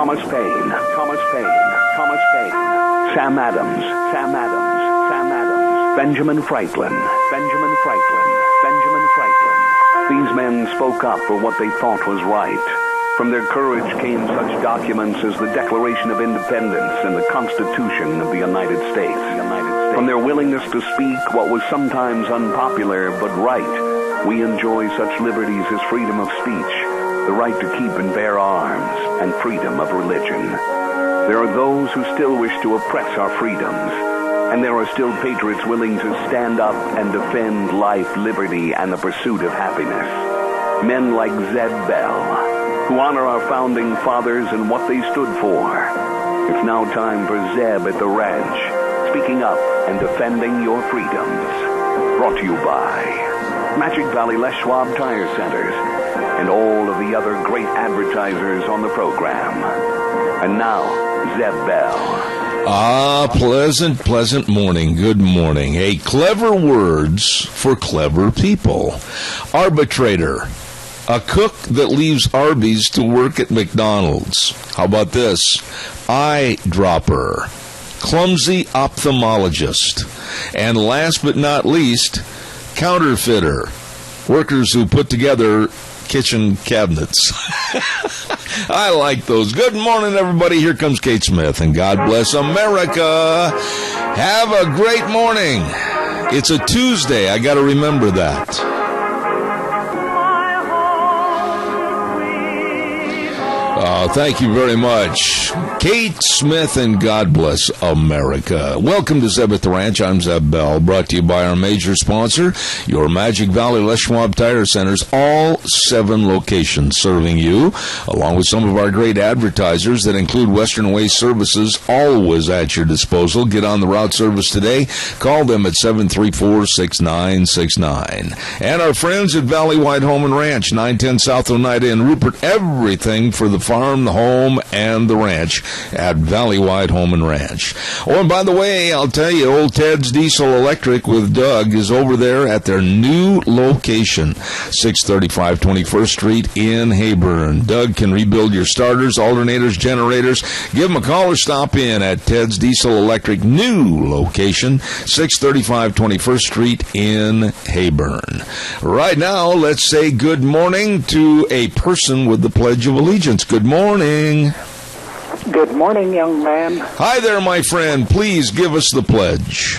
Thomas Paine, Sam Adams, Benjamin Franklin. These men spoke up for what they thought was right. From their courage came such documents as the Declaration of Independence and the Constitution of the United States. From their willingness to speak what was sometimes unpopular but right, we enjoy such liberties as freedom of speech, the right to keep and bear arms, and freedom of religion. There are those who still wish to oppress our freedoms, and there are still patriots willing to stand up and defend life, liberty, and the pursuit of happiness. Men like Zeb Bell, who honor our founding fathers and what they stood for. It's now time for Zeb at the Ranch, speaking up and defending your freedoms. Brought to you by Magic Valley Les Schwab Tire Centers and all of the other great advertisers on the program. And now, Zeb Bell. Pleasant morning. Good morning. Hey, clever words for clever people. Arbitrator. A cook that leaves Arby's to work at McDonald's. How about this? Eyedropper. Clumsy ophthalmologist. And last but not least, counterfeiter. Workers who put together kitchen cabinets. I like those. Good morning, everybody. Here comes Kate Smith, and God bless America. Have a great morning. It's a Tuesday. I got to remember that. Thank you very much. Kate Smith, and God bless America. Welcome to Zeb at the Ranch. I'm Zeb Bell, brought to you by our major sponsor, your Magic Valley Les Schwab Tire Centers, all 7 locations serving you, along with some of our great advertisers that include Western Waste Services, always at your disposal. Get on the route service today. Call them at 734-6969. And our friends at Valley Wide Home and Ranch, 910 South Oneida in Rupert. Everything for the farm, the home, and the ranch at Valley Wide Home and Ranch. Oh, and by the way, I'll tell you, old Ted's Diesel Electric with Doug is over there at their new location, 635 21st Street in Heyburn. Doug can rebuild your starters, alternators, generators. Give him a call or stop in at Ted's Diesel Electric new location, 635 21st Street in Heyburn. Right now, let's say good morning to a person with the Pledge of Allegiance. Good morning. Good morning, young man. Hi there, my friend. Please give us the pledge.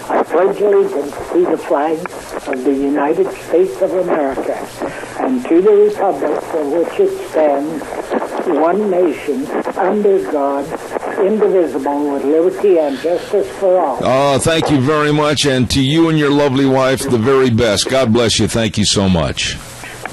I pledge allegiance to the flag of the United States of America and to the republic for which it stands, one nation, under God, indivisible, with liberty and justice for all. Oh, thank you very much. And to you and your lovely wife, the very best. God bless you. Thank you so much.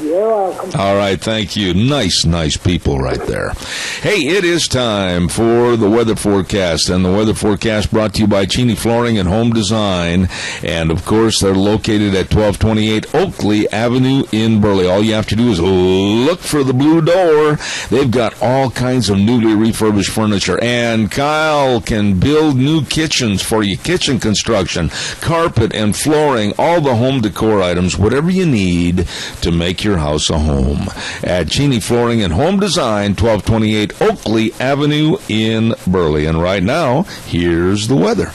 You're welcome. All right, thank you. Nice people right there. Hey, it is time for the weather forecast, and the weather forecast brought to you by Cheney Flooring and Home Design, and of course they're located at 1228 Oakley Avenue in Burley. All you have to do is look for the blue door. They've got all kinds of newly refurbished furniture, and Kyle can build new kitchens for you, kitchen construction, carpet and flooring, all the home decor items, whatever you need to make your house a home at Cheney Flooring and Home Design, 1228 Oakley Avenue in Burley. And right now, here's the weather.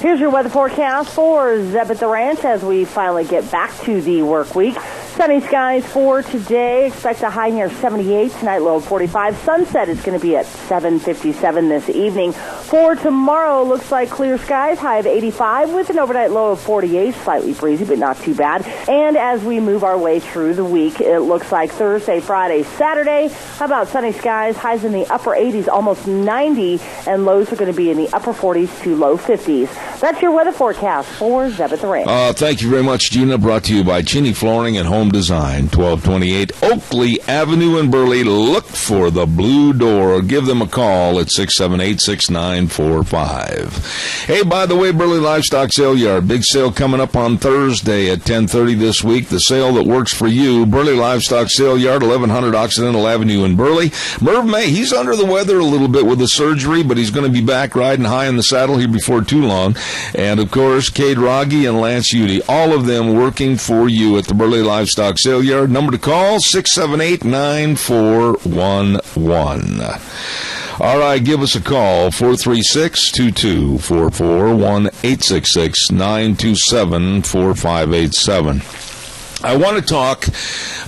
Here's your weather forecast for Zeb at the Ranch as we finally get back to the work week. Sunny skies for today. Expect a high near 78, tonight low of 45. Sunset is going to be at 7:57 this evening. For tomorrow, looks like clear skies, high of 85 with an overnight low of 48. Slightly breezy, but not too bad. And as we move our way through the week, it looks like Thursday, Friday, Saturday, how about sunny skies, highs in the upper 80s, almost 90, and lows are going to be in the upper 40s to low 50s. That's your weather forecast for Zeb at the Ranch. Thank you very much, Gina. Brought to you by Cheney Flooring and Home Design, 1228 Oakley Avenue in Burley. Look for the blue door. Give them a call at 678-6969. 945. Hey, by the way, Burley Livestock Sale Yard, big sale coming up on Thursday at 10:30 this week. The sale that works for you, Burley Livestock Sale Yard, 1100 Occidental Avenue in Burley. Merv May, he's under the weather a little bit with the surgery, but he's going to be back riding high in the saddle here before too long. And, of course, Cade Rogge and Lance Udy, all of them working for you at the Burley Livestock Sale Yard. Number to call, 678-9411. All right, give us a call, 436-2244, 1-866-927-4587. I want to talk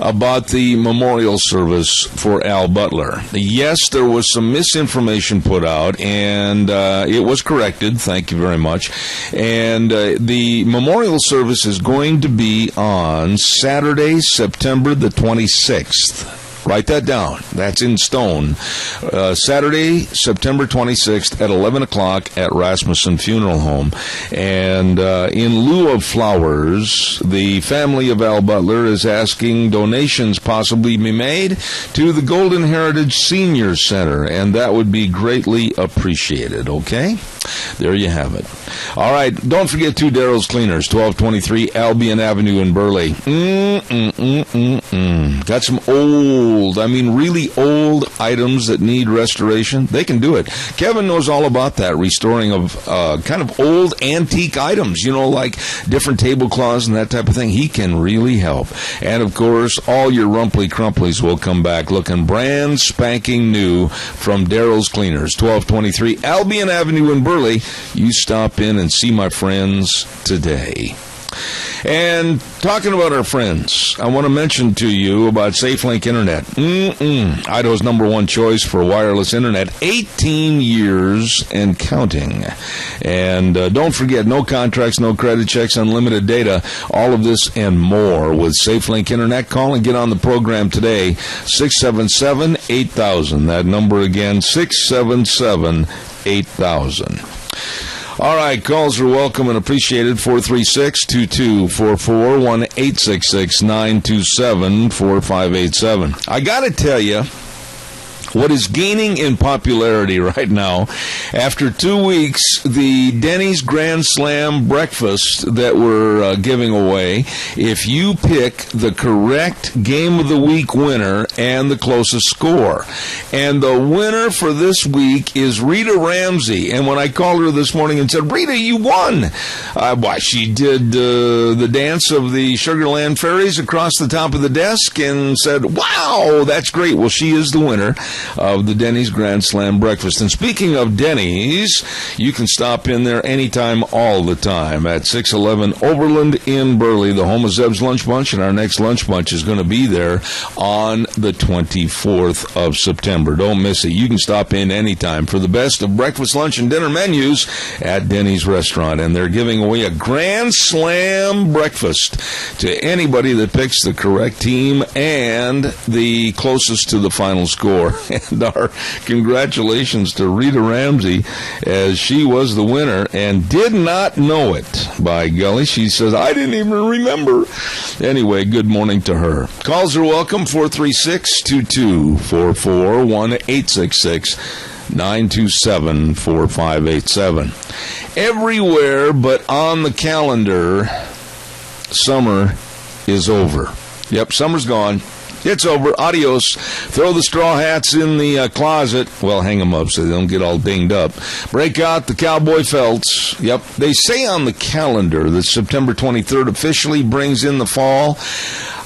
about the memorial service for Al Butler. Yes, there was some misinformation put out, and it was corrected. Thank you very much. And the memorial service is going to be on Saturday, September the 26th. Write that down. That's in stone. Saturday, September 26th at 11 o'clock at Rasmussen Funeral Home. And in lieu of flowers, the family of Al Butler is asking donations possibly be made to the Golden Heritage Senior Center, and that would be greatly appreciated, okay? There you have it. All right, don't forget Daryl's Cleaners, 1223 Albion Avenue in Burley. Got some really old items that need restoration. They can do it. Kevin knows all about that, restoring of kind of old antique items, like different tablecloths and that type of thing. He can really help. And, of course, all your rumply crumplies will come back looking brand spanking new from Daryl's Cleaners, 1223 Albion Avenue in Burley. You stop in and see my friends today. And talking about our friends, I want to mention to you about SafeLink Internet. Idaho's number one choice for wireless internet, 18 years and counting. And don't forget, no contracts, no credit checks, unlimited data, all of this and more with SafeLink Internet. Call and get on the program today, 677-8000. That number again, 677-8000. All right, calls are welcome and appreciated. 436-2244, 1-866-927-4587. I got to tell you, what is gaining in popularity right now, after 2 weeks, the Denny's Grand Slam breakfast that we're giving away, if you pick the correct Game of the Week winner and the closest score. And the winner for this week is Rita Ramsey. And when I called her this morning and said, Rita, you won. She did the dance of the Sugarland Fairies across the top of the desk and said, wow, that's great. Well, she is the winner of the Denny's Grand Slam breakfast. And speaking of Denny's, you can stop in there anytime, all the time at 611 Overland in Burley, the home of Zeb's Lunch Bunch, and our next lunch bunch is going to be there on the 24th of September. Don't miss it. You can stop in anytime for the best of breakfast, lunch, and dinner menus at Denny's Restaurant, and they're giving away a Grand Slam breakfast to anybody that picks the correct team and the closest to the final score. And our congratulations to Rita Ramsey, as she was the winner and did not know it. By golly, she says, I didn't even remember. Anyway, good morning to her. Calls are welcome, 436-2244, 1-866-927-4587. Everywhere but on the calendar, summer is over. Yep, summer's gone. It's over. Adios. Throw the straw hats in the closet. Well, hang them up so they don't get all dinged up. Break out the cowboy felts. Yep. They say on the calendar that September 23rd officially brings in the fall.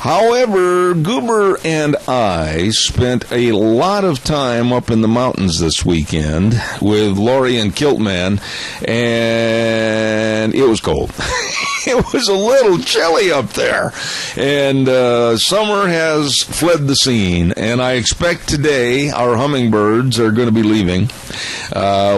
However, Goober and I spent a lot of time up in the mountains this weekend with Lori and Kiltman, and it was cold. It was a little chilly up there, and summer has fled the scene, and I expect today our hummingbirds are going to be leaving.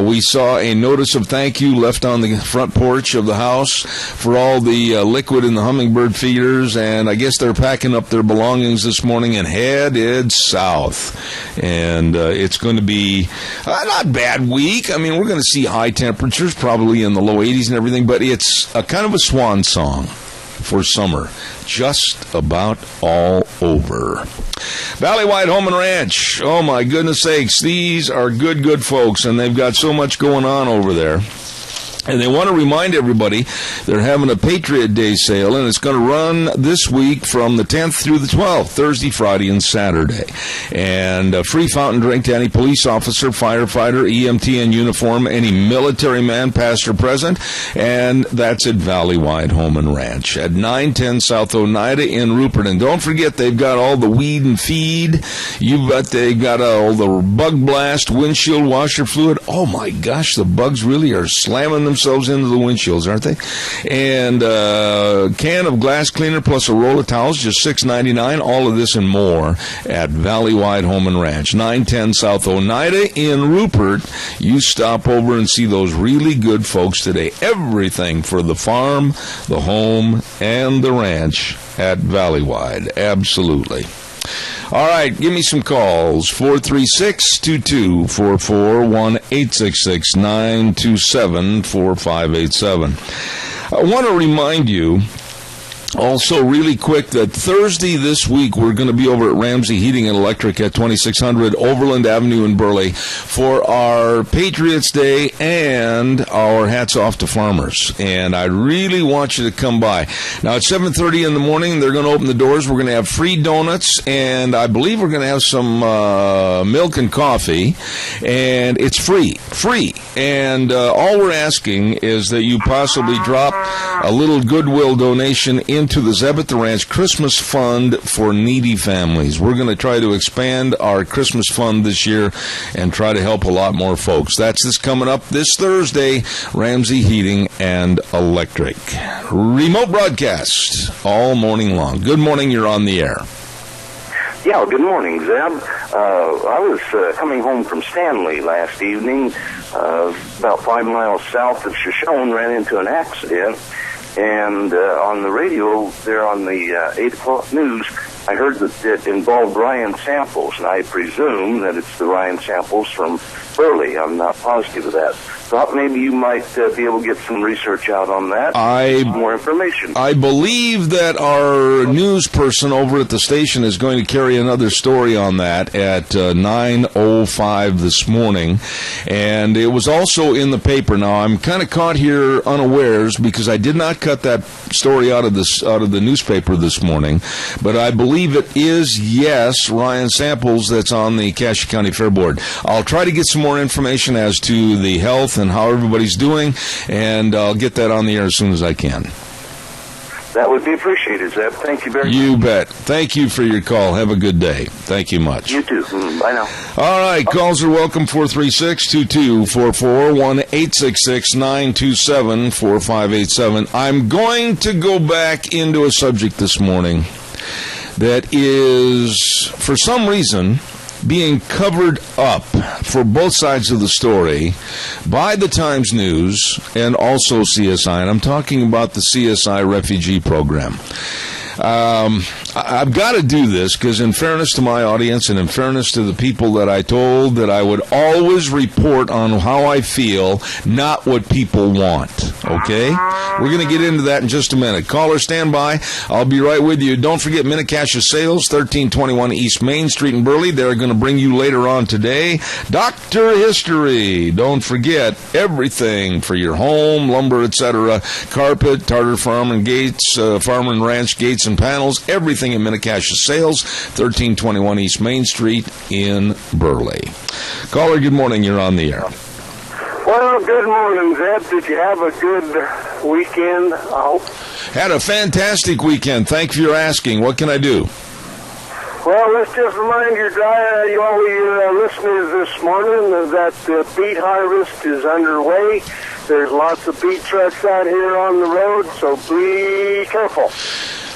We saw a notice of thank you left on the front porch of the house for all the liquid in the hummingbird feeders, and I guess they're packing up their belongings this morning and headed south. And it's going to be not a bad week. I mean, we're going to see high temperatures, probably in the low 80s and everything, but it's a kind of a swan song for summer. Just about all over. Valleywide Home and Ranch. Oh, my goodness sakes. These are good folks, and they've got so much going on over there. And they want to remind everybody they're having a Patriot Day sale, and it's going to run this week from the 10th through the 12th, Thursday, Friday, and Saturday. And a free fountain drink to any police officer, firefighter, EMT in uniform, any military man, past or present. And that's at Valleywide Home and Ranch at 910 South Oneida in Rupert. And don't forget, they've got all the weed and feed. They've got all the bug blast, windshield washer fluid. Oh, my gosh, the bugs really are slamming themselves into the windshields, aren't they? And a can of glass cleaner plus a roll of towels, just $6.99. All of this and more at Valleywide Home and Ranch, 910 South Oneida in Rupert. You stop over and see those really good folks today. Everything for the farm, the home, and the ranch at Valleywide. Absolutely. All right, give me some calls. 436-2244, 1-866-927-4587. I want to remind you also, really quick, that Thursday this week, we're going to be over at Ramsey Heating and Electric at 2600 Overland Avenue in Burley for our Patriots Day and our Hats Off to Farmers. And I really want you to come by. Now, at 7:30 in the morning, they're going to open the doors. We're going to have free donuts, and I believe we're going to have some milk and coffee. And it's free. And all we're asking is that you possibly drop a little goodwill donation into the Zeb at the Ranch Christmas Fund for needy families. We're going to try to expand our Christmas fund this year and try to help a lot more folks. That's this coming up this Thursday, Ramsey Heating and Electric. Remote broadcast all morning long. Good morning, you're on the air. Yeah, good morning, Zeb. I was coming home from Stanley last evening, about 5 miles south of Shoshone, ran into an accident. And on the radio, there on the 8 o'clock news, I heard that it involved Ryan Samples, and I presume that it's the Ryan Samples from Burley. I'm not positive of that. Thought maybe you might be able to get some research out on that. Some more information. I believe that our news person over at the station is going to carry another story on that at 9:05 this morning, and it was also in the paper. Now I'm kind of caught here unawares because I did not cut that story out of the newspaper this morning, but I believe it is, yes, Ryan Samples that's on the Cache County Fair Board. I'll try to get some more information as to the health and how everybody's doing, and I'll get that on the air as soon as I can. That would be appreciated, Zeb. Thank you very much. You bet. Thank you for your call. Have a good day. Thank you much. You too. Bye now. All right. Calls are welcome. 436-2244, 1-866-927-4587. I'm going to go back into a subject this morning that is, for some reason, being covered up for both sides of the story by the Times News and also CSI, and I'm talking about the CSI Refugee program. I've got to do this because in fairness to my audience and in fairness to the people that I told that I would always report on how I feel, not what people want, okay? We're going to get into that in just a minute. Caller, stand by. I'll be right with you. Don't forget Mini-Cache Sales, 1321 East Main Street in Burley. They're going to bring you later on today Dr. History. Don't forget everything for your home, lumber, etc., carpet, Tartar Farm and Gates, Farm and Ranch Gates and panels, everything in Mini-Cache Sales, 1321 East Main Street in Burley. Caller, good morning. You're on the air. Well, good morning, Zeb. Did you have a good weekend? Had a fantastic weekend. Thank you for asking. What can I do? Well, let's just remind all your listeners this morning that the beet harvest is underway. There's lots of beet trucks out here on the road, so be careful.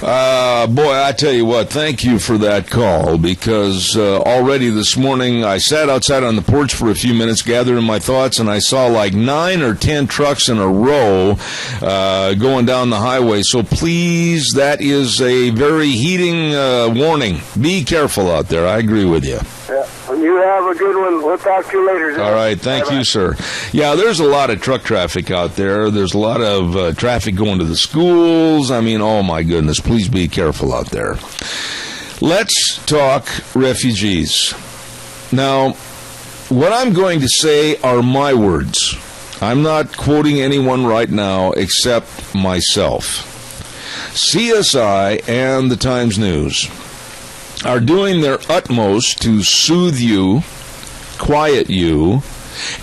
Boy, I tell you what, thank you for that call, because already this morning I sat outside on the porch for a few minutes gathering my thoughts, and I saw like 9 or 10 trucks in a row going down the highway. So please, that is a very heating warning. Be careful out there. I agree with you. Yeah. You have a good one. We'll talk to you later, Zeb. All right. Thank you, sir. Yeah, there's a lot of truck traffic out there. There's a lot of traffic going to the schools. I mean, oh, my goodness. Please be careful out there. Let's talk refugees. Now, what I'm going to say are my words. I'm not quoting anyone right now except myself. CSI and the Times News are doing their utmost to soothe you, quiet you,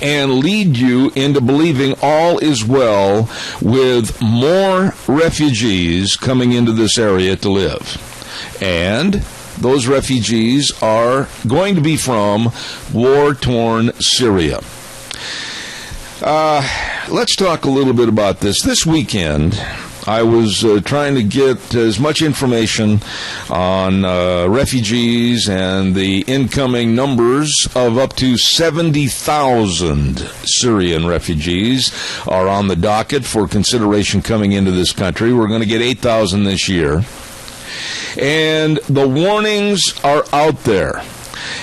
and lead you into believing all is well with more refugees coming into this area to live. And those refugees are going to be from war-torn Syria. Let's talk a little bit about this. This weekend, I was trying to get as much information on refugees and the incoming numbers of up to 70,000 Syrian refugees are on the docket for consideration coming into this country. We're going to get 8,000 this year. And the warnings are out there.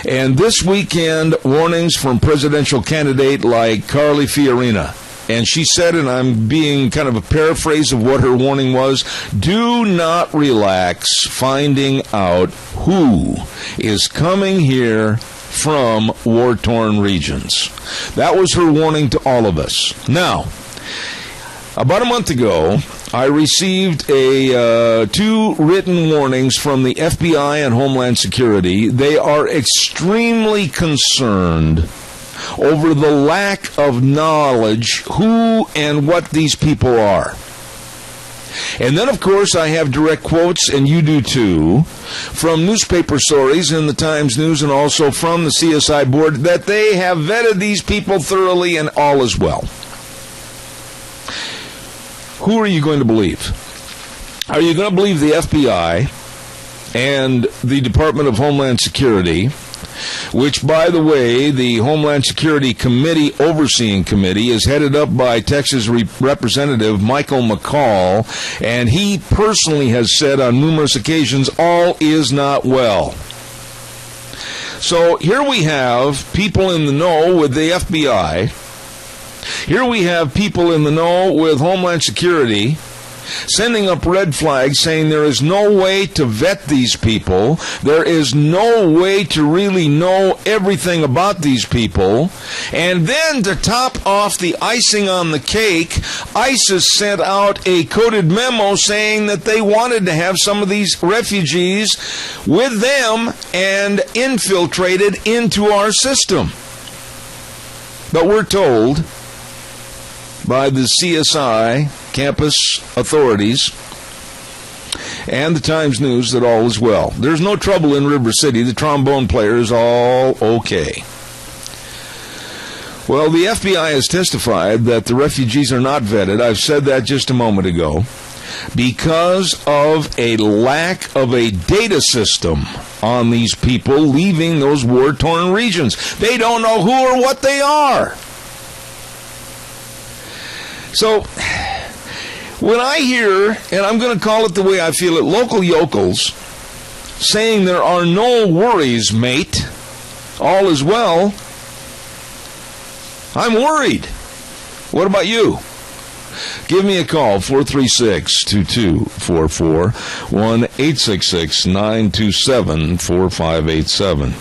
And this weekend, warnings from presidential candidate like Carly Fiorina. And she said, and I'm being kind of a paraphrase of what her warning was, do not relax finding out who is coming here from war-torn regions. That was her warning to all of us. Now, about a month ago, I received two written warnings from the FBI and Homeland Security. They are extremely concerned over the lack of knowledge who and what these people are. And then, of course, I have direct quotes, and you do too, from newspaper stories in the Times News and also from the CSI board that they have vetted these people thoroughly and all is well. Who are you going to believe? Are you going to believe the FBI and the Department of Homeland Security, which, by the way, the Homeland Security Committee, Overseeing Committee, is headed up by Texas Representative Michael McCall, and he personally has said on numerous occasions, all is not well. So here we have people in the know with the FBI. Here we have people in the know with Homeland Security sending up red flags saying there is no way to vet these people. There is no way to really know everything about these people. And then to top off the icing on the cake, ISIS sent out a coded memo saying that they wanted to have some of these refugees with them and infiltrated into our system. But we're told by the CSI campus authorities and the Times News that all is well. There's no trouble in River City. The trombone player is all okay. Well, the FBI has testified that the refugees are not vetted. I've said that just a moment ago. Because of a lack of a data system on these people leaving those war-torn regions. They don't know who or what they are. So, when I hear, and I'm going to call it the way I feel it, local yokels saying there are no worries, mate, all is well, I'm worried. What about you? Give me a call, 436-2244, 1-866-927-4587.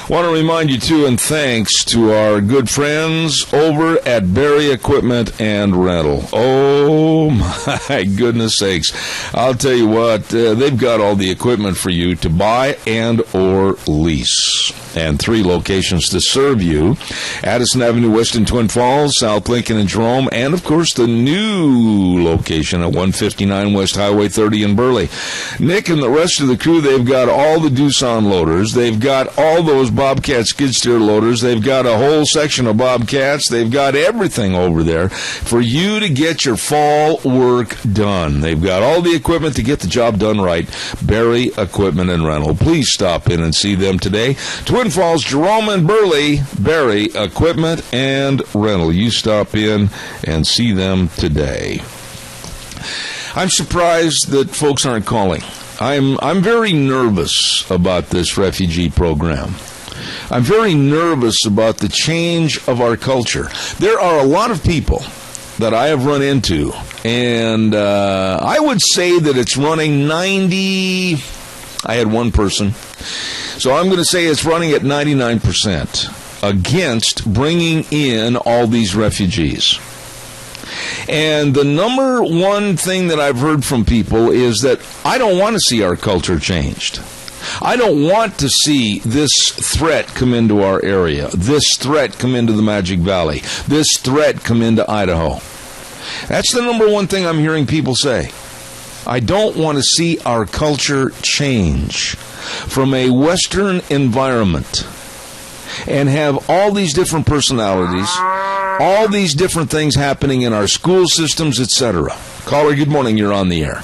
Want to remind you, too, and thanks to our good friends over at Berry Equipment and Rental. Oh, my goodness sakes. I'll tell you what, they've got all the equipment for you to buy and or lease. And 3 locations to serve you. Addison Avenue West in Twin Falls, South Lincoln and Jerome, and, of course, the new location at 159 West Highway 30 in Burley. Nick and the rest of the crew, they've got all the Doosan loaders. They've got all those Bobcat skid steer loaders. They've got a whole section of Bobcats. They've got everything over there for you to get your fall work done. They've got all the equipment to get the job done right. Berry Equipment and Rental. Please stop in and see them today. Twin Falls, Jerome, and Burley, Berry Equipment and Rental. You stop in and see them today. I'm surprised that folks aren't calling. I'm very nervous about this refugee program. I'm very nervous about the change of our culture. There are a lot of people that I have run into, and I would say that it's running 90. I had one person, so I'm going to say it's running at 99% against bringing in all these refugees. And the number one thing that I've heard from people is that I don't want to see our culture changed. I don't want to see this threat come into our area, this threat come into the Magic Valley, this threat come into Idaho. That's the number one thing I'm hearing people say. I don't want to see our culture change from a Western environment and have all these different personalities, all these different things happening in our school systems, etc. Caller, good morning. You're on the air.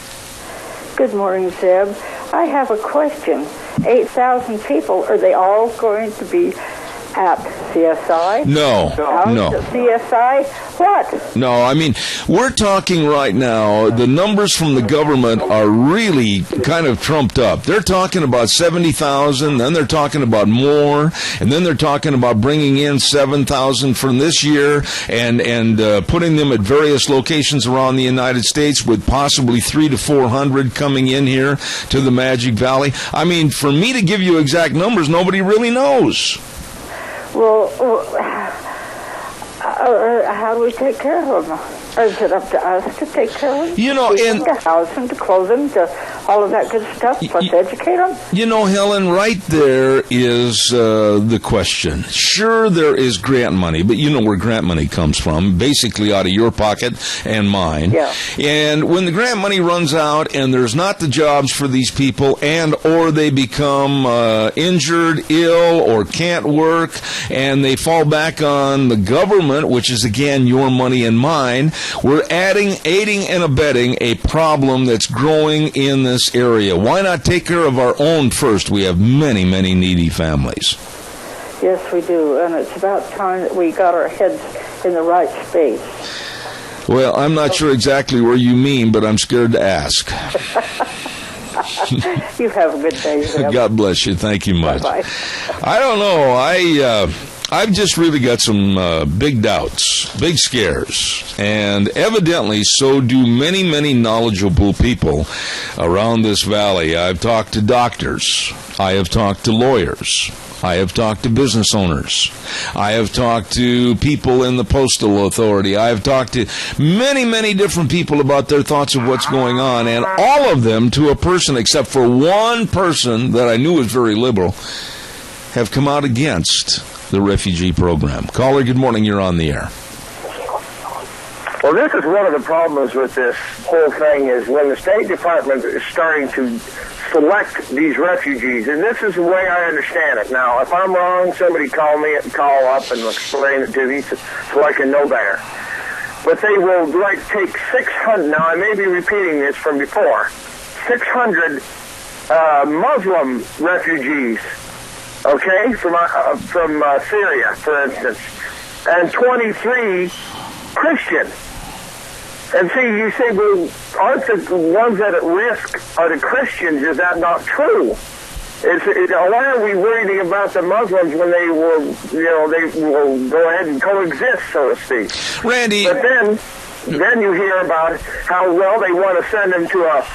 Good morning, Zeb. I have a question. 8,000 people, are they all going to be at CSI? No. CSI? What? No, I mean, we're talking right now, the numbers from the government are really kind of trumped up. They're talking about 70,000, then they're talking about more, and then they're talking about bringing in 7,000 from this year and putting them at various locations around the United States with possibly 300 to 400 coming in here to the Magic Valley. I mean, for me to give you exact numbers, nobody really knows. Well, how do we take care of them? Or is it up to us to take care of them? You know, to house them, to clothe them, to all of that good stuff, plus educate them? You know, Helen, right there is the question. Sure, there is grant money, but you know where grant money comes from, basically out of your pocket and mine. Yeah. And when the grant money runs out and there's not the jobs for these people and or they become injured, ill, or can't work, and they fall back on the government, which is, again, your money and mine, we're aiding and abetting a problem that's growing in this area. Why not take care of our own first? We have many, many needy families. Yes, we do, and it's about time that we got our heads in the right space. Well, I'm not sure exactly where you mean, but I'm scared to ask. You have a good day, Zeb. God bless you. Thank you much. Bye-bye. I don't know. I've just really got some big doubts, big scares, and evidently so do many, many knowledgeable people around this valley. I've talked to doctors. I have talked to lawyers. I have talked to business owners. I have talked to people in the Postal Authority. I have talked to many, many different people about their thoughts of what's going on, and all of them, to a person, except for one person that I knew was very liberal, have come out against the refugee program. Caller, good morning. You're on the air. Well, this is one of the problems with this whole thing is when the State Department is starting to select these refugees, and this is the way I understand it. Now, if I'm wrong, somebody call up and explain it to me so I can know better. But they will take 600, now I may be repeating this from before, 600 Muslim refugees, okay, from Syria, for instance, and 23 Christian. And see, you say, well, aren't the ones that are at risk are the Christians? Is that not true? Why are we worrying about the Muslims when they will go ahead and coexist, so to speak? Randy. But then you hear about how well they want to send them to a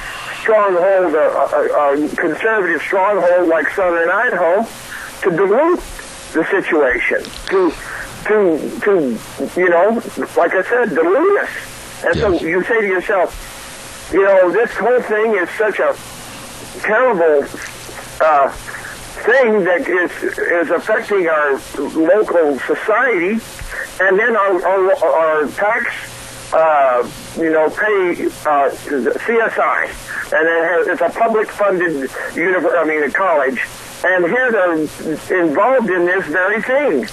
stronghold, a conservative stronghold like southern Idaho, to dilute the situation, to like I said, dilute us. And so you say to yourself, this whole thing is such a terrible thing that is affecting our local society, and then our tax, pay CSI, and it's a public-funded college, and here they're involved in this very thing.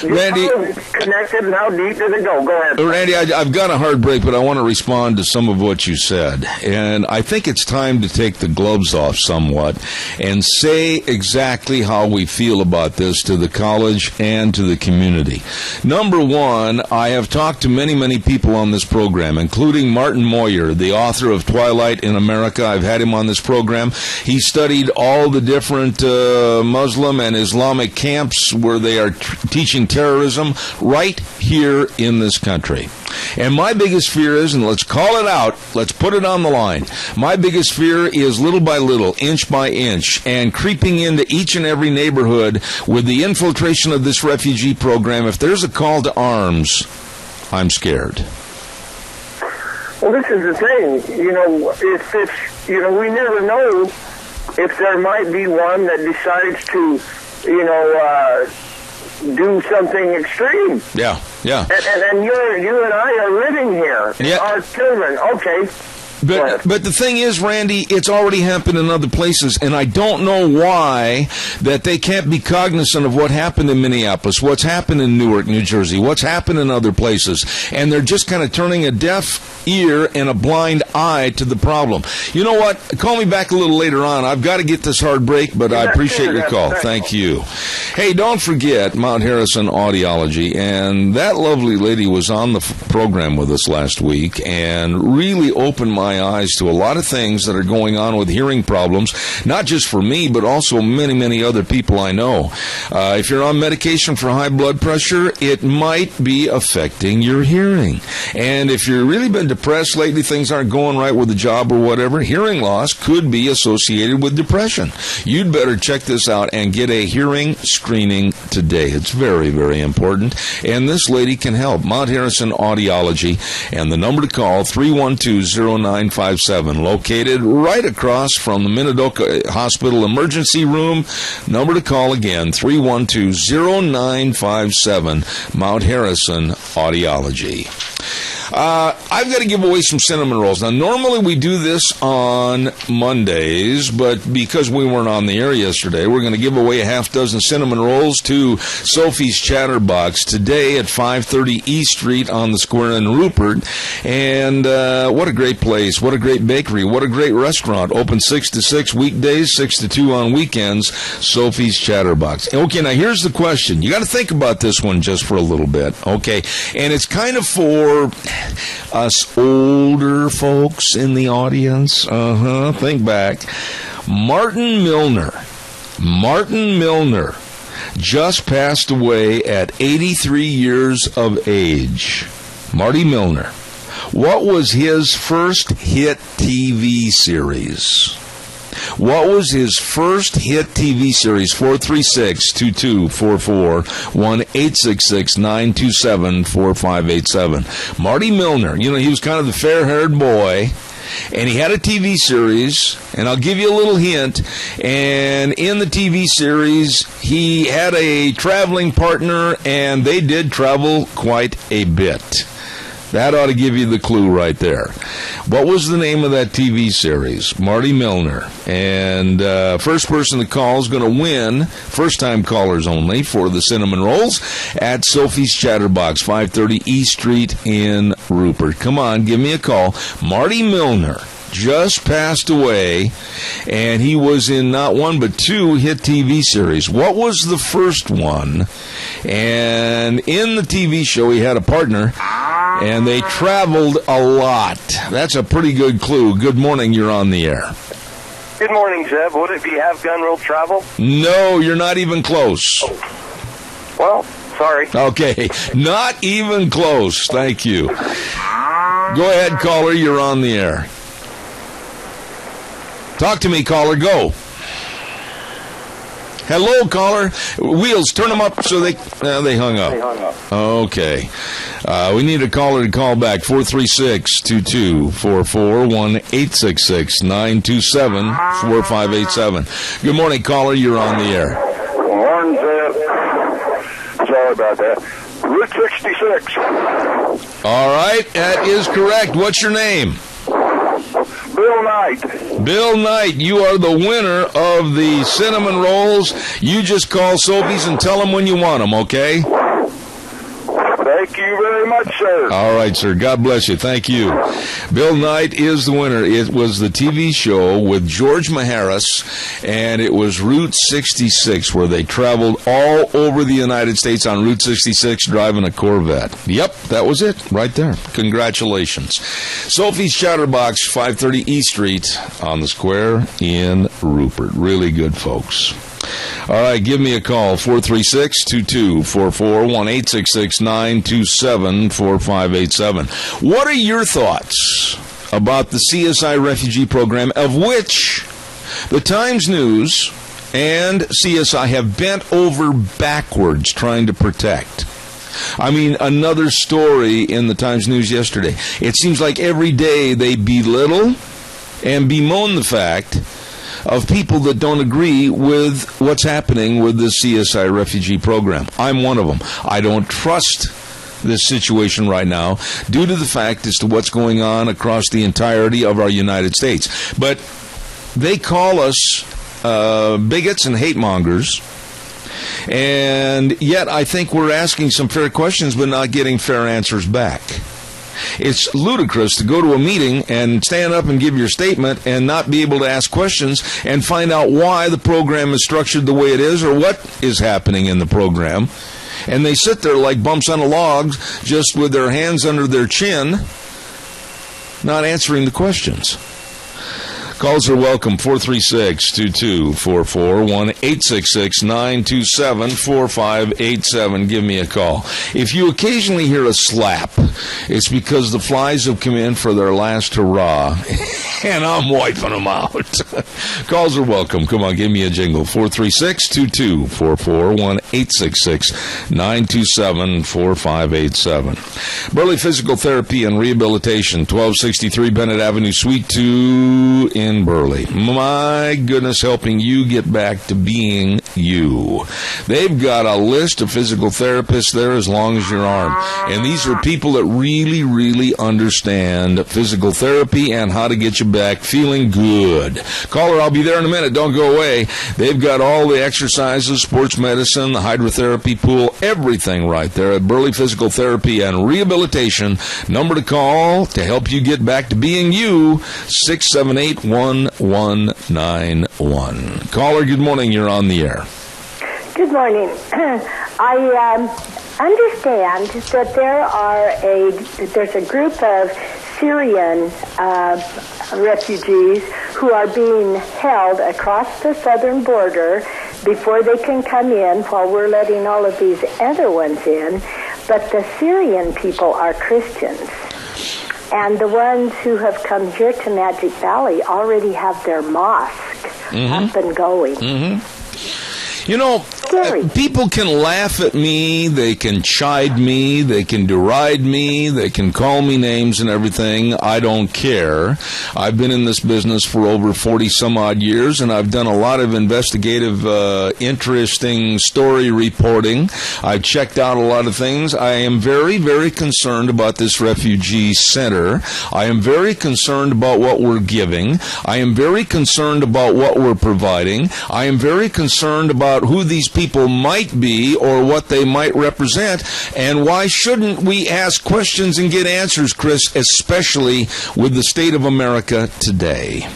Randy, connected, and how deep does it go? Go ahead. Randy, I've got a hard break, but I want to respond to some of what you said. And I think it's time to take the gloves off somewhat and say exactly how we feel about this to the college and to the community. Number one, I have talked to many, many people on this program, including Martin Moyer, the author of Twilight in America. I've had him on this program. He studied all the different Muslim and Islamic camps where they are teaching terrorism right here in this country. And my biggest fear is, and let's call it out, let's put it on the line, my biggest fear is little by little, inch by inch, and creeping into each and every neighborhood with the infiltration of this refugee program. If there's a call to arms, I'm scared. Well, this is the thing, if it's, we never know if there might be one that decides to, do something extreme. Yeah. And you and I are living here. Yeah. Our children, okay. But the thing is, Randy, it's already happened in other places, and I don't know why that they can't be cognizant of what happened in Minneapolis, what's happened in Newark, New Jersey, what's happened in other places, and they're just kind of turning a deaf ear and a blind eye to the problem. You know what? Call me back a little later on. I've got to get this hard break, but I appreciate your call. Thank you. Hey, don't forget Mount Harrison Audiology, and that lovely lady was on the program with us last week and really opened my eyes to a lot of things that are going on with hearing problems, not just for me, but also many, many other people I know. If you're on medication for high blood pressure, it might be affecting your hearing. And if you've really been depressed lately, things aren't going right with the job or whatever, hearing loss could be associated with depression. You'd better check this out and get a hearing screening today. It's very, very important. And this lady can help. Mount Harrison Audiology. And the number to call, 312-0957, located right across from the Minidoka Hospital Emergency Room. Number to call again, 312-0957, Mount Harrison Audiology. I've got to give away some cinnamon rolls. Now, normally we do this on Mondays, but because we weren't on the air yesterday, we're going to give away a half dozen cinnamon rolls to Sophie's Chatterbox today at 530 East Street on the square in Rupert. And what a great place. What a great bakery. What a great restaurant. Open 6 to 6 weekdays, 6 to 2 on weekends. Sophie's Chatterbox. Okay, now here's the question. You got to think about this one just for a little bit, okay? And it's kind of for us older folks in the audience. Think back. Martin Milner just passed away at 83 years of age. Marty Milner. What was his first hit TV series? What was his first hit TV series? 436-2244, 1-866-927-4587. Marty Milner, he was kind of the fair-haired boy, and he had a TV series, and I'll give you a little hint, and in the TV series, he had a traveling partner, and they did travel quite a bit. That ought to give you the clue right there. What was the name of that TV series? Marty Milner. And first person to call is going to win, first-time callers only, for the cinnamon rolls at Sophie's Chatterbox, 530 East Street in Rupert. Come on, give me a call. Marty Milner just passed away, and he was in not one but two hit TV series. What was the first one? And in the TV show, he had a partner, and they traveled a lot. That's a pretty good clue. Good morning, you're on the air. Good morning, Zeb. Would it be Have Gun Will Travel? No, you're not even close. Well, sorry. Okay, not even close. Thank you. Go ahead, caller, you're on the air. Talk to me, caller. Go. Hello, caller. Wheels, turn them up so they hung up. Okay. We need a caller to call back. 436-2244, 1-866-927-4587. Good morning, caller. You're on the air. Morning, Zeb. Sorry about that. Route 66. All right. That is correct. What's your name? Bill Knight. Bill Knight, you are the winner of the cinnamon rolls. You just call Sophie's and tell them when you want them, okay? Thank you very much, sir. All right, sir. God bless you. Thank you. Bill Knight is the winner. It was the TV show with George Maharis, and it was Route 66, where they traveled all over the United States on Route 66 driving a Corvette. Yep, that was it right there. Congratulations. Sophie's Chatterbox, 530 East Street on the Square in Rupert. Really good, folks. All right, give me a call, 436-2244, 1-866-927-4587. What are your thoughts about the CSI Refugee program, of which the Times News and CSI have bent over backwards trying to protect? I mean, another story in the Times News yesterday. It seems like every day they belittle and bemoan the fact of people that don't agree with what's happening with the CSI Refugee program. I'm one of them. I don't trust this situation right now due to the fact as to what's going on across the entirety of our United States. But they call us bigots and hate mongers, and yet I think we're asking some fair questions but not getting fair answers back. It's ludicrous to go to a meeting and stand up and give your statement and not be able to ask questions and find out why the program is structured the way it is or what is happening in the program. And they sit there like bumps on a log, just with their hands under their chin, not answering the questions. Calls are welcome, 436-2244, 1-866-927-4587. Give me a call. If you occasionally hear a slap, it's because the flies have come in for their last hurrah, and I'm wiping them out. Calls are welcome. Come on, give me a jingle, 436-2244, 1-866-927-4587. Burley Physical Therapy and Rehabilitation, 1263 Bennett Avenue, Suite 2 in Burley. My goodness, helping you get back to being you. They've got a list of physical therapists there as long as your arm. And these are people that really, really understand physical therapy and how to get you back feeling good. Caller, I'll be there in a minute. Don't go away. They've got all the exercises, sports medicine, the hydrotherapy pool, everything right there at Burley Physical Therapy and Rehabilitation. Number to call to help you get back to being you, 678-1191. Caller, good morning. You're on the air. Good morning. I understand that there's a group of Syrian refugees who are being held across the southern border before they can come in, while we're letting all of these other ones in. But the Syrian people are Christians. And the ones who have come here to Magic Valley already have their mosque up and going. Mm-hmm. You know, people can laugh at me, they can chide me, they can deride me, they can call me names and everything. I don't care. I've been in this business for over 40-some-odd years, and I've done a lot of investigative, interesting story reporting. I've checked out a lot of things. I am very, very concerned about this refugee center. I am very concerned about what we're giving. I am very concerned about what we're providing. I am very concerned about who these people might be or what they might represent, and why shouldn't we ask questions and get answers, Chris, especially with the state of America today?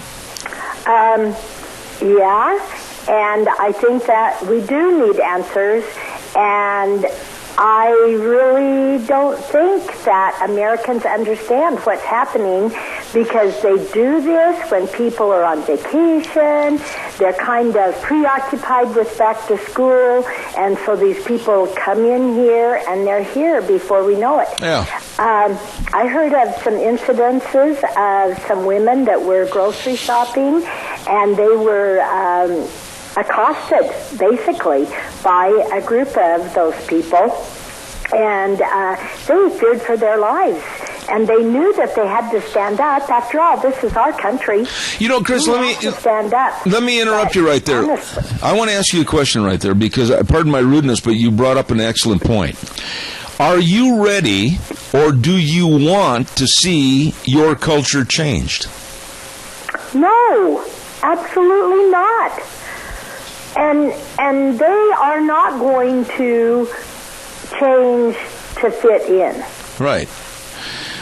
Yeah, and I think that we do need answers, and I really don't think that Americans understand what's happening, because they do this when people are on vacation. They're kind of preoccupied with back to school, and so these people come in here, and they're here before we know it. Yeah. I heard of some incidences of some women that were grocery shopping, and they were accosted, basically, by a group of those people, and they feared for their lives. And they knew that they had to stand up. After all, this is our country. You know, Chris, let me stand up. Let me interrupt you right there. Honestly. I want to ask you a question right there, because, pardon my rudeness, but you brought up an excellent point. Are you ready, or do you want to see your culture changed? No, absolutely not. And they are not going to change to fit in. Right.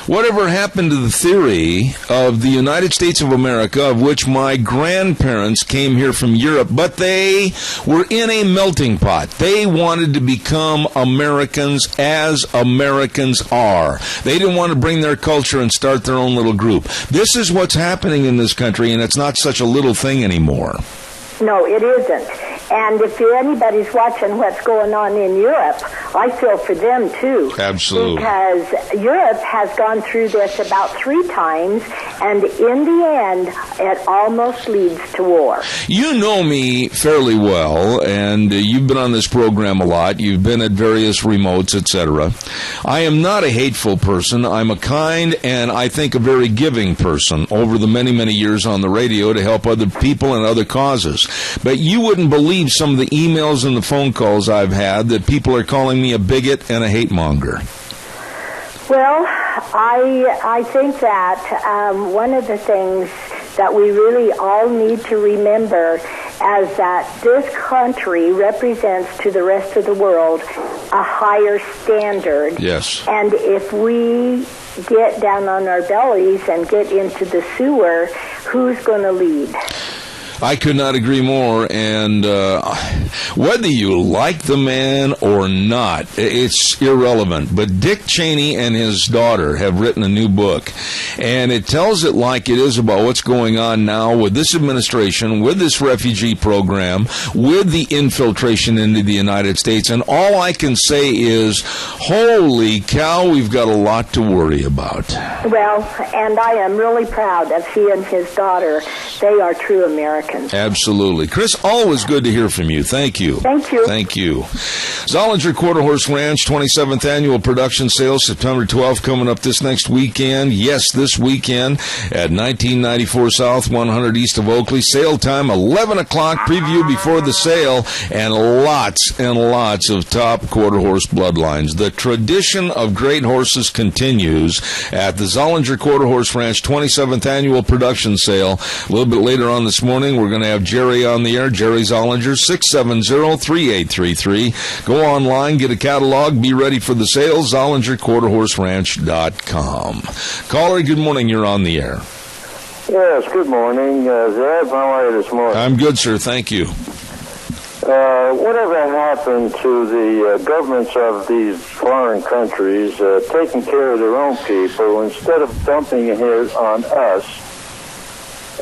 Whatever happened to the theory of the United States of America, of which my grandparents came here from Europe, but they were in a melting pot. They wanted to become Americans as Americans are. They didn't want to bring their culture and start their own little group. This is what's happening in this country, and it's not such a little thing anymore. No, it isn't. And if anybody's watching what's going on in Europe, I feel for them, too. Absolutely. Because Europe has gone through this about 3 times, and in the end, it almost leads to war. You know me fairly well, and you've been on this program a lot. You've been at various remotes, etc. I am not a hateful person. I'm a kind and I think a very giving person over the many, many years on the radio to help other people and other causes. But you wouldn't believe some of the emails and the phone calls I've had that people are calling me a bigot and a hate monger. Well, I think that one of the things that we really all need to remember is that this country represents to the rest of the world a higher standard. Yes. And if we get down on our bellies and get into the sewer, who's going to lead? I could not agree more, and whether you like the man or not, it's irrelevant. But Dick Cheney and his daughter have written a new book, and it tells it like it is about what's going on now with this administration, with this refugee program, with the infiltration into the United States, and all I can say is, holy cow, we've got a lot to worry about. Well, and I am really proud of he and his daughter. They are true Americans. Absolutely. Chris, always good to hear from you. Thank you. Thank you. Thank you. Zollinger Quarter Horse Ranch, 27th Annual Production Sales, September 12th, coming up this next weekend. Yes, this weekend at 1994 South, 100 East of Oakley. Sale time, 11 o'clock, preview before the sale, and lots of top quarter horse bloodlines. The tradition of great horses continues at the Zollinger Quarter Horse Ranch, 27th Annual Production Sale. A little bit later on this morning, we're going to have Jerry on the air, Jerry Zollinger, 670-3833. Go online, get a catalog, be ready for the sale, ZollingerQuarterHorseRanch.com. Caller, good morning, you're on the air. Yes, good morning. Zeb, how are you this morning? I'm good, sir, thank you. Whatever happened to the governments of these foreign countries taking care of their own people instead of dumping it on us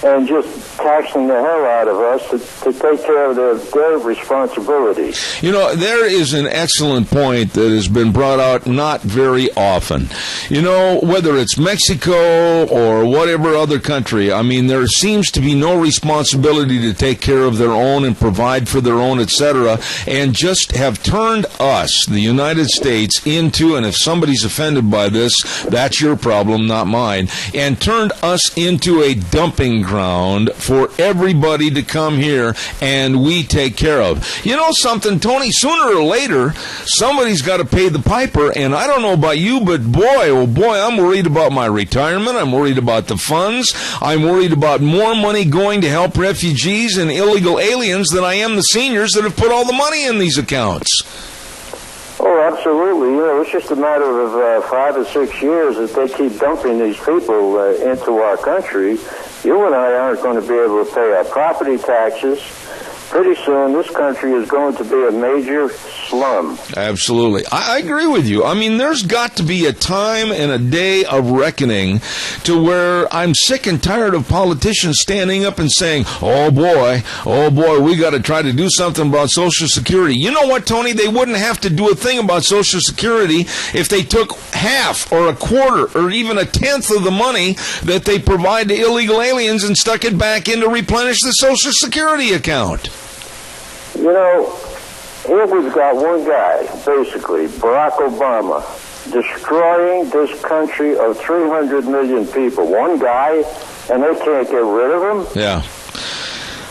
and just taxing the hell out of us to take care of their responsibilities? You know, there is an excellent point that has been brought out not very often. You know, whether it's Mexico or whatever other country, I mean, there seems to be no responsibility to take care of their own and provide for their own, etc., and just have turned us, the United States, into, and if somebody's offended by this, that's your problem, not mine, and turned us into a dumping ground for everybody to come here and we take care of. You know something, Tony, sooner or later, somebody's got to pay the piper, and I don't know about you, but boy, oh boy, I'm worried about my retirement. I'm worried about the funds. I'm worried about more money going to help refugees and illegal aliens than I am the seniors that have put all the money in these accounts. Oh, absolutely. You know, it's just a matter of 5 or 6 years that they keep dumping these people into our country. You and I aren't going to be able to pay our property taxes. Pretty soon, this country is going to be a major slum. Absolutely. I agree with you. I mean, there's got to be a time and a day of reckoning to where I'm sick and tired of politicians standing up and saying, oh boy, we got to try to do something about Social Security. You know what, Tony? They wouldn't have to do a thing about Social Security if they took half or a quarter or even a tenth of the money that they provide to illegal aliens and stuck it back in to replenish the Social Security account. You know, here we've got one guy, basically, Barack Obama, destroying this country of 300 million people. One guy, and they can't get rid of him? Yeah.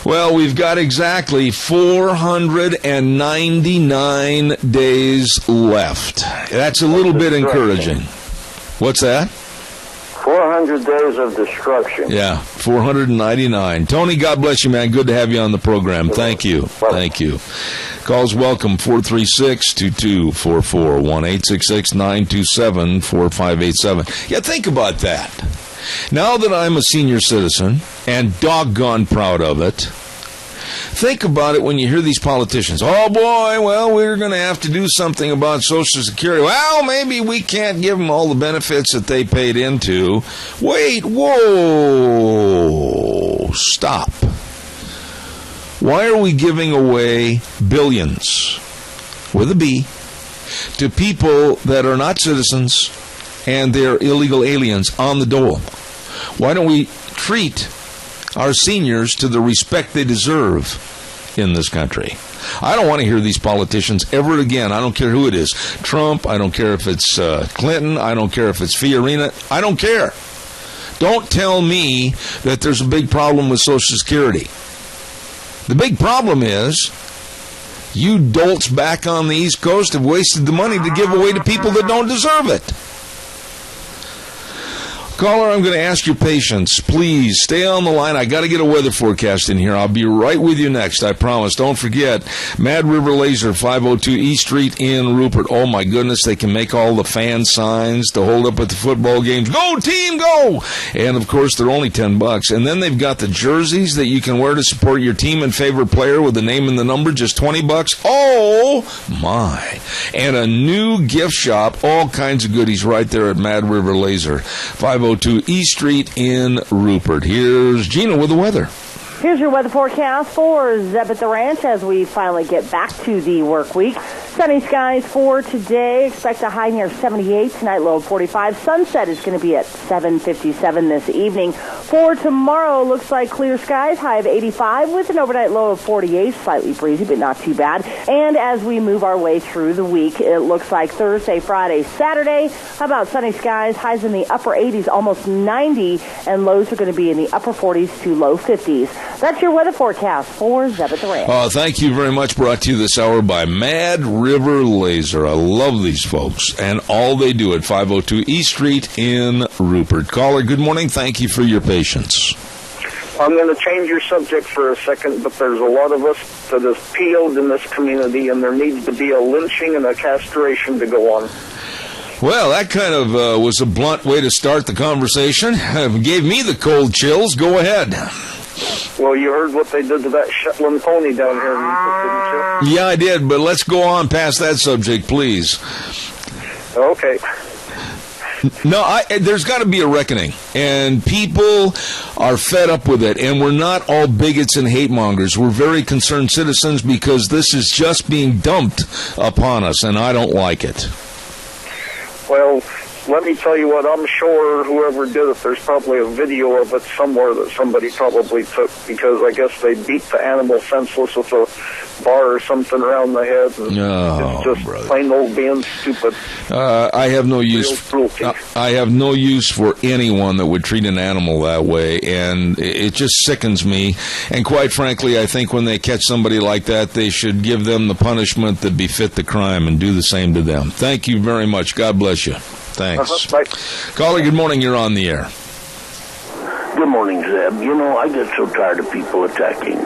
Well, we've got exactly 499 days left. That's a little bit encouraging. What's that? 400 days of destruction. Yeah, 499. Tony, God bless you, man. Good to have you on the program. Thank you. Thank you. Calls welcome, 436-2244, 1-866-927-4587. Yeah, think about that. Now that I'm a senior citizen, and doggone proud of it, think about it when you hear these politicians. Oh, boy, well, we're going to have to do something about Social Security. Well, maybe we can't give them all the benefits that they paid into. Wait, whoa, stop. Why are we giving away billions, with a B, to people that are not citizens and they're illegal aliens on the dole? Why don't we treat our seniors to the respect they deserve in this country? I don't want to hear these politicians ever again. I don't care who it is. Trump, I don't care if it's Clinton, I don't care if it's Fiorina, I don't care. Don't tell me that there's a big problem with Social Security. The big problem is you dolts back on the East Coast have wasted the money to give away to people that don't deserve it. Caller, I'm going to ask your patience. Please stay on the line. I got to get a weather forecast in here. I'll be right with you next, I promise. Don't forget, Mad River Laser, 502 East Street in Rupert. Oh, my goodness, they can make all the fan signs to hold up at the football games. Go, team, go! And, of course, they're only $10. And then they've got the jerseys that you can wear to support your team and favorite player with the name and the number, just $20. Oh, my. And a new gift shop, all kinds of goodies right there at Mad River Laser, 502 East Street in Rupert. Here's Gina with the weather. Here's your weather forecast for Zeb at the Ranch as we finally get back to the work week. Sunny skies for today. Expect a high near 78. Tonight, low of 45. Sunset is going to be at 7:57 this evening. For tomorrow, looks like clear skies. High of 85 with an overnight low of 48. Slightly breezy, but not too bad. And as we move our way through the week, it looks like Thursday, Friday, Saturday, how about sunny skies? Highs in the upper 80s, almost 90, and lows are going to be in the upper 40s to low 50s. That's your weather forecast for Zeb at the Ranch. Thank you very much. Brought to you this hour by Mad River Laser. I love these folks and all they do at 502 East Street in Rupert. Caller, good morning. Thank you for your patience. I'm going to change your subject for a second, but there's a lot of us that is PO'd in this community, and there needs to be a lynching and a castration to go on. Well, that kind of was a blunt way to start the conversation. Gave me the cold chills. Go ahead. Well, you heard what they did to that Shetland pony down here in Rupert, didn't you? Yeah, I did, but let's go on past that subject, please. Okay. No, there's got to be a reckoning, and people are fed up with it, and we're not all bigots and hate mongers. We're very concerned citizens because this is just being dumped upon us, and I don't like it. Well, let me tell you what, I'm sure whoever did it, there's probably a video of it somewhere that somebody probably took, because I guess they beat the animal senseless with a bar or something around the head. And it's just plain old being stupid. I have no use. I have no use for anyone that would treat an animal that way, and it just sickens me. And quite frankly, I think when they catch somebody like that, they should give them the punishment that befit the crime and do the same to them. Thank you very much. God bless you. Thanks. Bye. Caller, good morning. You're on the air. Good morning, Zeb. You know, I get so tired of people attacking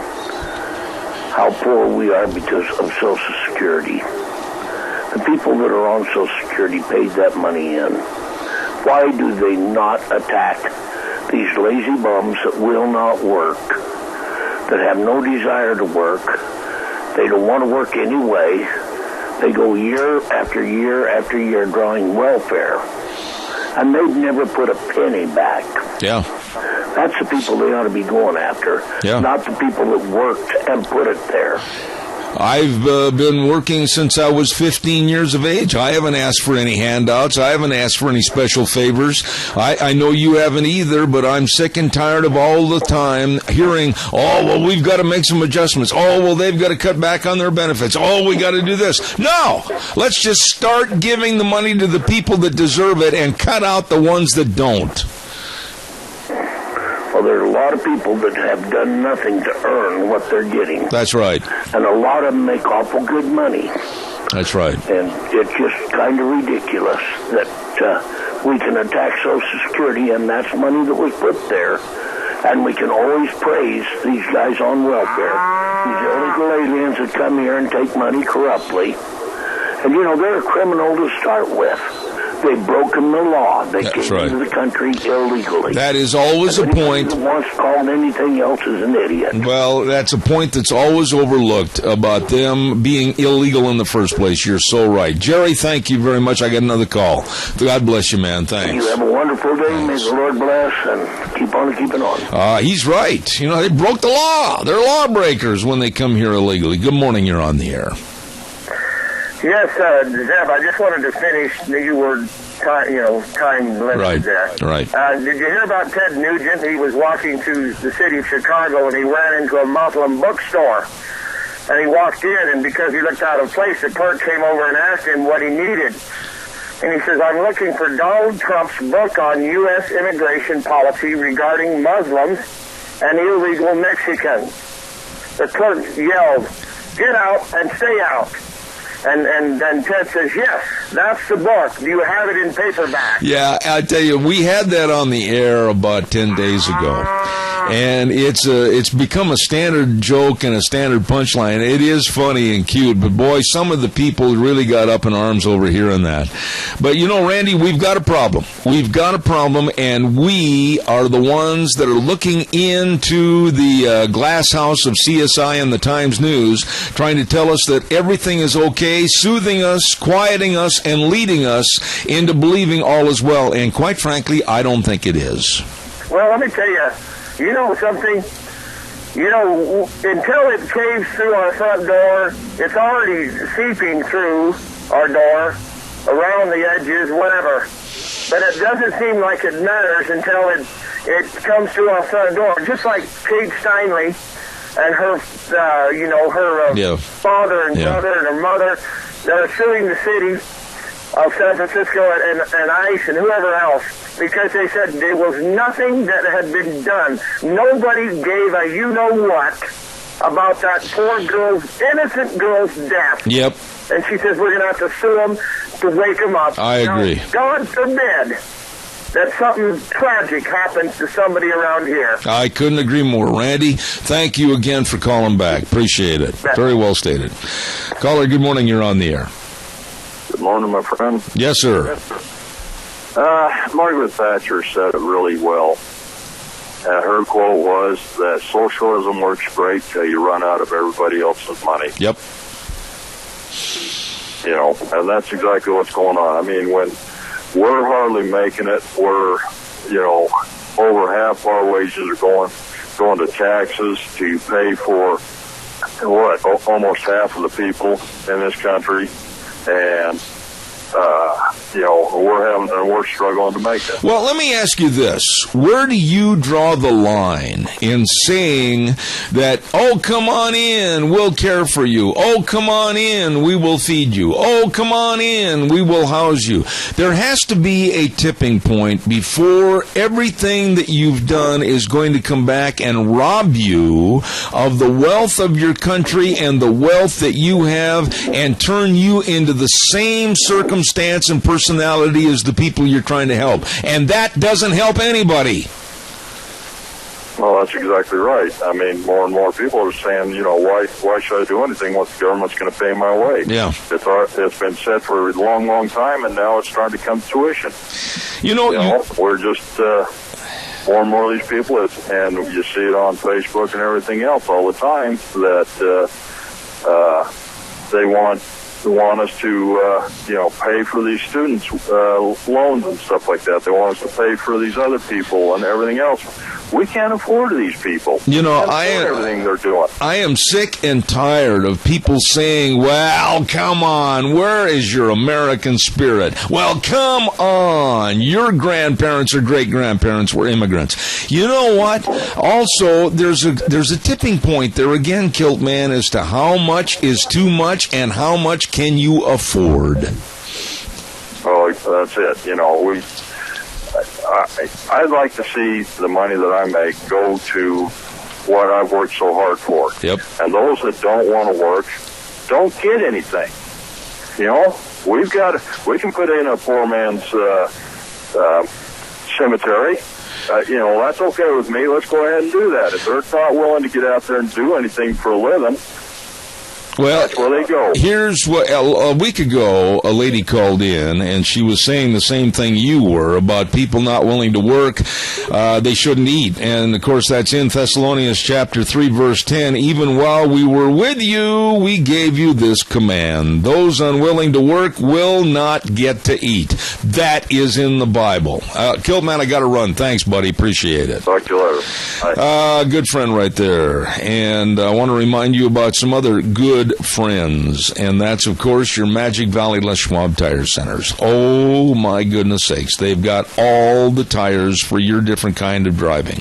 how poor we are because of Social Security. The people that are on Social Security paid that money in. Why do they not attack these lazy bums that will not work, that have no desire to work? They don't want to work anyway. They go year after year after year drawing welfare, and they've never put a penny back. Yeah. That's the people they ought to be going after, not the people that worked and put it there. I've been working since I was 15 years of age. I haven't asked for any handouts. I haven't asked for any special favors. I know you haven't either, but I'm sick and tired of all the time hearing, oh, well, we've got to make some adjustments. Oh, well, they've got to cut back on their benefits. Oh, we got to do this. No! Let's just start giving the money to the people that deserve it and cut out the ones that don't. Well, there are a lot of people that have done nothing to earn what they're getting. That's right. And a lot of them make awful good money. That's right. And it's just kind of ridiculous that we can attack Social Security, and that's money that was put there And we can always praise these guys on welfare, these illegal aliens that come here and take money corruptly. And, they're a criminal to start with. They've broken the law. They came into the country illegally. That is always a point. Who wants called anything else is an idiot. Well, that's a point that's always overlooked about them being illegal in the first place. You're so right. Jerry, thank you very much. I got another call. God bless you, man. Thanks. You have a wonderful day. Thanks. May the Lord bless, and keep on keeping on. He's right. They broke the law. They're lawbreakers when they come here illegally. Good morning. You're on the air. Yes, Zeb, I just wanted to finish. You were time limited there. Right. Did you hear about Ted Nugent? He was walking through the city of Chicago, and he ran into a Muslim bookstore. And he walked in, and because he looked out of place, the clerk came over and asked him what he needed. And he says, I'm looking for Donald Trump's book on U.S. immigration policy regarding Muslims and illegal Mexicans. The clerk yelled, get out and stay out. And then Ted says, yes, that's the book. Do you have it in paperback? Yeah, I tell you, we had that on the air about 10 days ago. And it's become a standard joke and a standard punchline. It is funny and cute, but boy, some of the people really got up in arms over hearing that. But Randy, we've got a problem. We've got a problem, and we are the ones that are looking into the glass house of CSI and the Times News, trying to tell us that everything is okay, soothing us, quieting us, and leading us into believing all is well. And quite frankly, I don't think it is. Well, let me tell you, you know something? Until it caves through our front door, it's already seeping through our door, around the edges, whatever. But it doesn't seem like it matters until it comes through our front door. Just like Kate Steinle and her, father and brother and her mother that are suing the city of San Francisco and ICE and whoever else, because they said there was nothing that had been done. Nobody gave a you-know-what about that poor girl's, innocent girl's death. Yep. And she says we're going to have to sue them to wake them up. I agree. Now, God forbid that something tragic happens to somebody around here. I couldn't agree more. Randy, thank you again for calling back. Appreciate it. Very well stated. Caller, good morning. You're on the air. Good morning, my friend. Yes, sir. Margaret Thatcher said it really well. Her quote was that socialism works great till you run out of everybody else's money. Yep. And that's exactly what's going on. I mean, when we're hardly making it, we're, over half our wages are going to taxes to pay for almost half of the people in this country. And, we're struggling to make it. Well, let me ask you this. Where do you draw the line in saying that, oh, come on in, we'll care for you. Oh, come on in, we will feed you. Oh, come on in, we will house you. There has to be a tipping point before everything that you've done is going to come back and rob you of the wealth of your country and the wealth that you have and turn you into the same circumstance and personality as the people you're trying to help. And that doesn't help anybody. Well, that's exactly right. I mean, more and more people are saying, why should I do anything once the government's going to pay my way? Yeah. It's been said for a long, long time, and now it's starting to come to fruition. We're just more and more of these people, and you see it on Facebook and everything else all the time, that they want us to, pay for these students' loans and stuff like that. They want us to pay for these other people and everything else. We can't afford these people. Everything they're doing. I am sick and tired of people saying, well, come on, where is your American spirit? Well, come on, your grandparents or great-grandparents were immigrants. You know what? Also, there's a tipping point there again, Kilt Man, as to how much is too much and how much can you afford. Oh, that's it. I'd like to see the money that I make go to what I've worked so hard for. Yep. And those that don't want to work don't get anything. We can put in a poor man's cemetery, that's okay with me. Let's go ahead and do that. If they're not willing to get out there and do anything for a living, well, that's where they go. Here's what, a week ago, a lady called in, and she was saying the same thing you were about people not willing to work. They shouldn't eat. And, of course, that's in Thessalonians chapter 3, verse 10. Even while we were with you, we gave you this command. Those unwilling to work will not get to eat. That is in the Bible. Kiltman, I got to run. Thanks, buddy. Appreciate it. Talk to you later. Bye. Good friend right there. And I want to remind you about some other good friends, and that's, of course, your Magic Valley Les Schwab Tire Centers. Oh, my goodness sakes. They've got all the tires for your different kind of driving.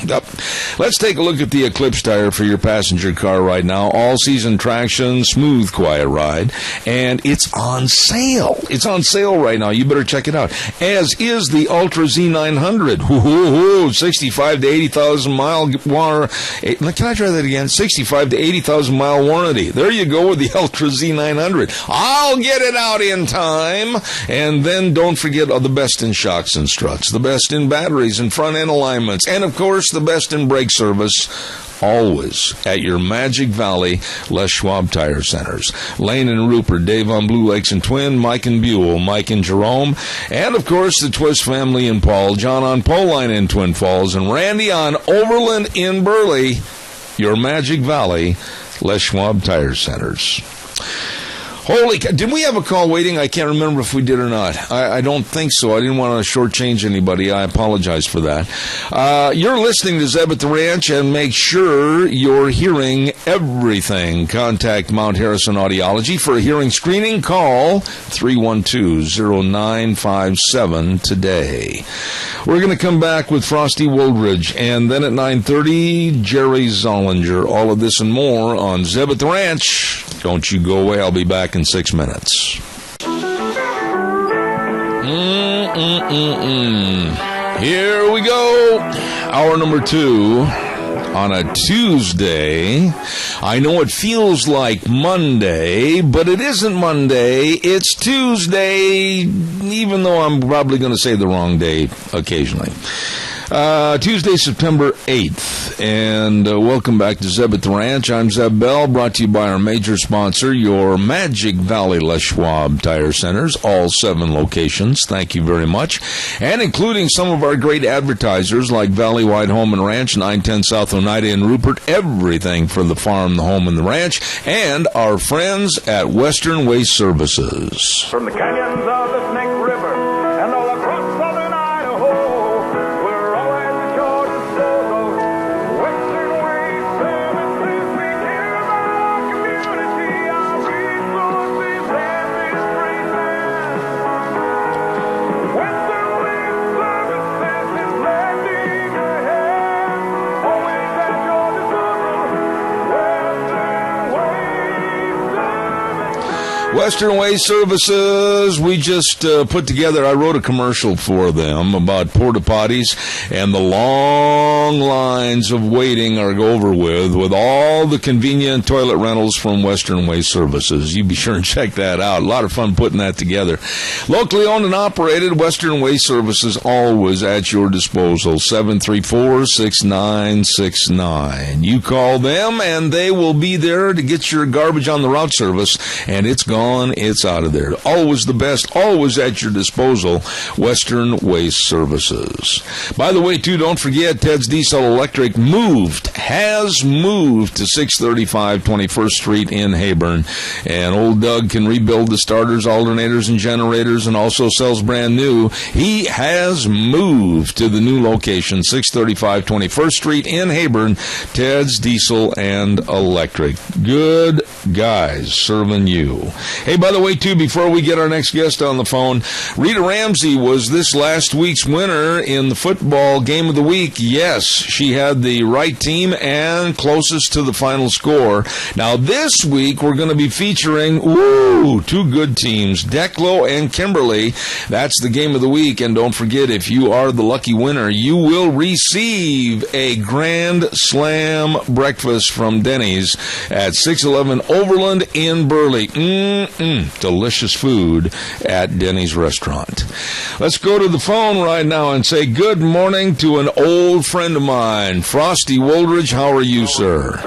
Let's take a look at the Eclipse tire for your passenger car right now. All-season traction, smooth, quiet ride, and it's on sale. It's on sale right now. You better check it out. As is the Ultra Z900. 65 to 80,000 mile warranty. Can I try that again? 65 to 80,000 mile warranty. There you go with the Ultra Z900. I'll get it out in time. And then don't forget the best in shocks and struts, the best in batteries and front end alignments, and of course the best in brake service. Always at your Magic Valley Les Schwab Tire Centers. Lane and Rupert, Dave on Blue Lakes and Twin, Mike and Buell, Mike and Jerome, and of course the Twist family in Paul, John on Poline in Twin Falls, and Randy on Overland in Burley. Your Magic Valley Les Schwab Tire Centers. Holy cow. Did we have a call waiting? I can't remember if we did or not. I don't think so. I didn't want to shortchange anybody. I apologize for that. You're listening to Zeb at the Ranch, and make sure you're hearing everything. Contact Mount Harrison Audiology for a hearing screening. Call 312-0957 today. We're going to come back with Frosty Woldridge, and then at 9:30, Jerry Zollinger. All of this and more on Zeb at the Ranch. Don't you go away. I'll be back in 6 minutes. Here we go. Hour number 2 on a Tuesday. I know it feels like Monday, but it isn't Monday. It's Tuesday, even though I'm probably going to say the wrong day occasionally. Tuesday, September 8th, and welcome back to Zeb at the Ranch. I'm Zeb Bell, brought to you by our major sponsor, your Magic Valley Les Schwab Tire Centers, all 7 locations. Thank you very much. And including some of our great advertisers like Valley Wide Home and Ranch, 910 South Oneida in Rupert, everything for the farm, the home, and the ranch, and our friends at Western Waste Services. From the canyons of the Snake River and all across southern Idaho, we're always at your disposal. Western Waste Services, we care about our community, our resources, and this great land. Western Waste Services is lending a hand, always at your disposal. Western Waste Services, we just put together, I wrote a commercial for them about porta potties, and the long lines of waiting are over with all the convenient toilet rentals from Western Waste Services. You be sure and check that out. A lot of fun putting that together. Locally owned and operated, Western Waste Services, always at your disposal. 734-6969. You call them, and they will be there to get your garbage on the route service, and it's gone. It's out of there. Always the best, always at your disposal. Western Waste Services. By the way, too, don't forget Ted's Diesel Electric has moved to 635 21st Street in Hayburn. And old Doug can rebuild the starters, alternators, and generators, and also sells brand new. He has moved to the new location, 635 21st Street in Hayburn. Ted's Diesel and Electric. Good guys serving you. Hey, by the way, too, before we get our next guest on the phone, Rita Ramsey was this last week's winner in the football game of the week. Yes, she had the right team and closest to the final score. Now, this week, we're going to be featuring, 2 good teams, Declo and Kimberly. That's the game of the week. And don't forget, if you are the lucky winner, you will receive a Grand Slam breakfast from Denny's at 611 Overland in Burley. Delicious food at Denny's restaurant. Let's go to the phone right now and say good morning to an old friend of mine, Frosty Woldridge. How are you, sir?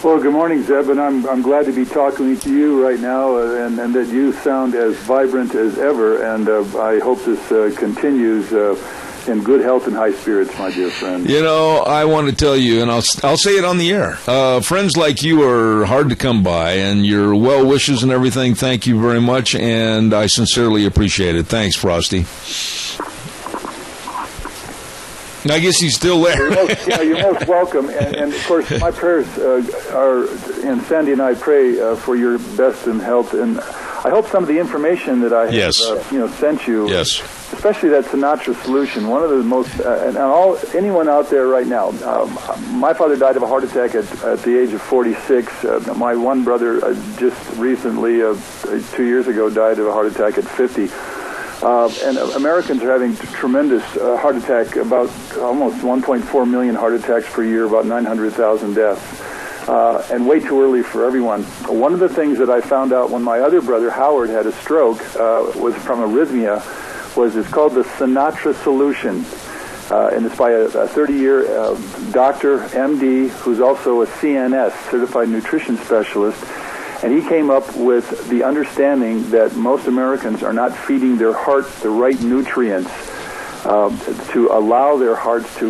Well, good morning, Zeb, and I'm glad to be talking to you right now, and that you sound as vibrant as ever, and I hope this continues in good health and high spirits, my dear friend. You know, I want to tell you, and I'll say it on the air, friends like you are hard to come by, and your well wishes and everything, thank you very much, and I sincerely appreciate it. Thanks, Frosty. I guess he's still there. You're most welcome. And of course, my prayers are, and Sandy and I pray for your best in health. And I hope some of the information that I have, sent you, especially that Sinatra solution, one of the most, anyone out there right now, my father died of a heart attack at the age of 46. My one brother just recently, 2 years ago, died of a heart attack at 50. And Americans are having tremendous heart attack, about almost 1.4 million heart attacks per year, about 900,000 deaths, and way too early for everyone. One of the things that I found out when my other brother, Howard, had a stroke, was from arrhythmia, it's called the Sinatra solution. And it's by a 30-year doctor, MD, who's also a CNS, Certified Nutrition Specialist. And he came up with the understanding that most Americans are not feeding their hearts the right nutrients to allow their hearts to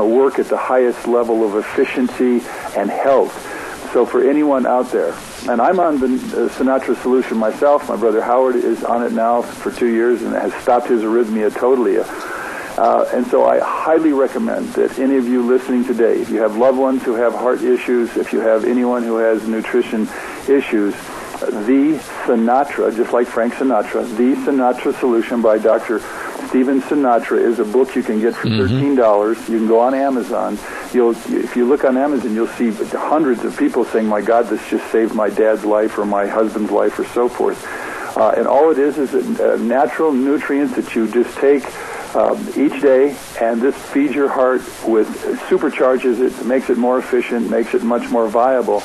work at the highest level of efficiency and health. So for anyone out there, and I'm on the Sinatra solution myself. My brother Howard is on it now for 2 years and has stopped his arrhythmia totally. And so I highly recommend that any of you listening today, if you have loved ones who have heart issues, if you have anyone who has nutrition issues, The Sinatra, just like Frank Sinatra, The Sinatra Solution by Dr. Stephen Sinatra is a book you can get for $13. You can go on Amazon. If you look on Amazon, you'll see hundreds of people saying, my God, this just saved my dad's life or my husband's life or so forth. And all it is natural nutrients that you just take each day, and this feeds your heart with, supercharges it, makes it more efficient, makes it much more viable,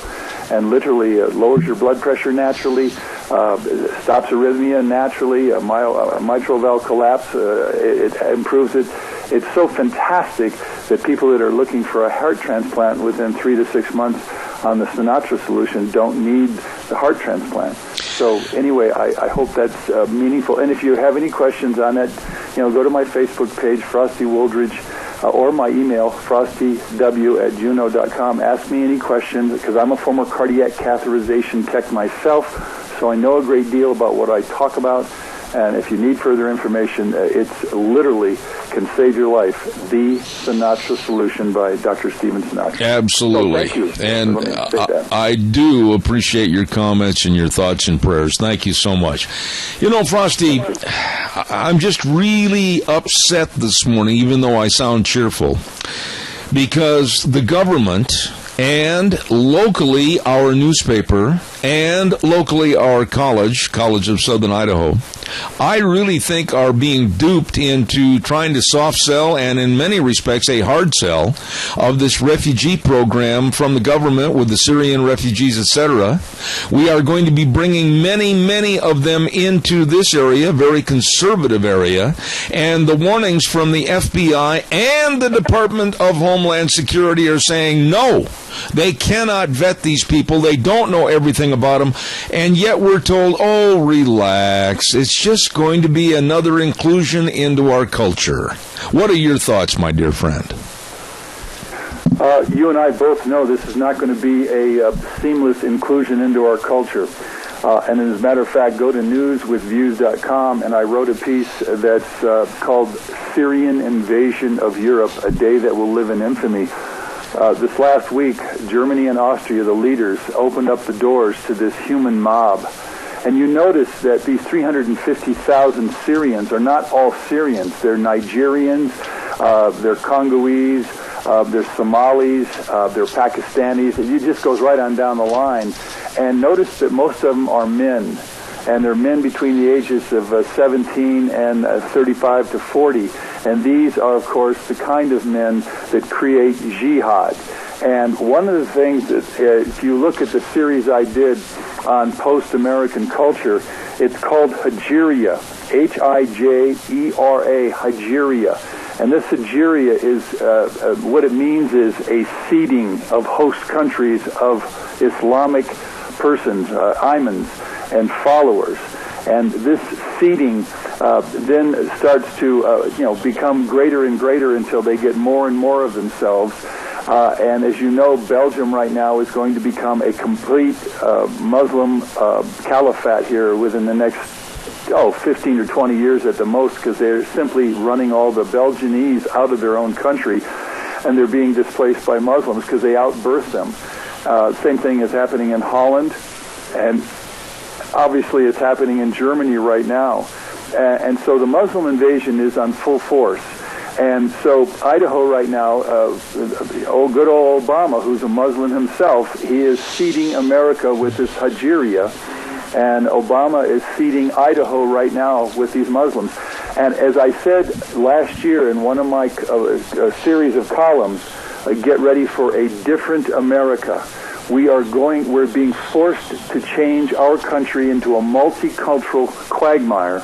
and literally lowers your blood pressure naturally, stops arrhythmia naturally, mitral valve collapse, it improves it. It's so fantastic that people that are looking for a heart transplant within 3 to 6 months on the Sinatra solution don't need the heart transplant. So anyway, I hope that's meaningful. And if you have any questions on it, go to my Facebook page, Frosty Woldridge, or my email, frostyw@juno.com. Ask me any questions, because I'm a former cardiac catheterization tech myself, so I know a great deal about what I talk about. And if you need further information, it's literally can save your life. The Sinatra Solution by Dr. Stephen Sinatra. Absolutely. So thank you. And I do appreciate your comments and your thoughts and prayers. Thank you so much. Frosty, I'm just really upset this morning, even though I sound cheerful, because the government and locally our newspaper and locally our College of Southern Idaho, I really think are being duped into trying to soft sell and in many respects a hard sell of this refugee program from the government with the Syrian refugees, etc. We are going to be bringing many of them into this area, very conservative area, and the warnings from the FBI and the Department of Homeland Security are saying no. They cannot vet these people. They don't know everything about them. And yet we're told, oh, relax. It's just going to be another inclusion into our culture. What are your thoughts, my dear friend? You and I both know this is not going to be a seamless inclusion into our culture. And as a matter of fact, go to newswithviews.com, and I wrote a piece that's called Syrian Invasion of Europe, a Day That Will Live in Infamy. This last week, Germany and Austria, the leaders, opened up the doors to this human mob. And you notice that these 350,000 Syrians are not all Syrians. They're Nigerians, they're Congolese, they're Somalis, they're Pakistanis. It just goes right on down the line. And notice that most of them are men. And they're men between the ages of 17 and 35 to 40. And these are, of course, the kind of men that create jihad. And one of the things that, if you look at the series I did on post-American culture, it's called Higeria, Hijera, Higeria. And this Higeria is, what it means is a seeding of host countries of Islamic persons, imams, and followers. And this seeding then starts to, become greater and greater until they get more and more of themselves. And as you know, Belgium right now is going to become a complete Muslim caliphate here within the next 15 or 20 years at the most, because they're simply running all the Belgianese out of their own country, and they're being displaced by Muslims because they outbirth them. Same thing is happening in Holland, and obviously it's happening in Germany right now. And so the Muslim invasion is on full force. And so Idaho right now, good old Obama, who's a Muslim himself, he is seeding America with this Higeria, and Obama is seeding Idaho right now with these Muslims. And as I said last year in one of my series of columns, get ready for a different America. We're being forced to change our country into a multicultural quagmire,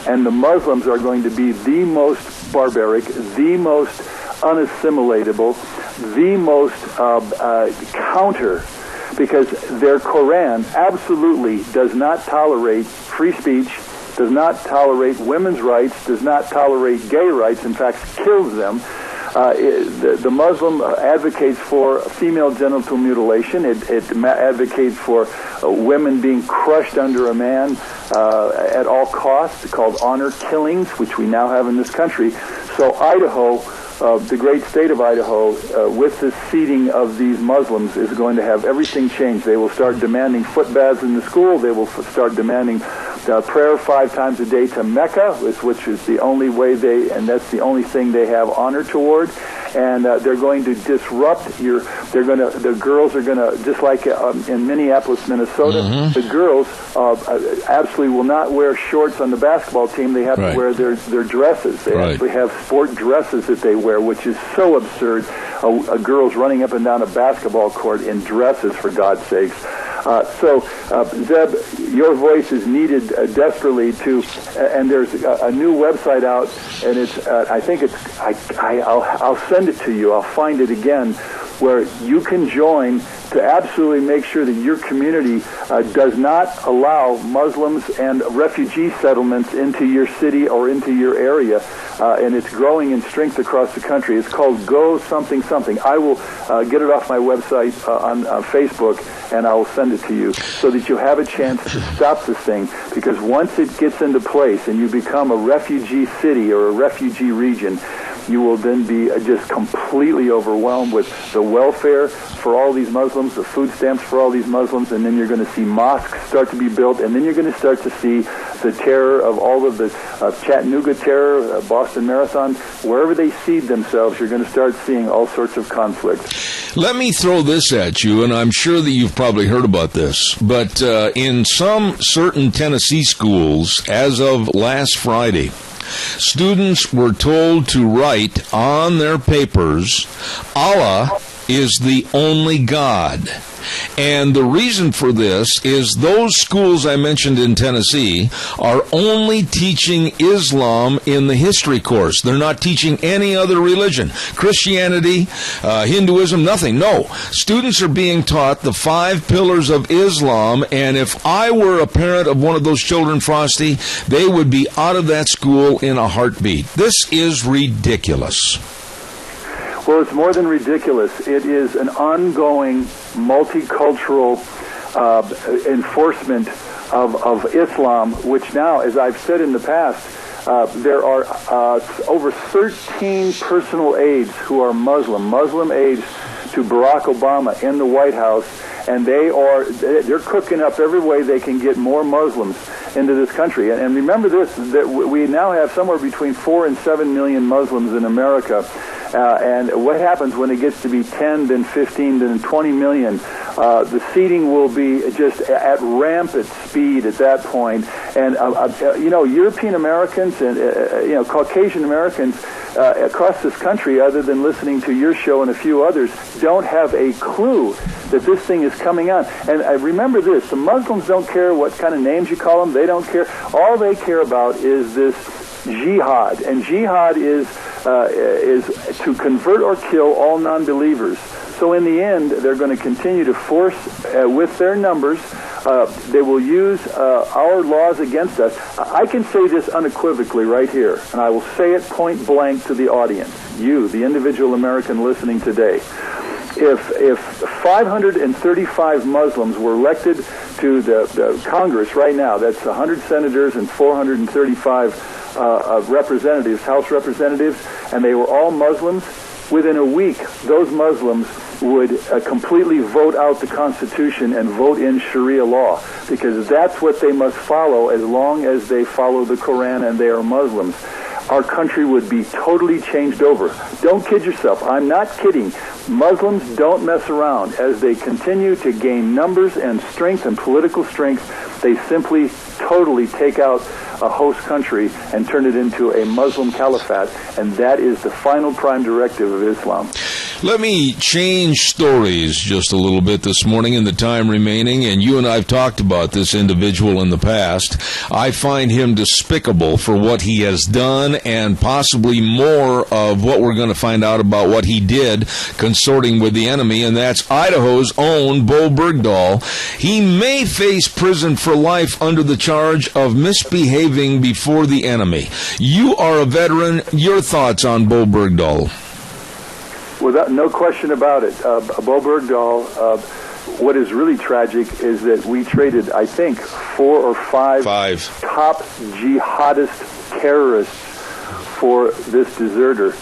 and the Muslims are going to be the most barbaric, the most unassimilatable, the most counter, because their Koran absolutely does not tolerate free speech, does not tolerate women's rights, does not tolerate gay rights, in fact kills them. The Muslim advocates for female genital mutilation. It advocates for women being crushed under a man at all costs, called honor killings, which we now have in this country. So Idaho, the great state of Idaho, with this seeding of these Muslims, is going to have everything change. They will start demanding foot baths in the school. They will start demanding prayer 5 times a day to Mecca, which is the only way and that's the only thing they have honor toward. And they're going to disrupt the girls are going to, just like in Minneapolis, Minnesota, the girls absolutely will not wear shorts on the basketball team. They have to wear their dresses. They actually have sport dresses that they wear, which is so absurd. A girl's running up and down a basketball court in dresses, for God's sakes. So, Zeb, your voice is needed desperately and there's a new website out, and I'll send it to you. I'll find it again, where you can join to absolutely make sure that your community does not allow Muslims and refugee settlements into your city or into your area, and it's growing in strength across the country. It's called Go Something Something. I will get it off my website on Facebook, and I will send it to you so that you have a chance to stop this thing, because once it gets into place and you become a refugee city or a refugee region, you will then be just completely overwhelmed with the welfare for all these Muslims, the food stamps for all these Muslims, and then you're going to see mosques start to be built, and then you're going to start to see the terror of all of the Chattanooga terror, Boston Marathon. Wherever they seed themselves, you're going to start seeing all sorts of conflict. Let me throw this at you, and I'm sure that you've probably heard about this, but in some certain Tennessee schools, as of last Friday, students were told to write on their papers, Allah is the only God. And the reason for this is those schools I mentioned in Tennessee are only teaching Islam in the history course. They're not teaching any other religion. Christianity, Hinduism, nothing. No. Students are being taught the 5 pillars of Islam, and if I were a parent of one of those children, Frosty, they would be out of that school in a heartbeat. This is ridiculous. Well, it's more than ridiculous. It is an ongoing multicultural enforcement of Islam, which now, as I've said in the past, there are over 13 personal aides who are Muslim aides to Barack Obama in the White House, and they're cooking up every way they can get more Muslims into this country. And remember this, that we now have somewhere between 4 and 7 million Muslims in America, And what happens when it gets to be 10, then 15, then 20 million? The seeding will be just at rampant speed at that point. And, European Americans and, Caucasian Americans across this country, other than listening to your show and a few others, don't have a clue that this thing is coming on. And remember this, the Muslims don't care what kind of names you call them. They don't care. All they care about is this jihad. And jihad is to convert or kill all non-believers. So in the end, they're going to continue to force, with their numbers, they will use our laws against us. I can say this unequivocally right here, and I will say it point blank to the audience, you, the individual American listening today. If 535 Muslims were elected to the Congress right now, that's 100 senators and 435 representatives, House representatives, and they were all Muslims, within a week, those Muslims would completely vote out the Constitution and vote in Sharia law, because that's what they must follow as long as they follow the Quran and they are Muslims. Our country would be totally changed over. Don't kid yourself. I'm not kidding. Muslims don't mess around. As they continue to gain numbers and strength and political strength, they simply totally take out a host country and turn it into a Muslim caliphate, and that is the final prime directive of Islam. Let me change stories just a little bit this morning in the time remaining, and you and I have talked about this individual in the past. I find him despicable for what he has done, and possibly more of what we're going to find out about what he did consorting with the enemy, and that's Idaho's own Bo Bergdahl. He may face prison for life under the charge of misbehaving before the enemy. You are a veteran. Your thoughts on Bo Bergdahl? Without no question about it, Bo Bergdahl, what is really tragic is that we traded, I think, 4 or 5 top jihadist terrorists for this deserter.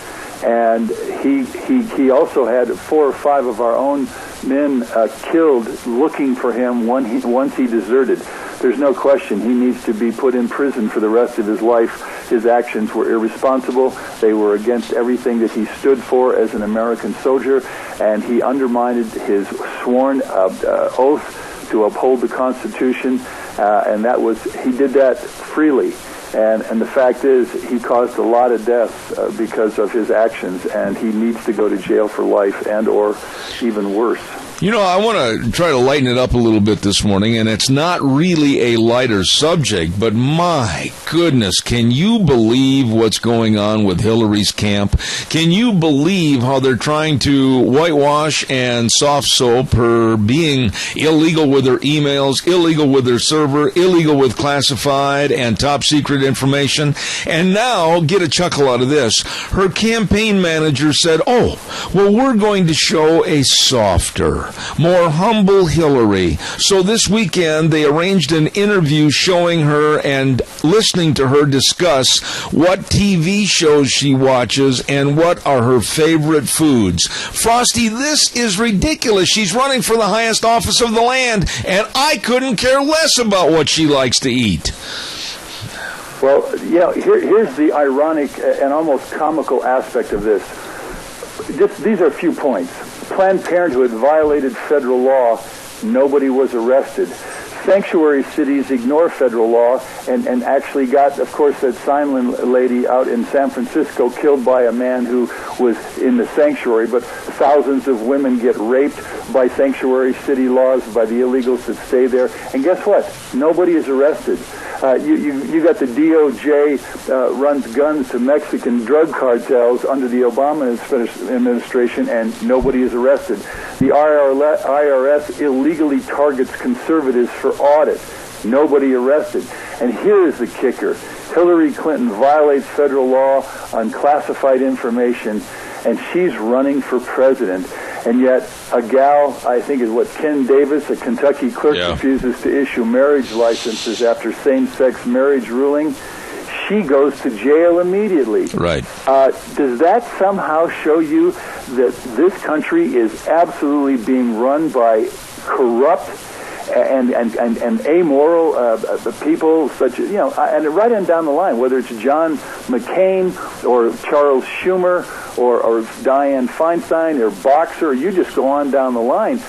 And he also had 4 or 5 of our own men killed looking for him once he deserted. There's no question he needs to be put in prison for the rest of his life. His actions were irresponsible. They were against everything that he stood for as an American soldier, and he undermined his sworn oath to uphold the Constitution, and he did that freely. And the fact is, he caused a lot of deaths because of his actions, and he needs to go to jail for life and or even worse. You know, I want to try to lighten it up a little bit this morning, and it's not really a lighter subject, but my goodness, can you believe what's going on with Hillary's camp? Can you believe how they're trying to whitewash and soft soap her being illegal with her emails, illegal with her server, illegal with classified and top secret information? And now, get a chuckle out of this, her campaign manager said, we're going to show a softer, more humble Hillary. So this weekend, they arranged an interview showing her and listening to her discuss what TV shows she watches and what are her favorite foods. Frosty, this is ridiculous. She's running for the highest office of the land, and I couldn't care less about what she likes to eat. Well, here's the ironic and almost comical aspect of this. These are a few points. Planned Parenthood violated federal law. Nobody was arrested. Sanctuary cities ignore federal law and actually got, of course, that Simon lady out in San Francisco killed by a man who was in the sanctuary, but thousands of women get raped by sanctuary city laws by the illegals that stay there. And guess what? Nobody is arrested. You got the DOJ runs guns to Mexican drug cartels under the Obama administration, and nobody is arrested. The IRS illegally targets conservatives for audit. Nobody arrested. And here is the kicker. Hillary Clinton violates federal law on classified information, and she's running for president. And yet, a gal, I think is Ken Davis, a Kentucky clerk, refuses to issue marriage licenses after same-sex marriage ruling. She goes to jail immediately. Right. Does that somehow show you that this country is absolutely being run by corrupt and amoral people such as, and right on down the line, whether it's John McCain or Charles Schumer or Dianne Feinstein or Boxer, you just go on down the line,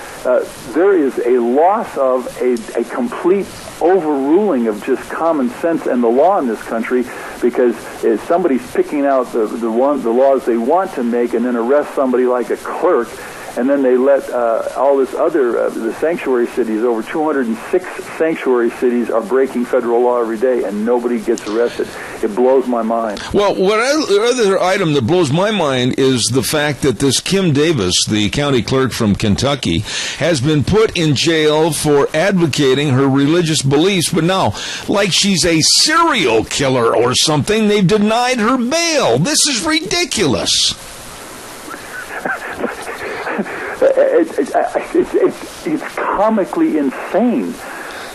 there is a loss of a complete overruling of just common sense and the law in this country, because somebody's picking out the laws they want to make and then arrest somebody like a clerk, and then they let all this other, the sanctuary cities, over 206 sanctuary cities are breaking federal law every day, and nobody gets arrested. It blows my mind. Well, the other item that blows my mind is the fact that this Kim Davis, the county clerk from Kentucky, has been put in jail for advocating her religious beliefs, but now, like she's a serial killer or something, they've denied her bail. This is ridiculous. It's comically insane,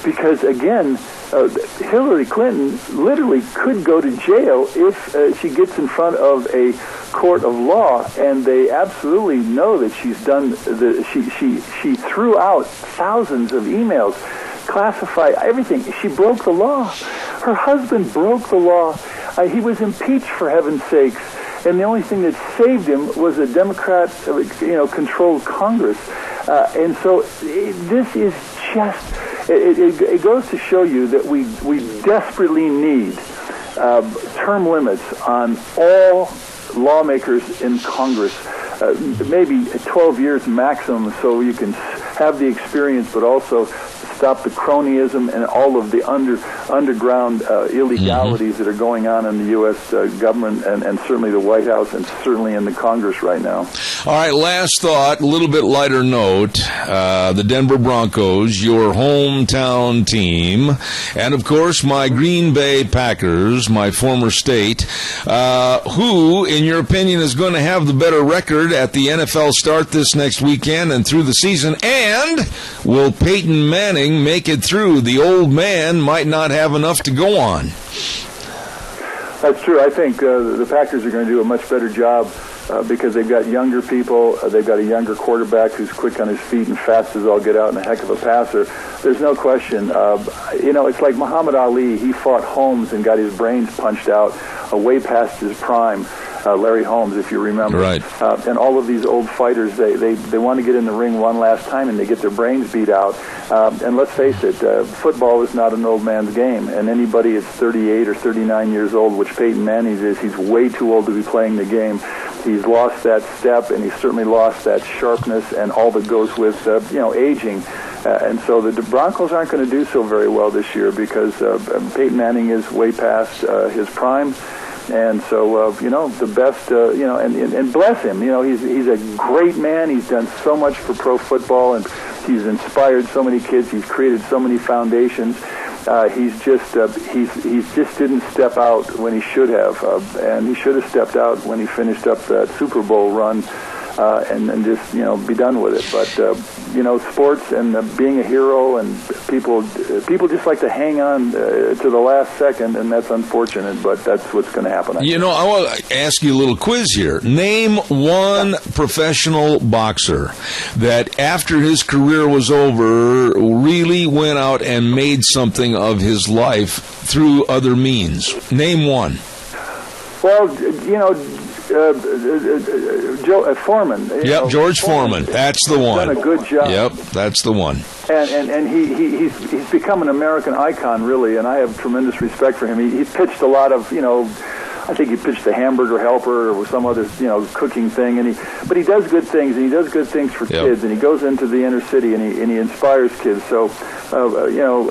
because again, Hillary Clinton literally could go to jail if she gets in front of a court of law, and they absolutely know that she's done. She threw out thousands of emails, classified everything. She broke the law. Her husband broke the law. He was impeached, for heaven's sakes. And the only thing that saved him was a Democrat, controlled Congress. And so this is just, it goes to show you that we desperately need term limits on all lawmakers in Congress, maybe 12 years maximum, so you can have the experience, but also stop the cronyism and all of the underground illegalities that are going on in the U.S. Government and certainly the White House and certainly in the Congress right now. All right, last thought, a little bit lighter note. The Denver Broncos, your hometown team, and of course my Green Bay Packers, my former state, who, in your opinion, is going to have the better record at the NFL start this next weekend and through the season, and will Peyton Manning make it through? The old man might not have enough to go on. That's true. I think the Packers are going to do a much better job because they've got younger people. They've got a younger quarterback who's quick on his feet and fast as all get out and a heck of a passer. There's no question. It's like Muhammad Ali. He fought Holmes and got his brains punched out way past his prime. Larry Holmes, if you remember. Right. And all of these old fighters, they want to get in the ring one last time and they get their brains beat out. And let's face it, football is not an old man's game. And anybody that's 38 or 39 years old, which Peyton Manning is, he's way too old to be playing the game. He's lost that step, and he's certainly lost that sharpness and all that goes with, aging. And so the Broncos aren't going to do so very well this year because Peyton Manning is way past his prime. And so, the best, and bless him. He's a great man. He's done so much for pro football, and he's inspired so many kids. He's created so many foundations. He just didn't step out when he should have, and he should have stepped out when he finished up that Super Bowl run, and just be done with it. But sports and being a hero, and people just like to hang on to the last second, and that's unfortunate. But that's what's going to happen. I want to ask you a little quiz here. Name one professional boxer that, after his career was over, really went out and made something of his life through other means. Name one. Well, Foreman. George Foreman. That's the one. Done a good job. Yep, that's the one. And he's become an American icon, really, and I have tremendous respect for him. He pitched a lot of, I think he pitched the Hamburger Helper or some other, cooking thing, but he does good things, and he does good things for kids, and he goes into the inner city and he inspires kids. So,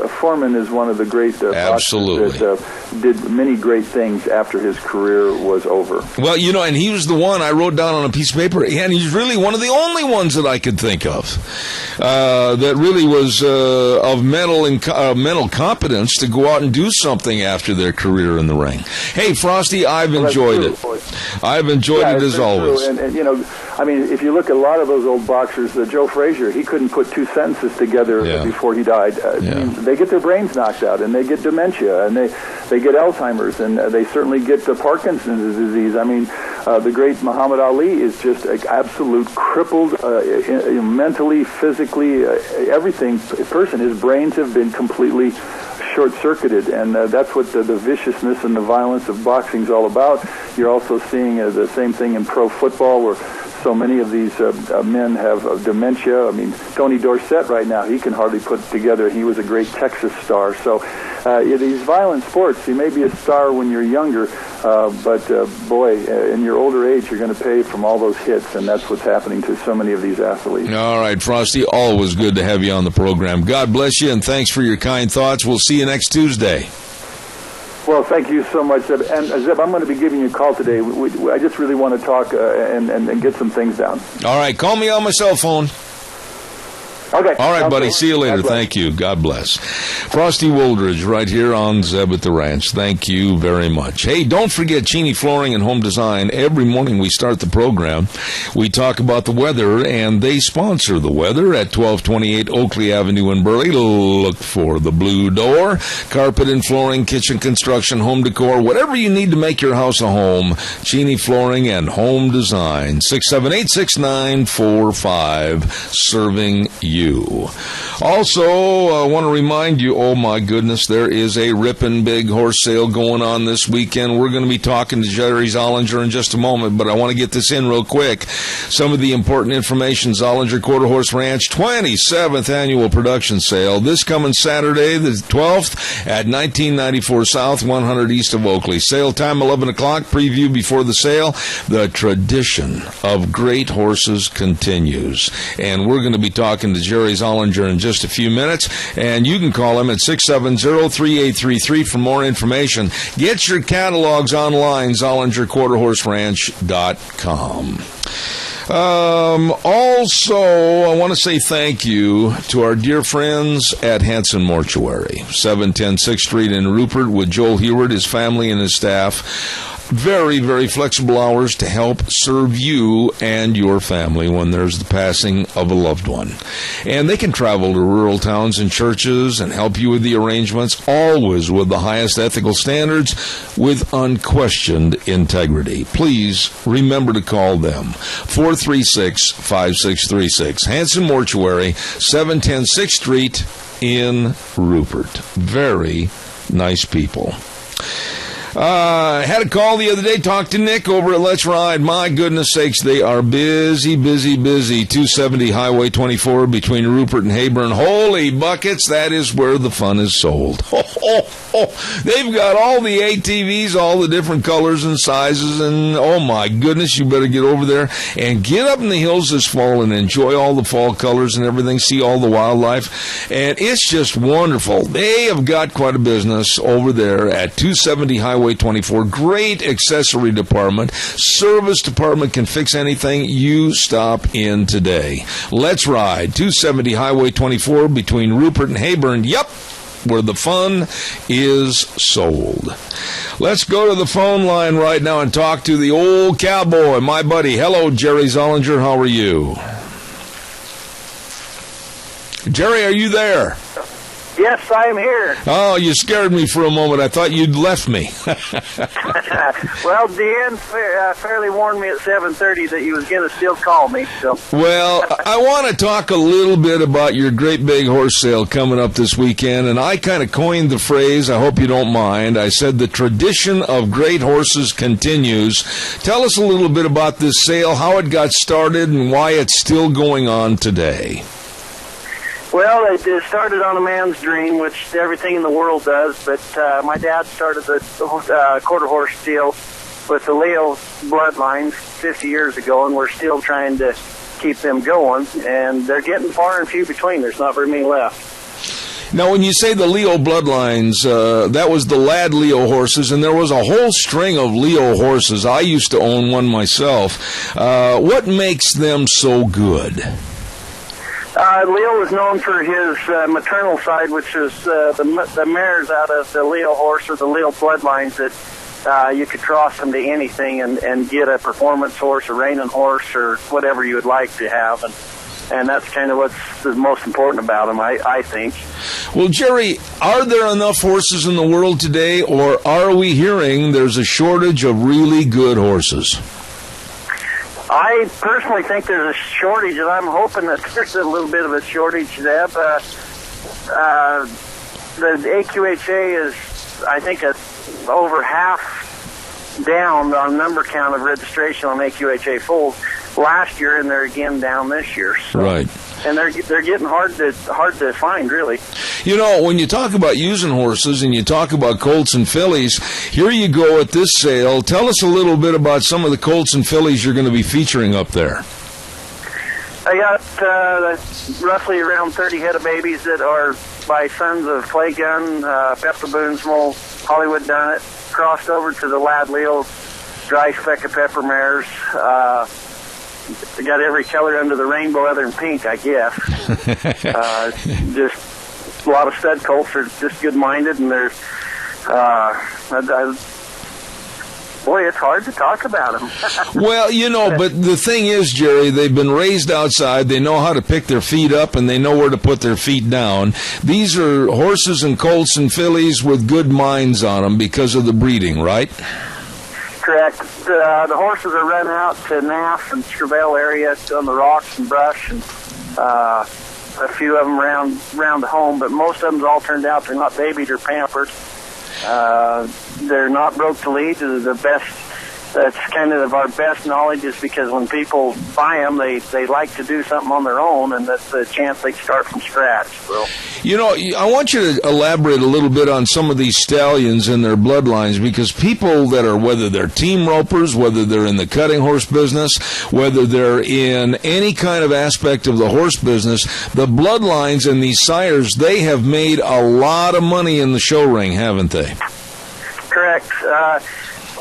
Foreman is one of the great boxers that did many great things after his career was over. Well, and he was the one I wrote down on a piece of paper, and he's really one of the only ones that I could think of that really was of mental competence to go out and do something after their career in the ring. Hey, Frosty, Frosty, I've enjoyed it. I've enjoyed it as always. And, you know, I mean, if you look at a lot of those old boxers, Joe Frazier, he couldn't put two sentences together before he died. I mean, they get their brains knocked out, and they get dementia, and they get Alzheimer's, and they certainly get the Parkinson's disease. I mean, the great Muhammad Ali is just an absolute crippled, mentally, physically, everything person. His brains have been completely short-circuited, and that's what the viciousness and the violence of boxing is all about. You're also seeing the same thing in pro football, where so many of these men have dementia. I mean, Tony Dorsett right now, he can hardly put it together. He was a great Texas star. So these violent sports, you may be a star when you're younger, but boy, in your older age, you're going to pay from all those hits, and that's what's happening to so many of these athletes. All right, Frosty, always good to have you on the program. God bless you, and thanks for your kind thoughts. We'll see you next Tuesday. Well, thank you so much, Zeb. And Zeb, I'm going to be giving you a call today. I just really want to talk and get some things down. All right, call me on my cell phone. Okay. All right, buddy. See you later. Thank you. God bless. Frosty Woldridge right here on Zeb at the Ranch. Thank you very much. Hey, don't forget Cheney Flooring and Home Design. Every morning we start the program, we talk about the weather, and they sponsor the weather at 1228 Oakley Avenue in Burley. Look for the blue door. Carpet and flooring, kitchen construction, home decor, whatever you need to make your house a home. Cheney Flooring and Home Design. 678-6945, serving you. Also, I want to remind you, oh my goodness, there is a ripping big horse sale going on this weekend. We're going to be talking to Jerry Zollinger in just a moment, but I want to get this in real quick. Some of the important information: Zollinger Quarter Horse Ranch 27th Annual Production Sale this coming Saturday, the 12th, at 1994 South, 100 East of Oakley. Sale time 11 o'clock. Preview before the sale. The tradition of great horses continues, and we're going to be talking to Jerry Zollinger in just a few minutes, and you can call him at 670-3833 for more information. Get your catalogs online, ZollingerQuarterHorseRanch.com. Also, I want to say thank you to our dear friends at Hanson Mortuary, 710 6th Street in Rupert, with Joel Heward, his family, and his staff. Very, very flexible hours to help serve you and your family when there's the passing of a loved one. And they can travel to rural towns and churches and help you with the arrangements, always with the highest ethical standards, with unquestioned integrity. Please remember to call them. 436-5636. Hanson Mortuary, 710 6th Street in Rupert. Very nice people. Had a call the other day, talked to Nick over at Let's Ride. My goodness sakes, they are busy, busy, busy. 270 Highway 24 between Rupert and Hayburn. Holy buckets, that is where the fun is sold. They've got all the ATVs, all the different colors and sizes, and oh my goodness, you better get over there and get up in the hills this fall and enjoy all the fall colors and everything, see all the wildlife, and it's just wonderful. They have got quite a business over there at 270 Highway 24. Great accessory department. Service department can fix anything. You stop in today. Let's Ride, 270 Highway 24 between Rupert and Hayburn. Yep, where the fun is sold. Let's go to the phone line right now and talk to the old cowboy, my buddy. Hello, Jerry Zollinger. How are you? Jerry, are you there? Yes, I am here. Oh, you scared me for a moment. I thought you'd left me. Well, Dan fairly warned me at 7:30 that you was going to still call me. So. Well, I want to talk a little bit about your great big horse sale coming up this weekend, and I kind of coined the phrase, I hope you don't mind. I said the tradition of great horses continues. Tell us a little bit about this sale, how it got started, and why it's still going on today. Well, it started on a man's dream, which everything in the world does, but my dad started the quarter horse deal with the Leo bloodlines 50 years ago, and we're still trying to keep them going, and they're getting far and few between. There's not very many left. Now, when you say the Leo bloodlines, that was the Lad Leo horses, and there was a whole string of Leo horses. I used to own one myself. What makes them so good? Leo is known for his maternal side, which is the mares out of the Leo horse or the Leo bloodlines that you could cross them to anything and get a performance horse, a reining horse, or whatever you would like to have. And that's kind of what's the most important about them, I think. Well, Jerry, are there enough horses in the world today, or are we hearing there's a shortage of really good horses? I personally think there's a shortage, and I'm hoping that there's a little bit of a shortage, Zeb. The AQHA is, I think, over half down on number count of registration on AQHA foals last year, and they're again down this year. So. Right. And they're getting hard to find, really. You know, when you talk about using horses and you talk about colts and fillies, here you go at this sale. Tell us a little bit about some of the colts and fillies you're going to be featuring up there. I got roughly around 30 head of babies that are by sons of Clay Gunn, Pepper Boonsmole, Hollywood Dunnet, crossed over to the Lad Leo dry speck of pepper mares. They got every color under the rainbow other than pink, I guess. Just a lot of stud colts are just good-minded, and they're, boy, it's hard to talk about them. Well, you know, but the thing is, Jerry, they've been raised outside. They know how to pick their feet up, and they know where to put their feet down. These are horses and colts and fillies with good minds on them because of the breeding, right? Correct. The horses are run out to Naff and Scrivell area on the rocks and brush, and a few of them around the home, but most of them all turned out they're not babied or pampered. They're not broke to lead. They're the best. That's kind of our best knowledge, is because when people buy them, they like to do something on their own, and that's the chance they start from scratch. So. You know, I want you to elaborate a little bit on some of these stallions and their bloodlines, because people that are, whether they're team ropers, whether they're in the cutting horse business, whether they're in any kind of aspect of the horse business, the bloodlines and these sires, they have made a lot of money in the show ring, haven't they? Correct.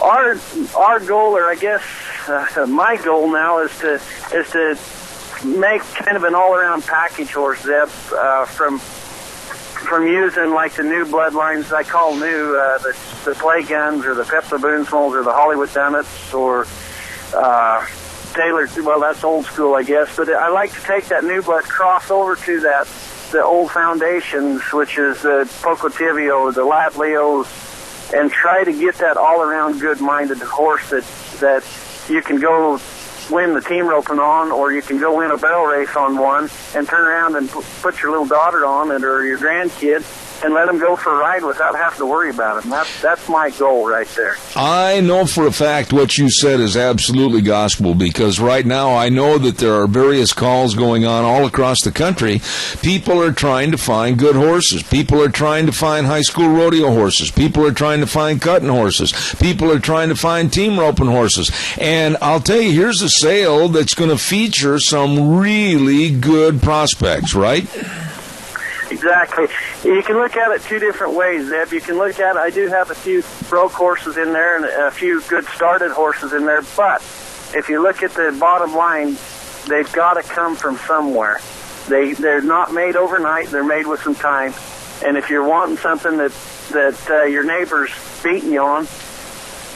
Our goal, or I guess my goal now, is to make kind of an all-around package horse, Zeb, from using like the new bloodlines I call new, the Play Guns or the Pepper Boonsmoles or the Hollywood Dunnets or Taylor. Well, that's old school, I guess. But I like to take that new blood, cross over to the old foundations, which is the Pocotivio, the Lat Leos, and try to get that all-around good-minded horse that you can go win the team roping on, or you can go win a barrel race on one and turn around and put your little daughter on it or your grandkid and let them go for a ride without having to worry about it. And that's my goal right there. I know for a fact what you said is absolutely gospel, because right now I know that there are various calls going on all across the country. People are trying to find good horses. People are trying to find high school rodeo horses. People are trying to find cutting horses. People are trying to find team roping horses. And I'll tell you, here's a sale that's going to feature some really good prospects, right? Exactly. You can look at it two different ways, Zeb. You can look at it, I do have a few broke horses in there and a few good started horses in there, but if you look at the bottom line, they've got to come from somewhere. They're not made overnight. They're made with some time. And if you're wanting something that your neighbor's beating you on,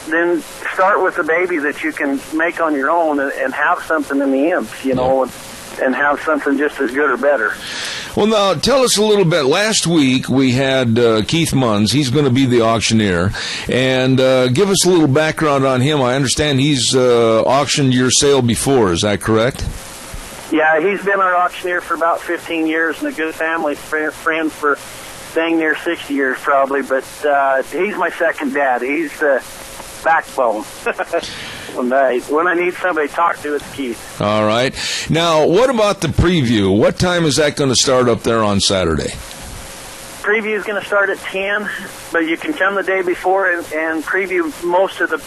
then start with a baby that you can make on your own and have something in the imps, you know, and have something just as good or better. Well, now, tell us a little bit. Last week, we had Keith Munns. He's going to be the auctioneer. And give us a little background on him. I understand he's auctioned your sale before. Is that correct? Yeah, he's been our auctioneer for about 15 years and a good family friend for dang near 60 years probably. But he's my second dad. He's the backbone. When I need somebody to talk to, it's Keith. All right. Now, what about the preview? What time is that going to start up there on Saturday? Preview is going to start at 10, but you can come the day before and preview most of the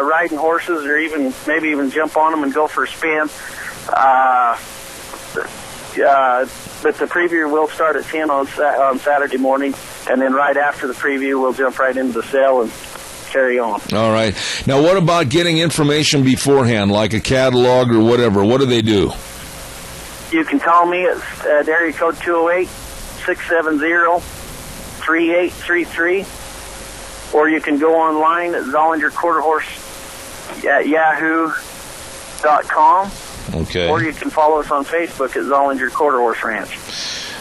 riding horses, or maybe even jump on them and go for a spin. But the preview will start at 10 on Saturday morning, and then right after the preview, we'll jump right into the sale and carry on. All right. Now, what about getting information beforehand, like a catalog or whatever? What do they do? You can call me at area code 208-670-3833. or you can go online at Zollinger Quarter Horse at yahoo.com. Okay. Or you can follow us on Facebook at Zollinger Quarter Horse Ranch.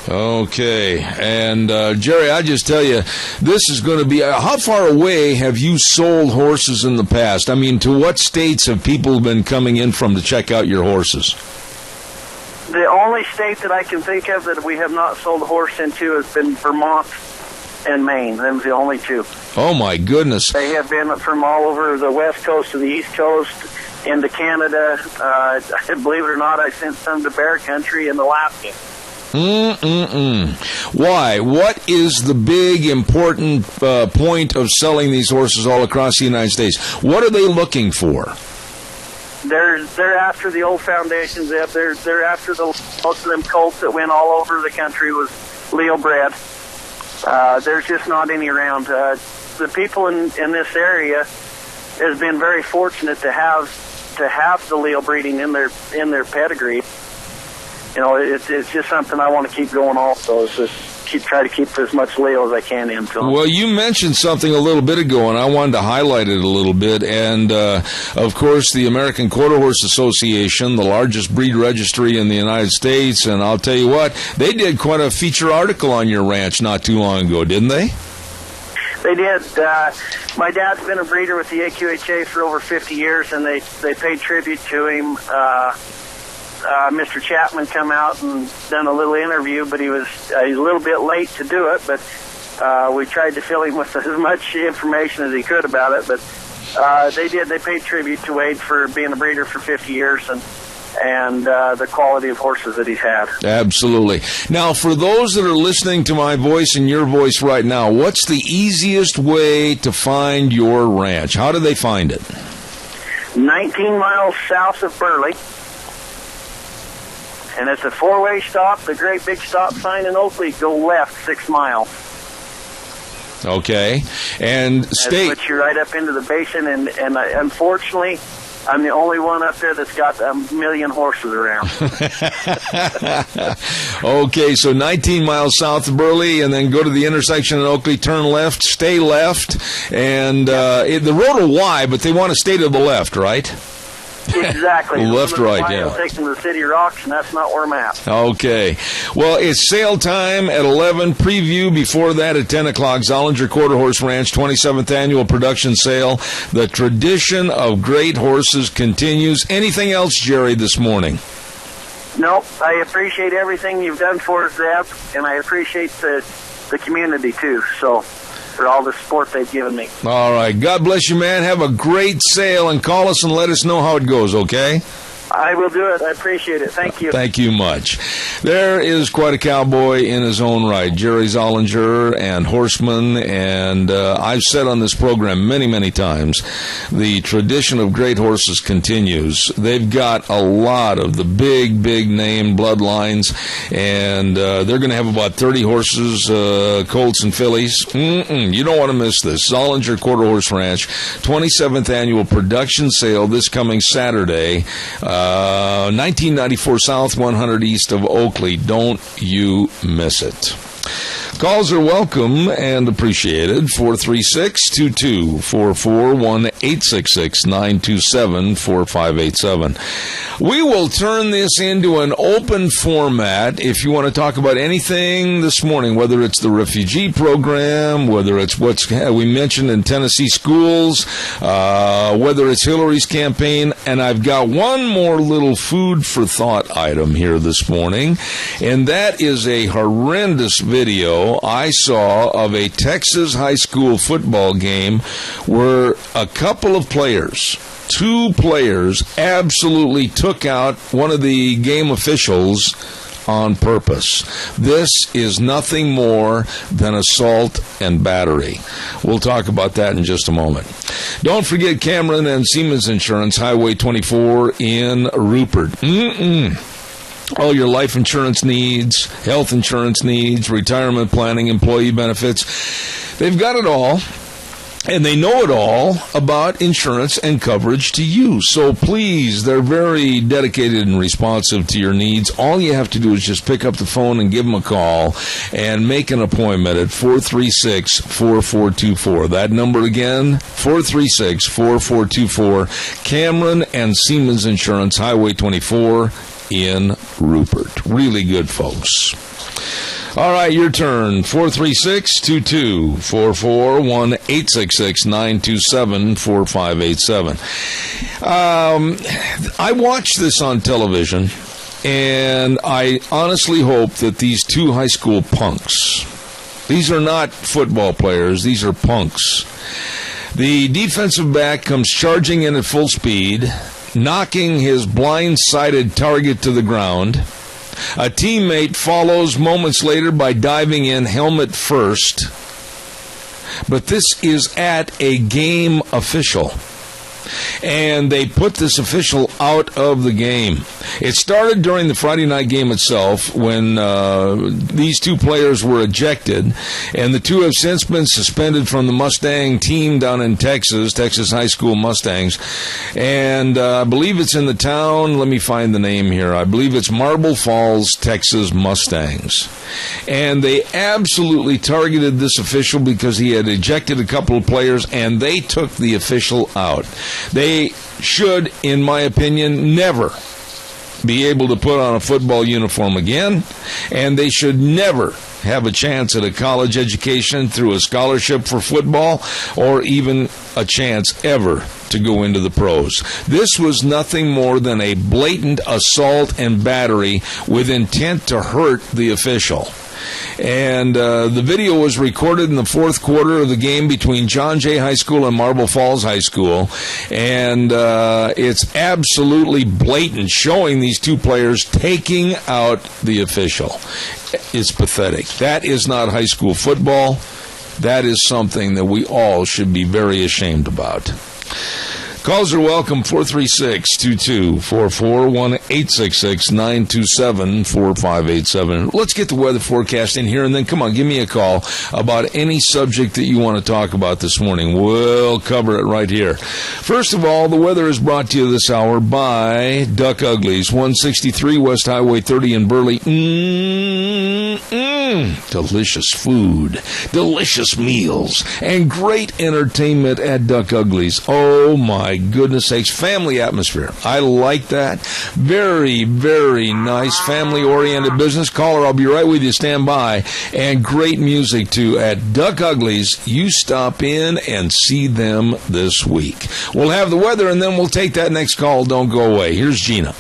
Okay. And, Jerry, I just tell you, this is going to be, how far away have you sold horses in the past? I mean, to what states have people been coming in from to check out your horses? The only state that I can think of that we have not sold a horse into has been Vermont and Maine. Them's the only two. Oh, my goodness. They have been from all over the West Coast to the East Coast, into Canada. Believe it or not, I sent some to Bear Country and Alaska. Why? What is the big, important point of selling these horses all across the United States? What are they looking for? They're after the old foundations. They're after most of them colts that went all over the country was Leo bred. There's just not any around. The people in this area has been very fortunate to have the Leo breeding in their pedigree. You know, it's just something I want to keep going also, is just try to keep as much Leo as I can into them. Well, you mentioned something a little bit ago, and I wanted to highlight it a little bit. And, of course, the American Quarter Horse Association, the largest breed registry in the United States, and I'll tell you what, they did quite a feature article on your ranch not too long ago, didn't they? They did. My dad's been a breeder with the AQHA for over 50 years, and they paid tribute to him. Mr. Chapman come out and done a little interview, but he's a little bit late to do it, but we tried to fill him with as much information as he could about it. But they paid tribute to Wade for being a breeder for 50 years and the quality of horses that he's had. Absolutely. Now, for those that are listening to my voice and your voice right now, what's the easiest way to find your ranch? How do they find it? 19 miles south of Burley. And it's a four-way stop, the great big stop sign in Oakley. Go left 6 miles. Okay. And state. That puts you right up into the basin, and unfortunately, I'm the only one up there that's got 1 million horses around. Okay, so 19 miles south of Burley, and then go to the intersection in Oakley, turn left, stay left, and the road will wide, but they want to stay to the left, right? Exactly. Left, right, yeah. I'll take them to the City of Rocks, and that's not where I'm at. Okay. Well, it's sale time at 11. Preview before that at 10 o'clock. Zollinger Quarter Horse Ranch, 27th Annual Production Sale. The tradition of great horses continues. Anything else, Jerry, this morning? Nope. I appreciate everything you've done for us, Zeb, and I appreciate the community, too. So, for all the support they've given me. All right. God bless you, man. Have a great sale, and call us and let us know how it goes, okay? I will do it. I appreciate it. Thank you. Thank you much. There is quite a cowboy in his own right, Jerry Zollinger, and horseman, and I've said on this program many, many times, the tradition of great horses continues. They've got a lot of the big, big name bloodlines, and they're going to have about 30 horses, colts and fillies. You don't want to miss this. Zollinger Quarter Horse Ranch, 27th Annual Production Sale this coming Saturday. 1994 South, 100 East of Oakley. Don't you miss it. Calls are welcome and appreciated. 436-2244, 1-866-927-4587. We will turn this into an open format if you want to talk about anything this morning, whether it's the refugee program, whether it's what we mentioned in Tennessee schools, whether it's Hillary's campaign, and I've got one more little food for thought item here this morning, and that is a horrendous video I saw of a Texas high school football game where a couple of players, 2 players, absolutely took out one of the game officials on purpose. This is nothing more than assault and battery. We'll talk about that in just a moment. Don't forget Cameron and Siemens Insurance, Highway 24 in Rupert. All your life insurance needs, health insurance needs, retirement planning, employee benefits. They've got it all. And they know it all about insurance and coverage to you. So please, they're very dedicated and responsive to your needs. All you have to do is just pick up the phone and give them a call and make an appointment at 436-4424. That number again, 436-4424. Cameron and Siemens Insurance, Highway 24 in Rupert. Really good folks. All right, your turn. 436-2244, 1-866-927-4587. I watched this on television, and I honestly hope that these two high school punks, these are not football players, these are punks. The defensive back comes charging in at full speed, knocking his blind-sided target to the ground. A teammate follows moments later by diving in helmet first. But this is at a game official. And they put this official out of the game. It started during the Friday night game itself when these two players were ejected, and the two have since been suspended from the Mustang team down in Texas High School Mustangs. And I believe it's in the town, let me find the name here, I believe it's Marble Falls, Texas Mustangs. And they absolutely targeted this official because he had ejected a couple of players, and they took the official out. They should, in my opinion, never be able to put on a football uniform again, and they should never have a chance at a college education through a scholarship for football or even a chance ever to go into the pros. This was nothing more than a blatant assault and battery with intent to hurt the official. And the video was recorded in the fourth quarter of the game between John Jay High School and Marble Falls High School. And it's absolutely blatant, showing these two players taking out the official. It's pathetic. That is not high school football. That is something that we all should be very ashamed about. Calls are welcome, 436-2244, 1-866-927-4587. Let's get the weather forecast in here, and then, come on, give me a call about any subject that you want to talk about this morning. We'll cover it right here. First of all, the weather is brought to you this hour by Duck Uglies, 163 West Highway 30 in Burley. Delicious food, delicious meals, and great entertainment at Duck Uglies. Oh, my goodness sakes, family atmosphere. I like that. Very, very nice family-oriented business. Caller, I'll be right with you. Stand by. And great music, too, at Duck Uglies. You stop in and see them this week. We'll have the weather, and then we'll take that next call. Don't go away. Here's Gina.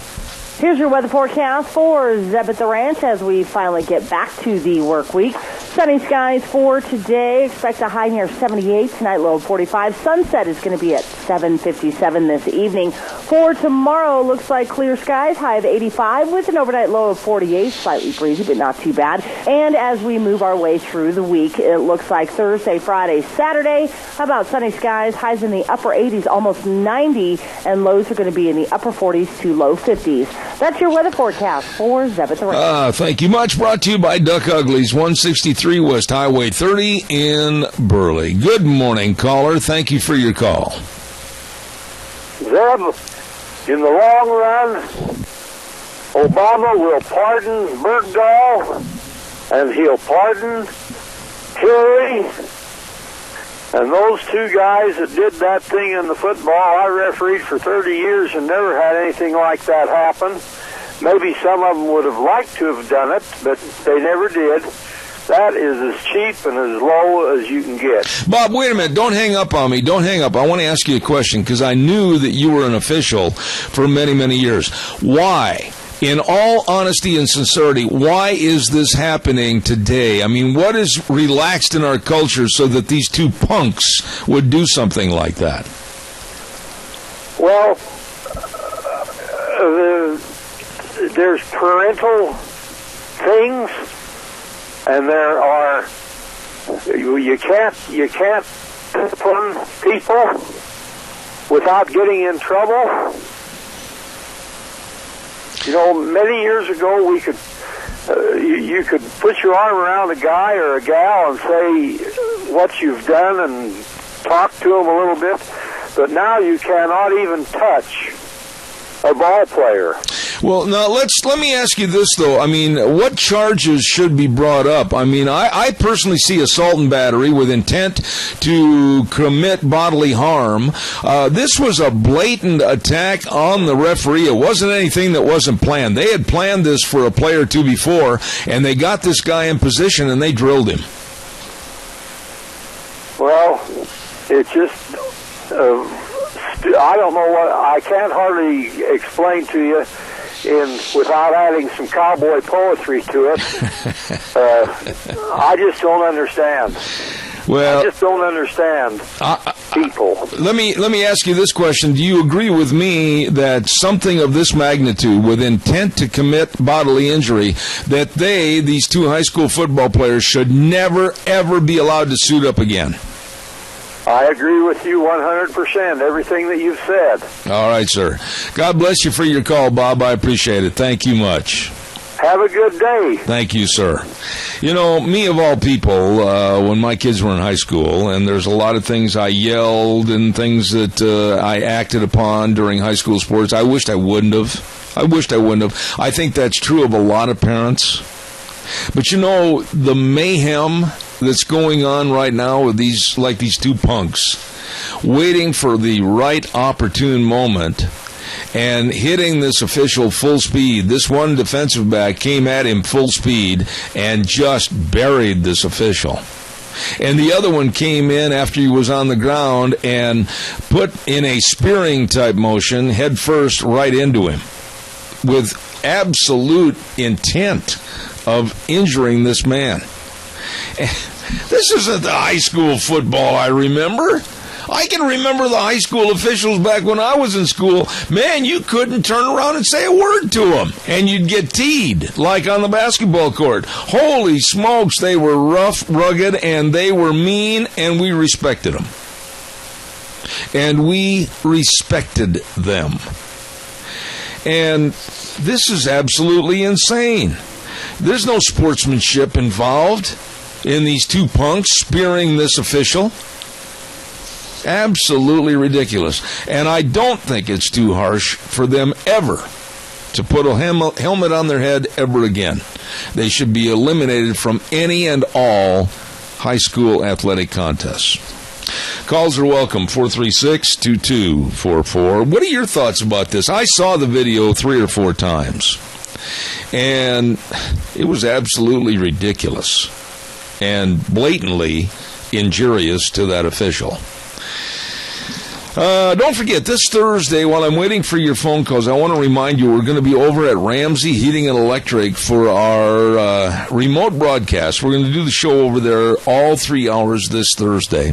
Here's your weather forecast for Zeb at the Ranch as we finally get back to the work week. Sunny skies for today. Expect a high near 78. Tonight, low of 45. Sunset is going to be at 7:57 this evening. For tomorrow, looks like clear skies. High of 85 with an overnight low of 48. Slightly breezy, but not too bad. And as we move our way through the week, it looks like Thursday, Friday, Saturday, how about sunny skies? Highs in the upper 80s, almost 90, and lows are going to be in the upper 40s to low 50s. That's your weather forecast for Zeb at the Ranch. Thank you much. Brought to you by Duck Uglies, 163 West Highway 30 in Burley. Good morning, caller. Thank you for your call. Zeb, in the long run, Obama will pardon Bergdahl, and he'll pardon Hillary. And those two guys that did that thing in the football, I refereed for 30 years and never had anything like that happen. Maybe some of them would have liked to have done it, but they never did. That is as cheap and as low as you can get. Bob, wait a minute. Don't hang up on me. Don't hang up. I want to ask you a question because I knew that you were an official for many, many years. Why? In all honesty and sincerity, why is this happening today? I mean, what is relaxed in our culture so that these two punks would do something like that? Well, there's parental things, and there are you can't discipline people without getting in trouble. You know, many years ago, we could you could put your arm around a guy or a gal and say what you've done and talk to them a little bit, but now you cannot even touch a ball player. Well, now let me ask you this though. I mean, what charges should be brought up? I mean, I personally see assault and battery with intent to commit bodily harm. This was a blatant attack on the referee. It wasn't anything that wasn't planned. They had planned this for a play or two before, and they got this guy in position and they drilled him. Well, it's just I don't know what, I can't hardly explain to you without adding some cowboy poetry to it. I just don't understand. Well, I just don't understand people. Let me ask you this question. Do you agree with me that something of this magnitude, with intent to commit bodily injury, that these two high school football players, should never, ever be allowed to suit up again? I agree with you 100%, everything that you've said. All right, sir. God bless you for your call, Bob. I appreciate it. Thank you much. Have a good day. Thank you, sir. You know, me of all people, when my kids were in high school, and there's a lot of things I yelled and things that I acted upon during high school sports, I wished I wouldn't have. I think that's true of a lot of parents. But you know, the mayhem that's going on right now with these two punks, waiting for the right opportune moment and hitting this official full speed. This one defensive back came at him full speed and just buried this official. And the other one came in after he was on the ground and put in a spearing type motion head first right into him with absolute intent of injuring this man. This isn't the high school football I remember. I can remember the high school officials back when I was in school. Man, you couldn't turn around and say a word to them, and you'd get teed, like on the basketball court. Holy smokes, they were rough, rugged, and they were mean, and we respected them. And we respected them. And this is absolutely insane. There's no sportsmanship involved in these two punks spearing this official. Absolutely ridiculous. And I don't think it's too harsh for them ever to put a helmet on their head ever again. They should be eliminated from any and all high school athletic contests. Calls are welcome, 436-2244. What are your thoughts about this? I saw the video 3 or 4 times, and it was absolutely ridiculous and blatantly injurious to that official. Don't forget, this Thursday, while I'm waiting for your phone calls, I want to remind you we're going to be over at Ramsey Heating and Electric for our remote broadcast. We're going to do the show over there all 3 hours this Thursday.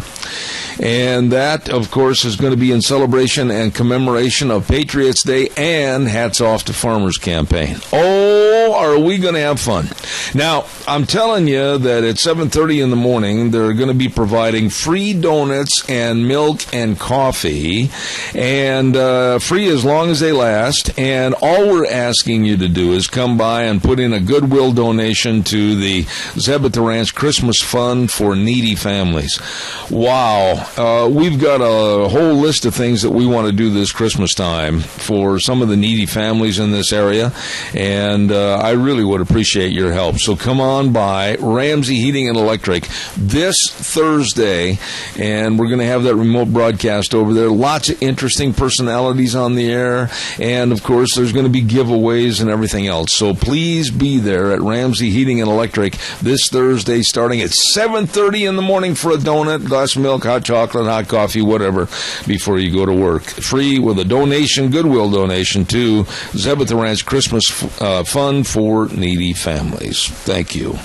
And that, of course, is going to be in celebration and commemoration of Patriots Day and Hats Off to Farmers campaign. Oh, are we going to have fun. Now, I'm telling you that at 7:30 in the morning, they're going to be providing free donuts and milk and coffee, and free as long as they last. And all we're asking you to do is come by and put in a Goodwill donation to the Zeb at the Ranch Christmas Fund for needy families. Wow. We've got a whole list of things that we want to do this Christmas time for some of the needy families in this area, and I really would appreciate your help. So come on by Ramsey Heating and Electric this Thursday, and we're going to have that remote broadcast over there. Lots of interesting personalities on the air, and of course there's going to be giveaways and everything else. So please be there at Ramsey Heating and Electric this Thursday starting at 7:30 in the morning for a donut, glass of milk, hot chocolate, hot coffee, whatever, before you go to work. Free with a donation, Goodwill donation to Zeb at the Ranch Christmas Fund for needy families. Thank you.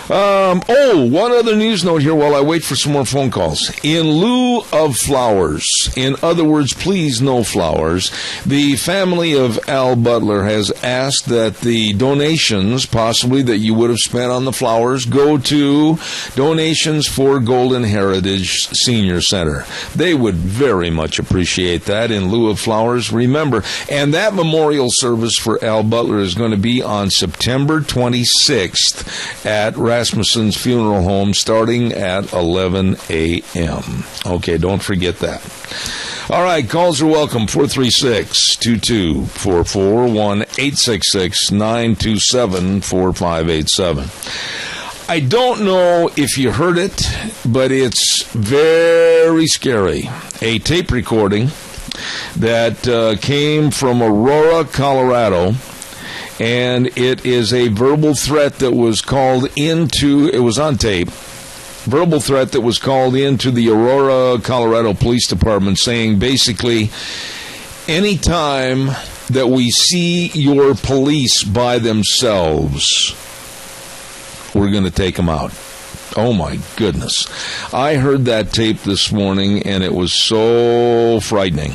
One other news note here while I wait for some more phone calls. In lieu of flowers, in other words, please no flowers, the family of Al Butler has asked that the donations, possibly that you would have spent on the flowers, go to donations for Golden Heritage Senior Center. They would very much appreciate that in lieu of flowers. Remember, and that memorial service for Al Butler is going to be on September 26th at Rasmussen's funeral home starting at 11 a.m. Okay, don't forget that. All right, calls are welcome, 436-2244, 1-866-927-4587. I don't know if you heard it, but it's very scary. A tape recording that came from Aurora, Colorado, and it is a verbal threat that was called into, it was on tape, verbal threat that was called into the Aurora, Colorado Police Department, saying basically, anytime that we see your police by themselves, we're going to take them out. Oh, my goodness. I heard that tape this morning, and it was so frightening.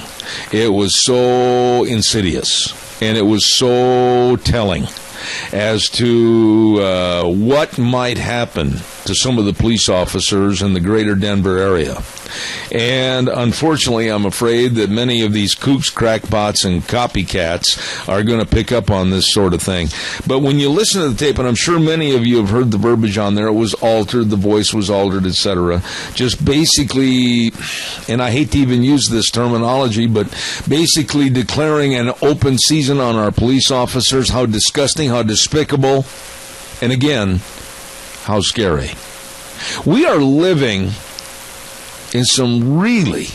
It was so insidious, and it was so telling as to what might happen to some of the police officers in the greater Denver area. And unfortunately, I'm afraid that many of these kooks, crackpots, and copycats are going to pick up on this sort of thing. But when you listen to the tape, and I'm sure many of you have heard the verbiage on there, it was altered, the voice was altered, etc. Just basically, and I hate to even use this terminology, but basically declaring an open season on our police officers, how disgusting, how despicable, and again, how scary. We are living in some really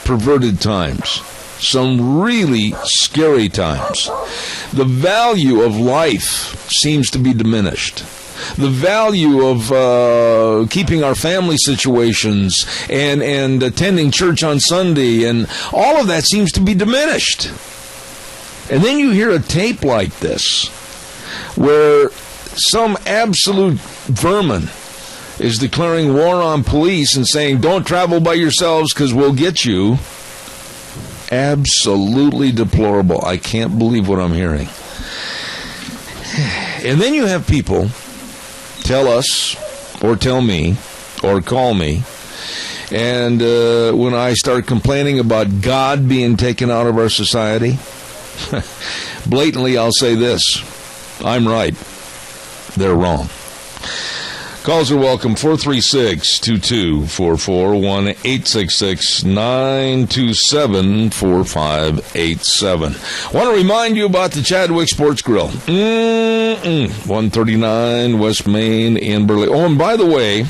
perverted times, some really scary times. The value of life seems to be diminished. The value of keeping our family situations and attending church on Sunday and all of that seems to be diminished. And then you hear a tape like this where some absolute vermin is declaring war on police and saying, don't travel by yourselves because we'll get you. Absolutely deplorable. I can't believe what I'm hearing. And then you have people tell us, or tell me, or call me, and when I start complaining about God being taken out of our society, blatantly I'll say this: I'm right. They're wrong. Calls are welcome, 436-2244, 1-866-927-4587. Want to remind you about the Chadwick Sports Grill. 139 West Main in Burley. Oh, and by the way,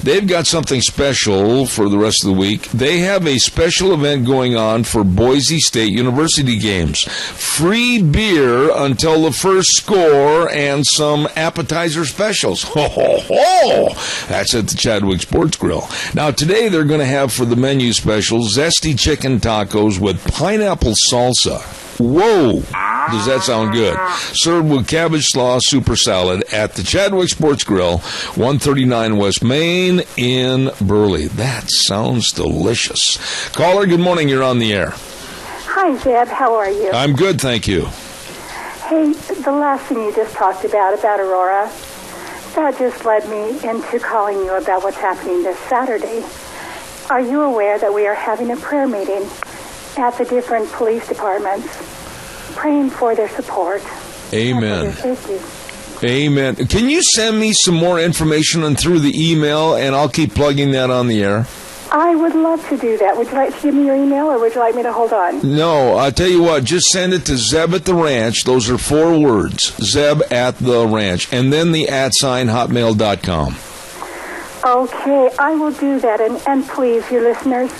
they've got something special for the rest of the week. They have a special event going on for Boise State University games. Free beer until the first score and some appetizer specials. Ho, ho, ho! That's at the Chadwick Sports Grill. Now, today they're going to have for the menu special zesty chicken tacos with pineapple salsa. Whoa! Does that sound good? Served with cabbage slaw super salad at the Chadwick Sports Grill, 139 West Main in Burley. That sounds delicious. Caller, good morning. You're on the air. Hi, Zeb. How are you? I'm good, thank you. Hey, the last thing you just talked about Aurora, that just led me into calling you about what's happening this Saturday. Are you aware that we are having a prayer meeting at the different police departments, praying for their support? Amen. For their safety? Amen. Can you send me some more information through the email, and I'll keep plugging that on the air? I would love to do that. Would you like to give me your email, or would you like me to hold on? No, I'll tell you what, just send it to Zeb at the Ranch. Those are 4 words, Zeb at the Ranch, and then the @hotmail.com. Okay, I will do that. And please, your listeners,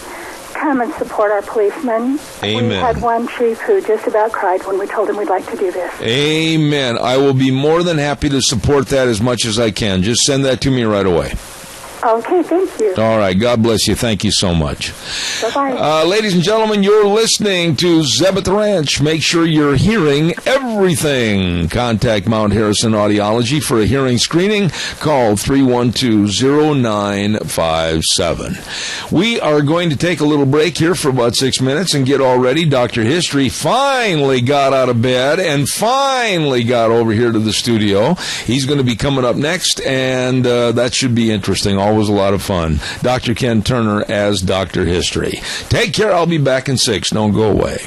come and support our policemen. Amen. We had one chief who just about cried when we told him we'd like to do this. Amen. I will be more than happy to support that as much as I can. Just send that to me right away. Okay, thank you. All right, God bless you. Thank you so much. Bye-bye. Ladies and gentlemen, you're listening to Zeb at the Ranch. Make sure you're hearing everything. Contact Mount Harrison Audiology for a hearing screening. Call 312-0957. We are going to take a little break here for about 6 minutes and get all ready. Dr. History finally got out of bed and finally got over here to the studio. He's going to be coming up next, and that should be interesting. Always a lot of fun. Dr. Ken Turner as Dr. History. Take care. I'll be back in 6. Don't go away.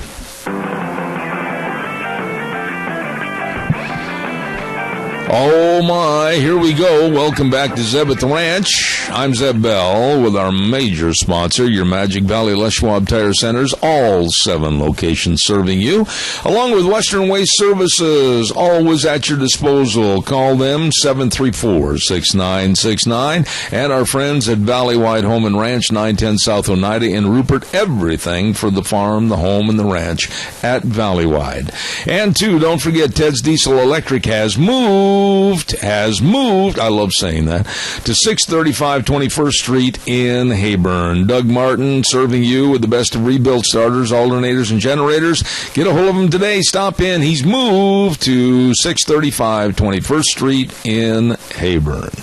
Oh, my. Here we go. Welcome back to Zeb at the Ranch. I'm Zeb Bell with our major sponsor, your Magic Valley Les Schwab Tire Centers, all 7 locations serving you, along with Western Waste Services, always at your disposal. Call them 734-6969. And our friends at Valleywide Home and Ranch, 910 South Oneida in Rupert. Everything for the farm, the home, and the ranch at Valleywide. And 2, don't forget, Ted's Diesel Electric has moved, I love saying that, to 635 21st Street in Hayburn. Doug Martin serving you with the best of rebuilt starters, alternators, and generators. Get a hold of him today. Stop in. He's moved to 635 21st Street in Hayburn.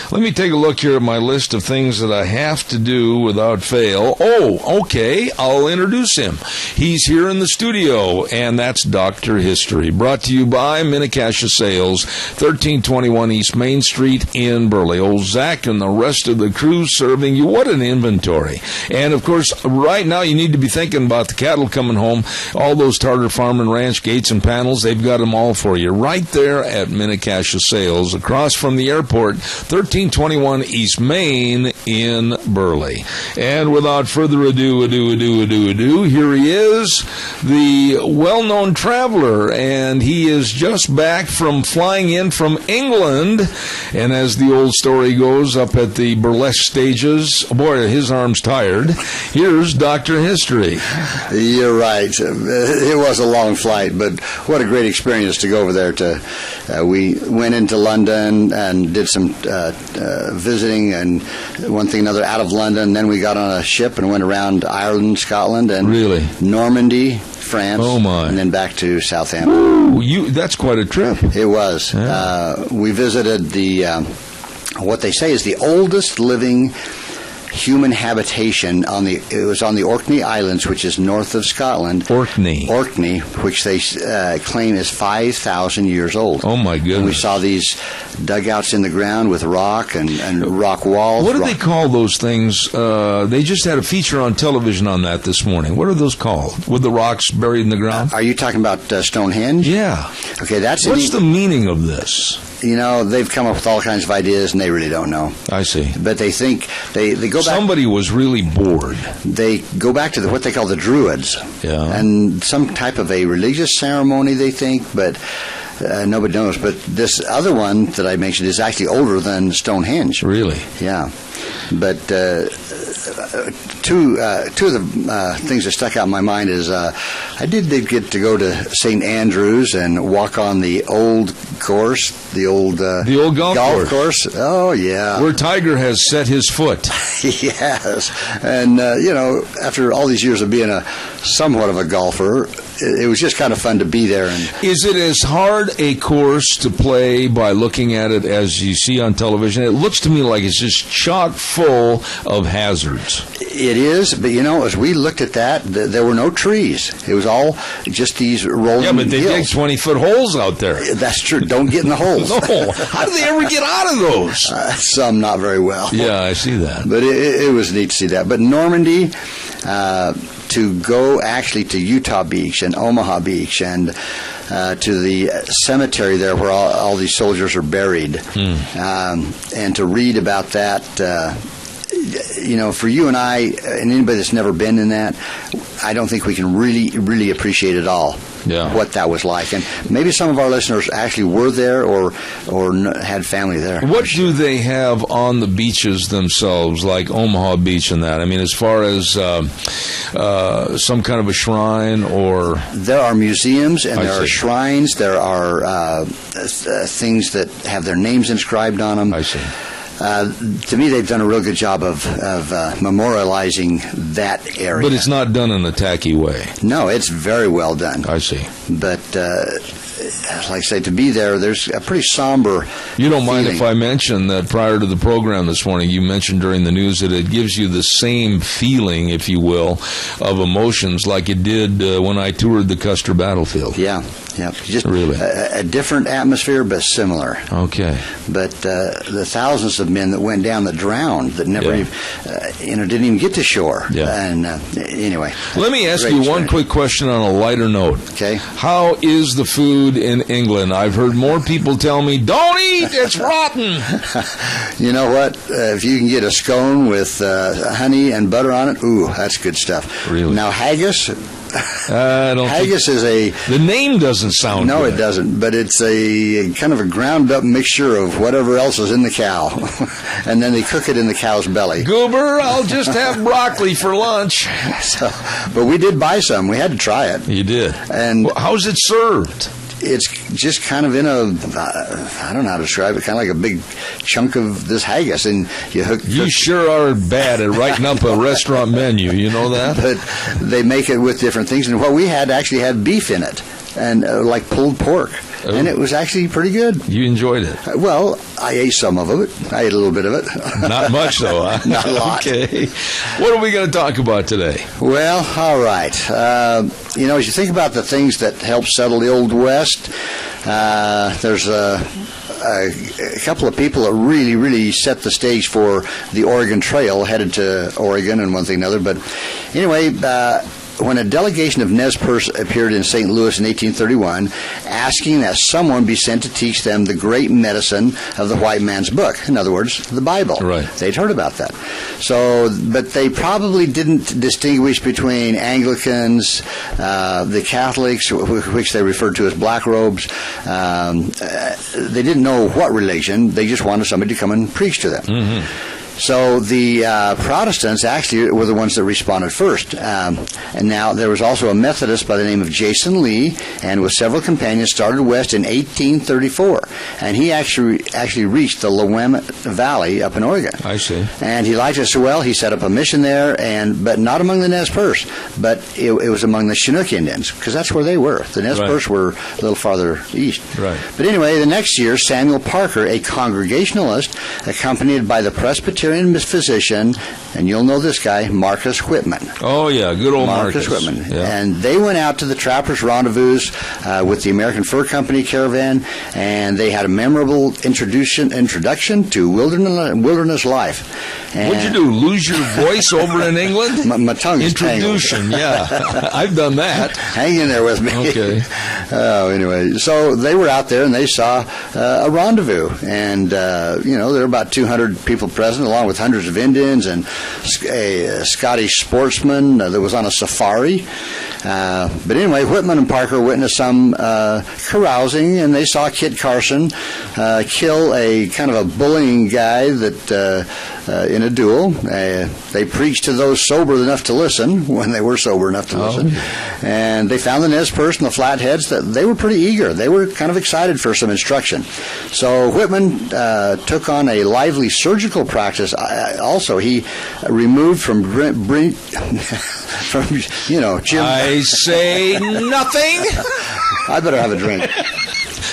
Let me take a look here at my list of things that I have to do without fail. Oh, okay, I'll introduce him. He's here in the studio, and that's Dr. History, brought to you by Minnecasia Sales, 1321 East Main Street in Burley. Old Zach and the rest of the crew serving you. What an inventory. And, of course, right now you need to be thinking about the cattle coming home, all those Tartar Farm and Ranch gates and panels. They've got them all for you right there at Minnecasia Sales, across from the airport, 1321 East Main in Burley. And without further ado, here he is, the well-known traveler, and he is just back from flying in from England, and as the old story goes, up at the burlesque stages, boy, his arm's tired. Here's Dr. History. You're right. It was a long flight, but what a great experience to go over there. We went into London and did some visiting and one thing another out of London. Then we got on a ship and went around Ireland, Scotland, and Normandy, France, and then back to Southampton. Ooh, that's quite a trip. It was. Yeah. We visited the what they say is the oldest living human habitation it was on the Orkney Islands, which is north of Scotland. Orkney, which they claim is 5,000 years old. Oh my goodness! And we saw these dugouts in the ground with rock and rock walls. What do they call those things? They just had a feature on television on that this morning. What are those called? With the rocks buried in the ground? Are you talking about Stonehenge? Yeah. Okay, what's the meaning of this? You know, they've come up with all kinds of ideas, and they really don't know. I see. But they think they go back. Somebody was really bored. They go back to what they call the Druids, and some type of a religious ceremony, they think, but nobody knows. But this other one that I mentioned is actually older than Stonehenge. Really? Yeah. But two of the things that stuck out in my mind is I did get to go to St. Andrews and walk on the old course, the old golf course. Oh, yeah. Where Tiger has set his foot. Yes. And, after all these years of being somewhat of a golfer, it was just kind of fun to be there. And is it as hard a course to play by looking at it as you see on television? It looks to me like it's just chock full of hazards. It is, but as we looked at that, there were no trees. It was all just these rolling hills. Yeah, but they dig 20-foot holes out there. That's true. Don't get in the holes. No. How do they ever get out of those? Some not very well. Yeah, I see that. But it was neat to see that. But Normandy, to go actually to Utah Beach and Omaha Beach and to the cemetery there where all these soldiers are buried, and to read about that, for you and I, and anybody that's never been in that, I don't think we can really, really appreciate it all. Yeah. What that was like. And maybe some of our listeners actually were there or had family there. What do they have on the beaches themselves, like Omaha Beach and that? I mean, as far as some kind of a shrine or... There are museums and there are shrines. There are things that have their names inscribed on them. I see. To me, they've done a real good job of memorializing that area. But it's not done in a tacky way. No, it's very well done. I see. But like I say, to be there, there's a pretty somber You don't mind feeling. if I mention that prior to the program this morning, you mentioned during the news that it gives you the same feeling, if you will, of emotions like it did when I toured the Custer battlefield. Yeah. Just really a different atmosphere, but similar. Okay. But the thousands of men that went down that drowned, that never even, didn't even get to shore. Yeah. And anyway. Let me ask you one quick question on a lighter note. Okay. How is the food food in England. I've heard more people tell me, don't eat, it's rotten. You know what? If you can get a scone with honey and butter on it, ooh, that's good stuff. Really? Now, haggis... haggis is a... The name doesn't sound No, good. it doesn't, but it's a kind of a ground-up mixture of whatever else is in the cow. And then they cook it in the cow's belly. Goober, I'll just have broccoli for lunch. But we did buy some. We had to try it. You did? And well, how's it served? It's just kind of in a, I don't know how to describe it, kind of like a big chunk of this haggis. And you sure are bad at writing up a restaurant menu, you know that? But they make it with different things. And what we had actually had beef in it, and like pulled pork. Oh. And it was actually pretty good. You enjoyed it? Well, I ate some of it. I ate a little bit of it. Not much, though, huh? Not a lot. Okay. What are we going to talk about today? Well, all right. As you think about the things that helped settle the Old West, there's a couple of people that really, really set the stage for the Oregon Trail, headed to Oregon and one thing and another. But anyway, when a delegation of Nez Perce appeared in St. Louis in 1831, asking that someone be sent to teach them the great medicine of the white man's book, in other words, the Bible. Right. They'd heard about that. So, but they probably didn't distinguish between Anglicans, the Catholics, which they referred to as black robes. They didn't know what religion. They just wanted somebody to come and preach to them. Mm-hmm. So the Protestants actually were the ones that responded first. And now there was also a Methodist by the name of Jason Lee, and with several companions started west in 1834. And he actually reached the Willamette Valley up in Oregon. I see. And he liked it so well, he set up a mission there, but not among the Nez Perce, but it was among the Chinook Indians, because that's where they were. The Nez Perce were a little farther east. Right. But anyway, the next year, Samuel Parker, a Congregationalist, accompanied by the Presbyterian physician, and you'll know this guy, Marcus Whitman. Oh, yeah, good old Marcus Whitman. Yeah. And they went out to the Trappers' Rendezvous with the American Fur Company caravan, and they had a memorable introduction to wilderness life. And what'd you do, lose your voice over in England? My tongue is Introduction, yeah. I've done that. Hang in there with me. Okay. Anyway, so they were out there, and they saw a rendezvous. And, there were about 200 people present, along with hundreds of Indians and a Scottish sportsman that was on a safari. But anyway, Whitman and Parker witnessed some carousing, and they saw Kit Carson kill a kind of a bullying guy that in a duel. They preached to those sober enough to listen, when they were sober enough to listen. And they found the Nez Perce and the Flatheads that they were pretty eager. They were kind of excited for some instruction. So Whitman took on a lively surgical practice. Also, he removed from Jim. I say nothing. I better have a drink.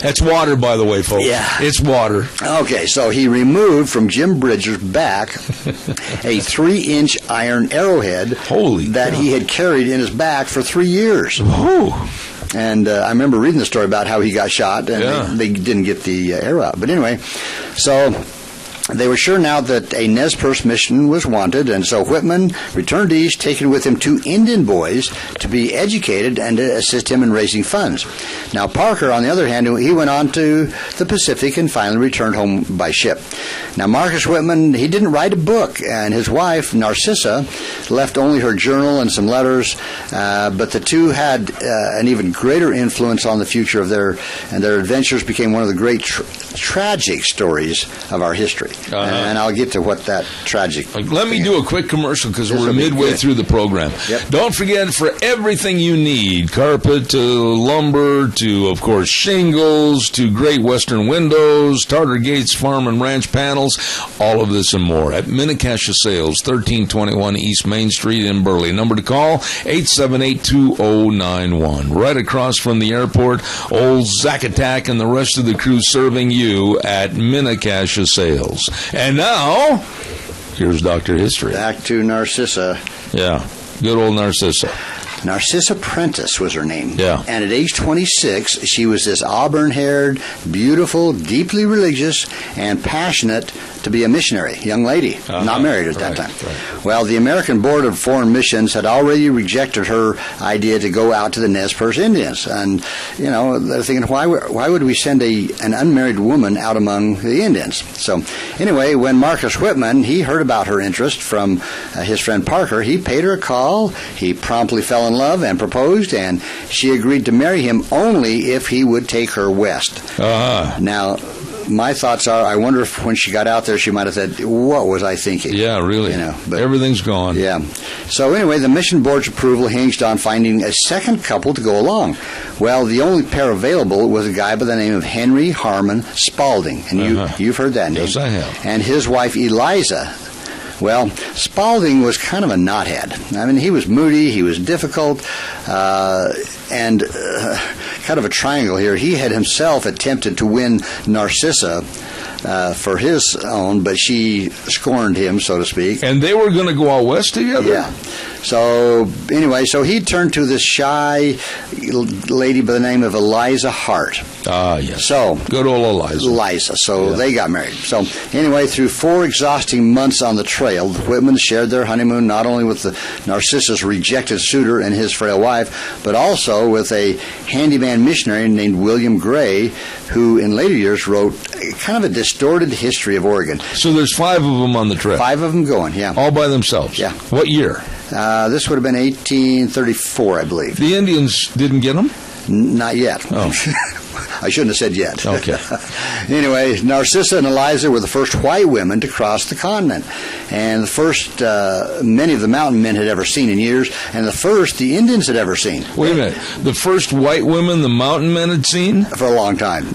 That's water, by the way, folks. Yeah. It's water. Okay, so he removed from Jim Bridger's back a 3-inch iron arrowhead that he had carried in his back for 3 years. Oh. And I remember reading the story about how he got shot, and they didn't get the arrow out. But anyway, so they were sure now that a Nez Perce mission was wanted, and so Whitman returned east, taking with him 2 Indian boys to be educated and to assist him in raising funds. Now Parker, on the other hand, he went on to the Pacific and finally returned home by ship. Now Marcus Whitman, he didn't write a book, and his wife, Narcissa, left only her journal and some letters, but the two had an even greater influence on the future of their adventures became one of the great tragic stories of our history. And I'll get to what that tragic... Let me do a quick commercial because we're midway through the program. Yep. Don't forget, for everything you need, carpet to lumber to, of course, shingles to Great Western windows, Tartar Gates Farm and Ranch panels, all of this and more at Minnecasia Sales, 1321 East Main Street in Burley. Number to call, 878-2091. Right across from the airport, old Zacatau and the rest of the crew serving you at Minnecasia Sales. And now, here's Dr. History. Back to Narcissa. Yeah, good old Narcissa. Narcissa Prentice was her name. Yeah. And at age 26, she was this auburn-haired, beautiful, deeply religious, and passionate to be a missionary, young lady, not married at that time. Right. Well, the American Board of Foreign Missions had already rejected her idea to go out to the Nez Perce Indians. And, they're thinking, why would we send an unmarried woman out among the Indians? So, anyway, when Marcus Whitman, he heard about her interest from his friend Parker, he paid her a call, he promptly fell in love and proposed, and she agreed to marry him only if he would take her west. Now, my thoughts are, I wonder if when she got out there, she might have said, what was I thinking? Yeah, really. But everything's gone. Yeah. So anyway, the mission board's approval hinged on finding a second couple to go along. Well, the only pair available was a guy by the name of Henry Harmon Spalding. And you've heard that name. Yes, I have. And his wife, Eliza. Well, Spalding was kind of a knothead. I mean, he was moody, he was difficult, and kind of a triangle here. He had himself attempted to win Narcissa for his own, but she scorned him, so to speak. And they were going to go out west together? Yeah. So, anyway, he turned to this shy lady by the name of Eliza Hart. Yes. So, good old Eliza. So they got married. So, anyway, through 4 exhausting months on the trail, the Whitmans shared their honeymoon not only with the Narcissus' rejected suitor and his frail wife, but also with a handyman missionary named William Gray, who in later years wrote kind of a distorted history of Oregon. So there's 5 of them on the trip? 5 of them going, yeah. All by themselves? Yeah. What year? This would have been 1834, I believe. The Indians didn't get them? Not yet. Oh. I shouldn't have said yet. Okay. Anyway, Narcissa and Eliza were the first white women to cross the continent, and the first many of the mountain men had ever seen in years, and the first the Indians had ever seen. Wait a minute. The first white women the mountain men had seen? For a long time.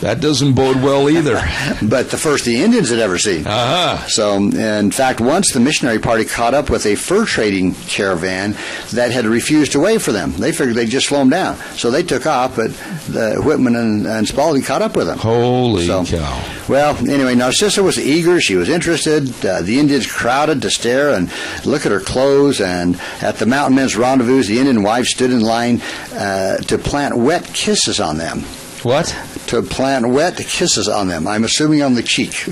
That doesn't bode well either. But the first the Indians had ever seen. So, in fact, once the missionary party caught up with a fur trading caravan that had refused to wait for them. They figured they'd just slow them down. So they took off, but Whitman and Spalding caught up with them. Holy cow. Well, anyway, Narcissa was eager. She was interested. The Indians crowded to stare and look at her clothes. And at the mountain men's rendezvous, the Indian wives stood in line to plant wet kisses on them. What? To plant wet kisses on them. I'm assuming on the cheek.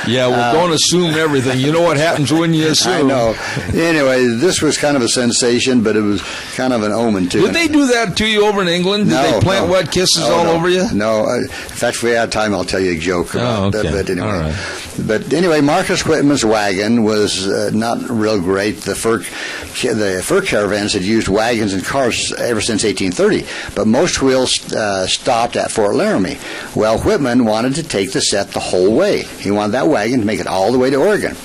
Yeah, well, don't assume everything. You know what happens when you assume. I know. Anyway, this was kind of a sensation, but it was kind of an omen, too. Did they do that to you over in England? Did they plant wet kisses all over you? No. In fact, if we had time, I'll tell you a joke about that. But anyway. All right. But anyway, Marcus Whitman's wagon was not real great. The fur caravans had used wagons and cars ever since 1830, but most wheels stopped at Fort Laramie. Well, Whitman wanted to take the set the whole way. He wanted that wagon to make it all the way to Oregon.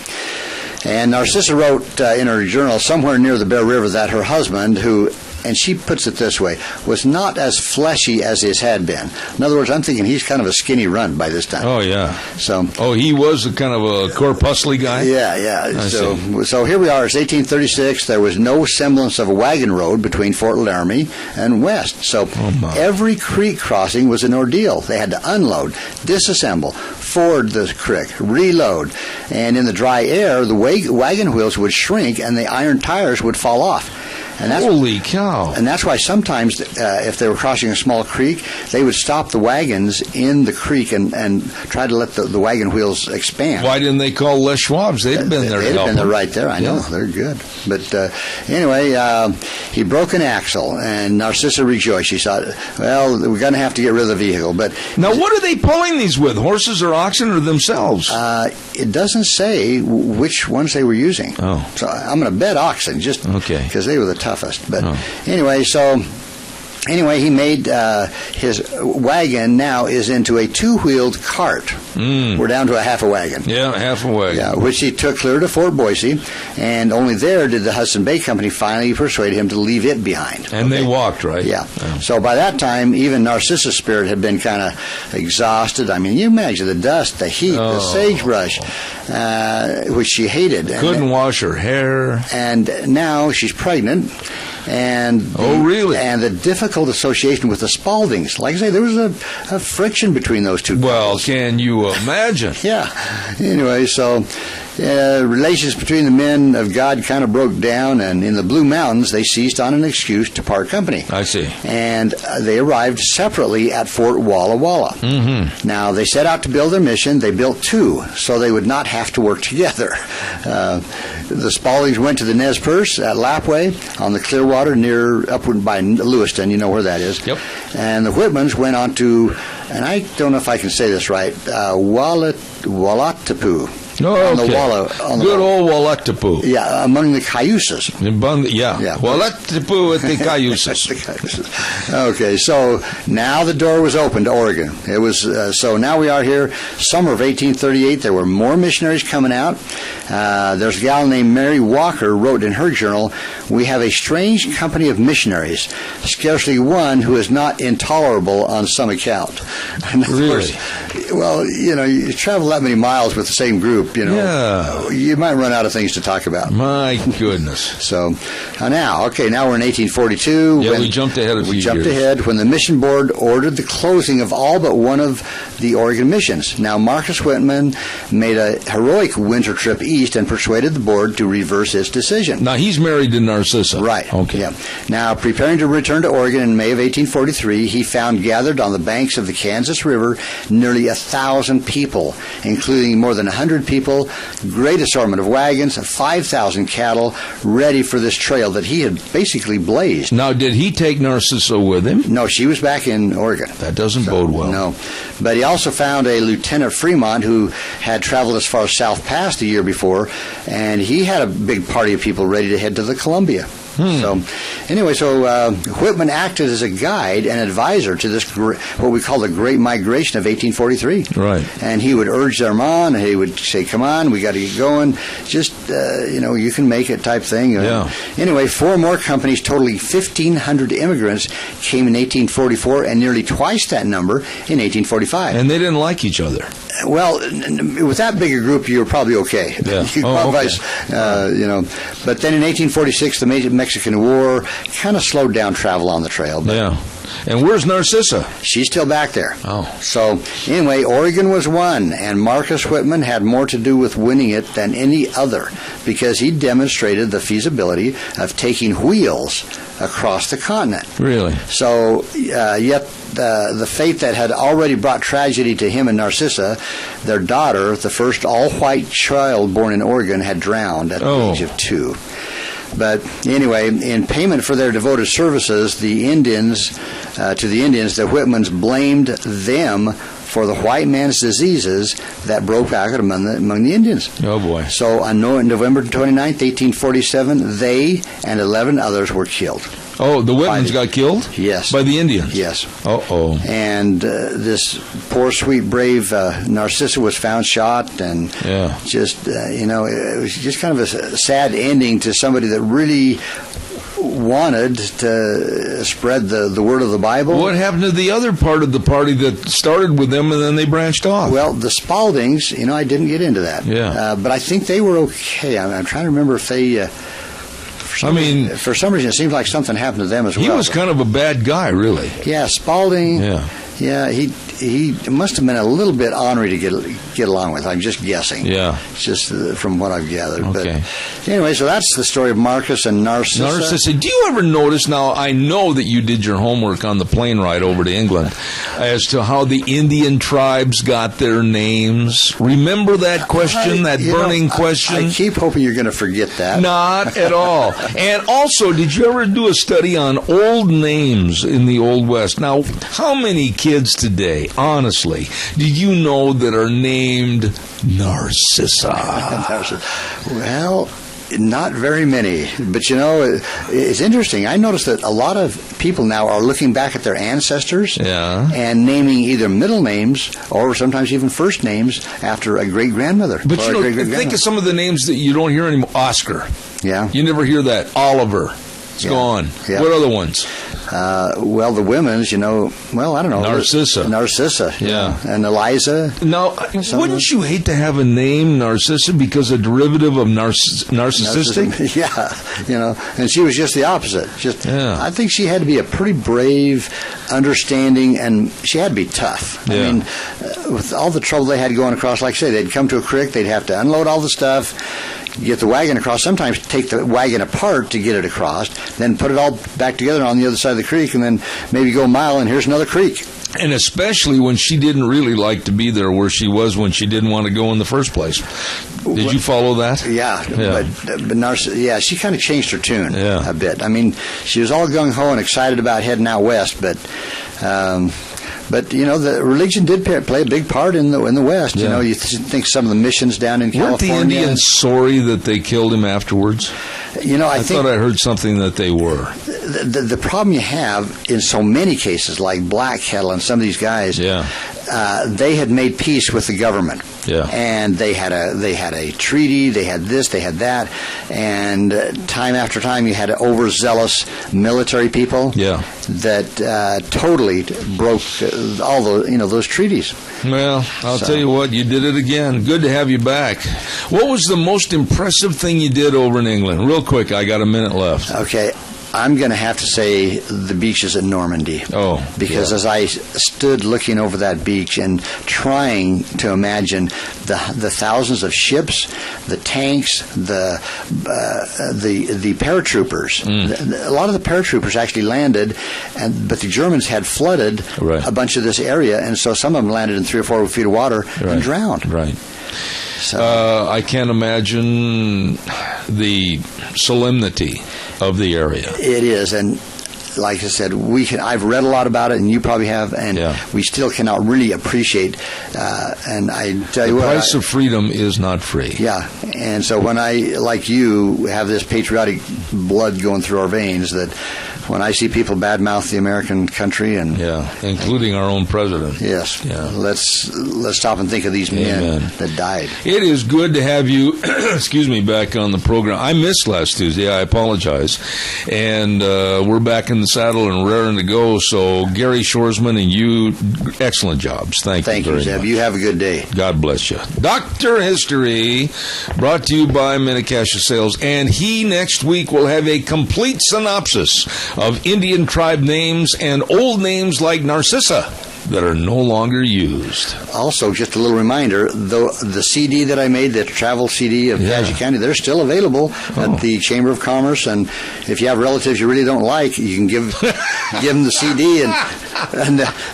And Narcissa wrote in her journal somewhere near the Bear River that her husband, who, and she puts it this way, was not as fleshy as his had been. In other words, I'm thinking he's kind of a skinny runt by this time. Oh, yeah. So. Oh, he was a kind of a corpuscly guy? Yeah. So here we are. It's 1836. There was no semblance of a wagon road between Fort Laramie and west. So every creek crossing was an ordeal. They had to unload, disassemble, ford the creek, reload. And in the dry air, the wagon wheels would shrink and the iron tires would fall off. And that's, holy cow. And that's why sometimes, if they were crossing a small creek, they would stop the wagons in the creek and try to let the wagon wheels expand. Why didn't they call Les Schwab's? They'd have been there to help. They'd have been there right there. I know. They're good. But anyway, he broke an axle, and Narcissa rejoiced. She thought, well, we're going to have to get rid of the vehicle. But now, what are they pulling these with? Horses or oxen or themselves? It doesn't say which ones they were using. Oh. So I'm going to bet oxen, just because they were the toughest. But anyway, he made his wagon now is into a 2-wheeled cart. We're down to a half a wagon. Yeah, half a wagon. Yeah, which he took clear to Fort Boise, and only there did the Hudson Bay Company finally persuade him to leave it behind. And they walked, right? Yeah. So by that time, even Narcissa's spirit had been kind of exhausted. I mean, you imagine the dust, the heat, the sagebrush, which she hated. Couldn't wash her hair. And now she's pregnant. And really? And the difficult association with the Spaldings. Like I say, there was a friction between those two couples. Well, can you imagine? Yeah. Anyway, so relations between the men of God kind of broke down, and in the Blue Mountains, they seized on an excuse to part company. I see. And they arrived separately at Fort Walla Walla. Mm-hmm. Now, they set out to build their mission. They built two, so they would not have to work together. The Spauldings went to the Nez Perce at Lapway on the Clearwater near upward by Lewiston. You know where that is. Yep. And the Whitmans went on to, and I don't know if I can say this right, Walatapu. Oh, okay. Good old Walatapu. Yeah, among the Cayuses. Yeah. Walatapu at the Cayuses. Okay, so now the door was open to Oregon. It was so now we are here, summer of 1838. There were more missionaries coming out. There's a gal named Mary Walker wrote in her journal, "We have a strange company of missionaries, scarcely one who is not intolerable on some account." Really? Well, you travel that many miles with the same group, you might run out of things to talk about. My goodness. So now we're in 1842. Yeah, we jumped ahead a few years. We jumped ahead when the mission board ordered the closing of all but one of the Oregon missions. Now, Marcus Whitman made a heroic winter trip east and persuaded the board to reverse its decision. Now, he's married to Narcissa. Right. Okay. Yeah. Now, preparing to return to Oregon in May of 1843, he found gathered on the banks of the Kansas River nearly 1,000 people, including more than 100 people, great assortment of wagons, 5,000 cattle, ready for this trail that he had basically blazed. Now, did he take Narcissa with him? No, she was back in Oregon. That doesn't bode well. No. But he also found a Lieutenant Fremont who had traveled as far as South Pass the year before, and he had a big party of people ready to head to the Columbia. So, anyway, Whitman acted as a guide and advisor to this, what we call the Great Migration of 1843. Right. And he would urge them on, and he would say, "Come on, we got to get going. Just, you can make it," type thing. Yeah. Anyway, 4 more companies, totaling 1,500 immigrants, came in 1844, and nearly twice that number in 1845. And they didn't like each other. Well, with that big a group, you're probably okay. Yeah. Okay. But then in 1846, the Mexican War kind of slowed down travel on the trail. But yeah. And where's Narcissa? She's still back there. Oh. So, anyway, Oregon was won, and Marcus Whitman had more to do with winning it than any other, because he demonstrated the feasibility of taking wheels across the continent. Really? So, yet the fate that had already brought tragedy to him and Narcissa, their daughter, the first all-white child born in Oregon, had drowned at the age of 2. But anyway, in payment for their devoted services, the Indians, the Whitmans blamed them for the white man's diseases that broke out among the Indians. Oh, boy. So on November 29th, 1847, they and 11 others were killed. Oh, the Whitmans got killed? Yes. By the Indians? Yes. Uh-oh. And this poor, sweet, brave Narcissa was found shot, and just, it was just kind of a sad ending to somebody that really wanted to spread the word of the Bible. What happened to the other part of the party that started with them and then they branched off? Well, the Spauldings, I didn't get into that. Yeah. But I think they were okay. I'm trying to remember if they... for some reason, it seems like something happened to them as well. He was kind of a bad guy, really. Yeah, Spaulding. Yeah, he must have been a little bit ornery to get along with. I'm just guessing. Yeah. Just from what I've gathered. Okay. But anyway, so that's the story of Marcus and Narcissa. Narcissa. Do you ever notice, now I know that you did your homework on the plane ride over to England, as to how the Indian tribes got their names? Remember that question, that burning question? I keep hoping you're going to forget that. Not at all. And also, did you ever do a study on old names in the Old West? Now, how many kids today, honestly, did you know that are named Narcissa? Well, not very many. But, it's interesting. I noticed that a lot of people now are looking back at their ancestors and naming either middle names or sometimes even first names after a great-grandmother. But, think of some of the names that you don't hear anymore. Oscar. Yeah. You never hear that. Oliver. It's gone. Yeah. What other ones? Well, the women's, I don't know. Narcissa. Yeah. And Eliza. Now, wouldn't you hate to have a name, Narcissa, because a derivative of narcissistic? Yeah, and she was just the opposite. I think she had to be a pretty brave, understanding, and she had to be tough. Yeah. I mean, with all the trouble they had going across, like I say, they'd come to a creek, they'd have to unload all the stuff, get the wagon across, sometimes take the wagon apart to get it across, then put it all back together on the other side of the creek, and then maybe go a mile, and here's another creek. And especially when she didn't really like to be there where she was when she didn't want to go in the first place. Did you follow that? Yeah. But she kind of changed her tune a bit. I mean, she was all gung-ho and excited about heading out west, but the religion did play a big part in the West. Yeah. You think some of the missions down in California. Weren't the Indians sorry that they killed him afterwards? I thought I heard something that they were. The problem you have in so many cases, like Black Kettle and some of these guys, they had made peace with the government. Yeah. And they had a treaty, they had this, they had that, and time after time you had overzealous military people that totally broke all those treaties. Well, I'll tell you what, you did it again. Good to have you back. What was the most impressive thing you did over in England? Real quick, I got a minute left. Okay. I'm going to have to say the beaches at Normandy. Oh, because as I stood looking over that beach and trying to imagine the thousands of ships, the tanks, the paratroopers. A lot of the paratroopers actually landed, but the Germans had flooded a bunch of this area, and so some of them landed in 3 or 4 feet of water and drowned. Right. So. I can't imagine the solemnity of the area. It is, and like I said, I've read a lot about it, and you probably have, and we still cannot really appreciate. And I tell you what, the price of freedom is not free. Yeah, and so when I, like you, have this patriotic blood going through our veins, that when I see people badmouth the American country, and including our own president. Yes. Yeah. Let's stop and think of these men that died. It is good to have you, back on the program. I missed last Tuesday. I apologize. And we're back in the saddle and raring to go. So Gary Shoresman and you, excellent jobs. Thank you very Zeb. much. You have a good day. God bless you. Dr. History, brought to you by Minnecasia Sales. And he next week will have a complete synopsis of Indian tribe names and old names like Narcissa that are no longer used. Also, just a little reminder, the CD that I made, the travel CD of Cassia County, they're still available at the Chamber of Commerce, and if you have relatives you really don't like, you can give them the CD, and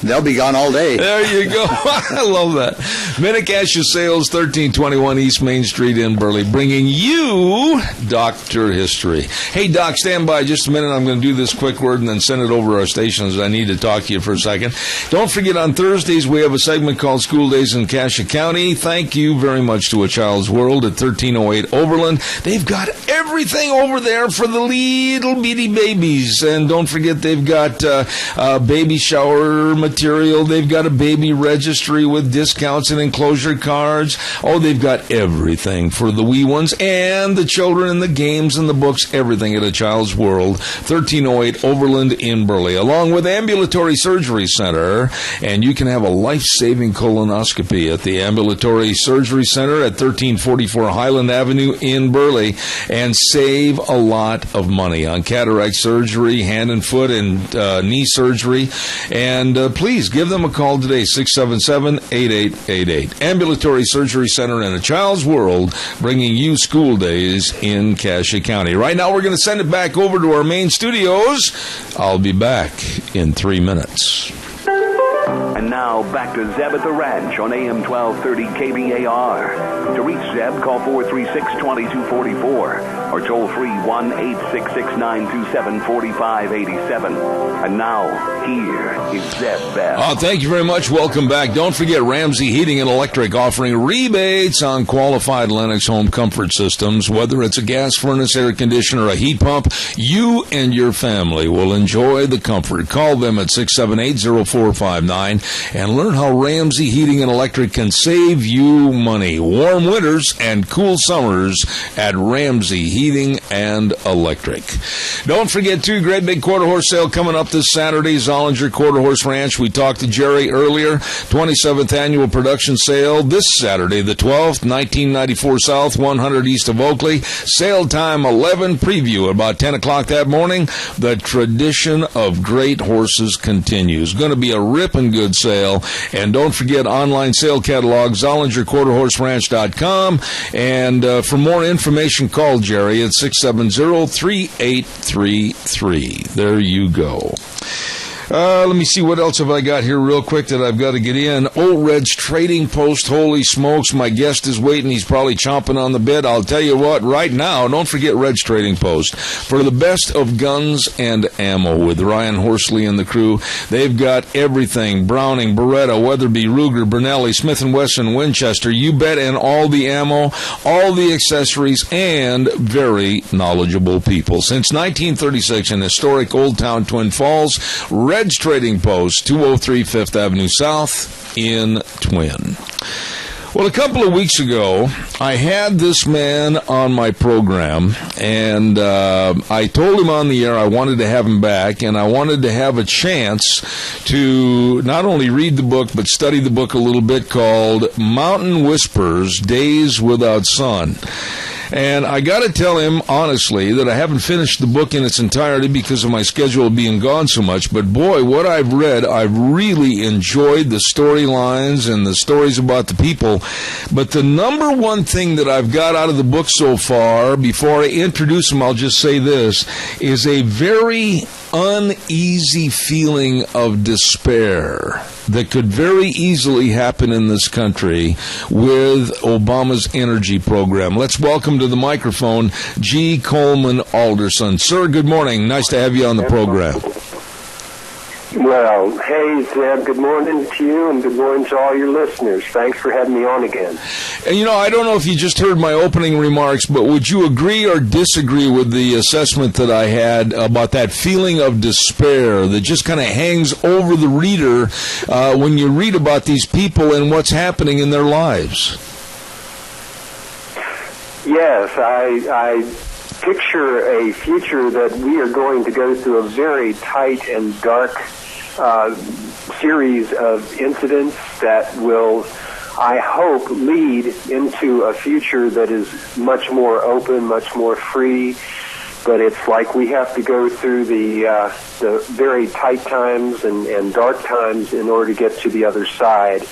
they'll be gone all day. There you go. I love that. Minnecasia Sales, 1321 East Main Street in Burley, bringing you Dr. History. Hey, Doc, stand by just a minute. I'm going to do this quick word and then send it over to our stations. I need to talk to you for a second. Don't forget, on Thursdays, we have a segment called School Days in Cassia County. Thank you very much to A Child's World at 1308 Overland. They've got everything over there for the little bitty babies. And don't forget, they've got baby shower material. They've got a baby registry with discounts and enclosure cards. Oh, they've got everything for the wee ones and the children and the games and the books, everything at A Child's World, 1308 Overland in Burley, along with Ambulatory Surgery Center. And you can have a life-saving colonoscopy at the Ambulatory Surgery Center at 1344 Highland Avenue in Burley and save a lot of money on cataract surgery, hand and foot and knee surgery. And please give them a call today, 677-8888. Ambulatory Surgery Center and A Child's World, bringing you School Days in Cassia County. Right now, we're going to send it back over to our main studios. I'll be back in 3 minutes. And now, back to Zeb at the Ranch on AM 1230 KBAR. To reach Zeb, call 436-2244 or toll free 1-866-927-4587. And now, here is Zeb Bell. Thank you very much. Welcome back. Don't forget Ramsey Heating and Electric offering rebates on qualified Lennox home comfort systems. Whether it's a gas furnace, air conditioner, or a heat pump, you and your family will enjoy the comfort. Call them at 678-0459 and learn how Ramsey Heating and Electric can save you money. Warm winters and cool summers at Ramsey Heating and Electric. Don't forget, too, great big quarter horse sale coming up this Saturday, Zollinger Quarter Horse Ranch. We talked to Jerry earlier. 27th annual production sale this Saturday, the 12th, 1994 South, 100 east of Oakley. Sale time 11, preview about 10 o'clock that morning. The tradition of great horses continues. Going to be a ripping good sale. And don't forget online sale catalog, ZollingerQuarterHorseRanch.com. And for more information, call Jerry at 670-3833. There you go. Let me see, what else have I got here real quick that I've got to get in. Old Red's Trading Post, holy smokes, my guest is waiting. He's probably chomping on the bit. I'll tell you what, right now, don't forget Red's Trading Post. For the best of guns and ammo with Ryan Horsley and the crew, they've got everything. Browning, Beretta, Weatherby, Ruger, Bernelli, Smith & Wesson, Winchester, you bet, and all the ammo, all the accessories, and very knowledgeable people. Since 1936 in historic Old Town Twin Falls, Red's Trading Post, 203 5th Avenue South in Twin. Well, a couple of weeks ago, I had this man on my program, and I told him on the air I wanted to have him back, and I wanted to have a chance to not only read the book, but study the book a little bit, called Mountain Whispers, Days Without Sun. And I got to tell him, honestly, that I haven't finished the book in its entirety because of my schedule being gone so much. But, boy, what I've read, I've really enjoyed the storylines and the stories about the people. But the number one thing that I've got out of the book so far, before I introduce him, I'll just say this, is a very uneasy feeling of despair that could very easily happen in this country with Obama's energy program. Let's welcome to the microphone G. Coleman Alderson. Sir, good morning. Nice to have you on the program. Well, hey, Zeb, good morning to you and good morning to all your listeners. Thanks for having me on again. And, you know, I don't know if you just heard my opening remarks, but would you agree or disagree with the assessment that I had about that feeling of despair that just kind of hangs over the reader when you read about these people and what's happening in their lives? Yes, I picture a future that we are going to go through a very tight and dark series of incidents that will, I hope, lead into a future that is much more open, much more free. But it's like we have to go through the very tight times and dark times in order to get to the other side.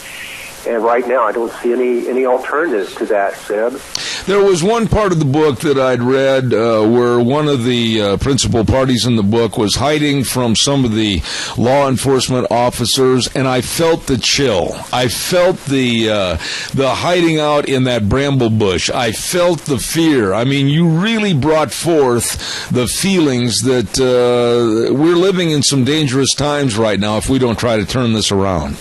And right now, I don't see any alternatives to that, Seb. There was one part of the book that I'd read where one of the principal parties in the book was hiding from some of the law enforcement officers, and I felt the chill. I felt the hiding out in that bramble bush. I felt the fear. I mean, you really brought forth the feelings that we're living in some dangerous times right now if we don't try to turn this around.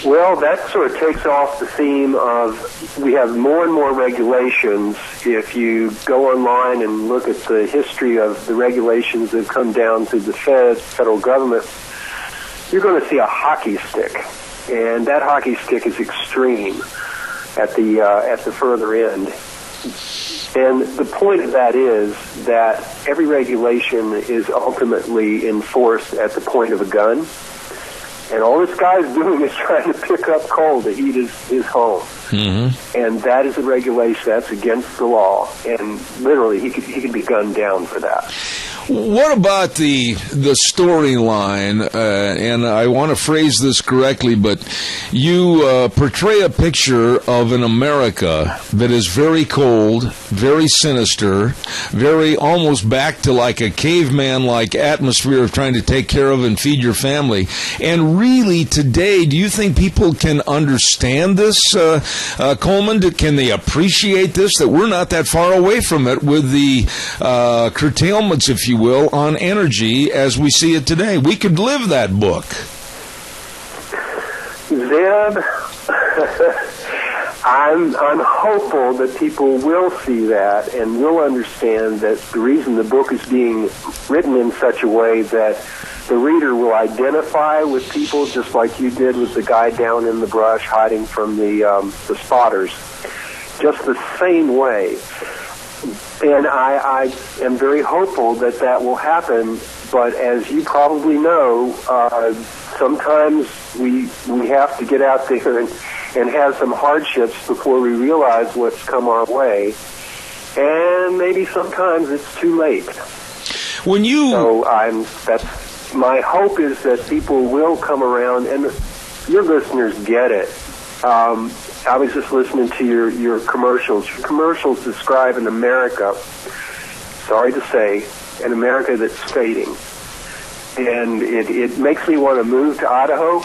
Well, that sort of takes off the theme of we have more and more regulations. If you go online and look at the history of the regulations that have come down through the federal government, you're going to see a hockey stick. And that hockey stick is extreme at the further end. And the point of that is that every regulation is ultimately enforced at the point of a gun. And all this guy's doing is trying to pick up coal to heat his home. Mm-hmm. And that is a regulation. That's against the law. And literally, he could be gunned down for that. What about the storyline, and I want to phrase this correctly, but you portray a picture of an America that is very cold, very sinister, very almost back to like a caveman-like atmosphere of trying to take care of and feed your family. And really, today, do you think people can understand this, Coleman? Can they appreciate this, that we're not that far away from it with the curtailments, if you will, on energy as we see it today? We could live that book. Zeb, I'm hopeful that people will see that and will understand that the reason the book is being written in such a way that the reader will identify with people, just like you did with the guy down in the brush hiding from the spotters, just the same way. And I am very hopeful that that will happen. But as you probably know, sometimes we have to get out there and have some hardships before we realize what's come our way. And maybe sometimes it's too late. That's my hope, is that people will come around, and your listeners get it. I was just listening to your commercials. Your commercials describe an America, sorry to say, an America that's fading. And it makes me want to move to Idaho.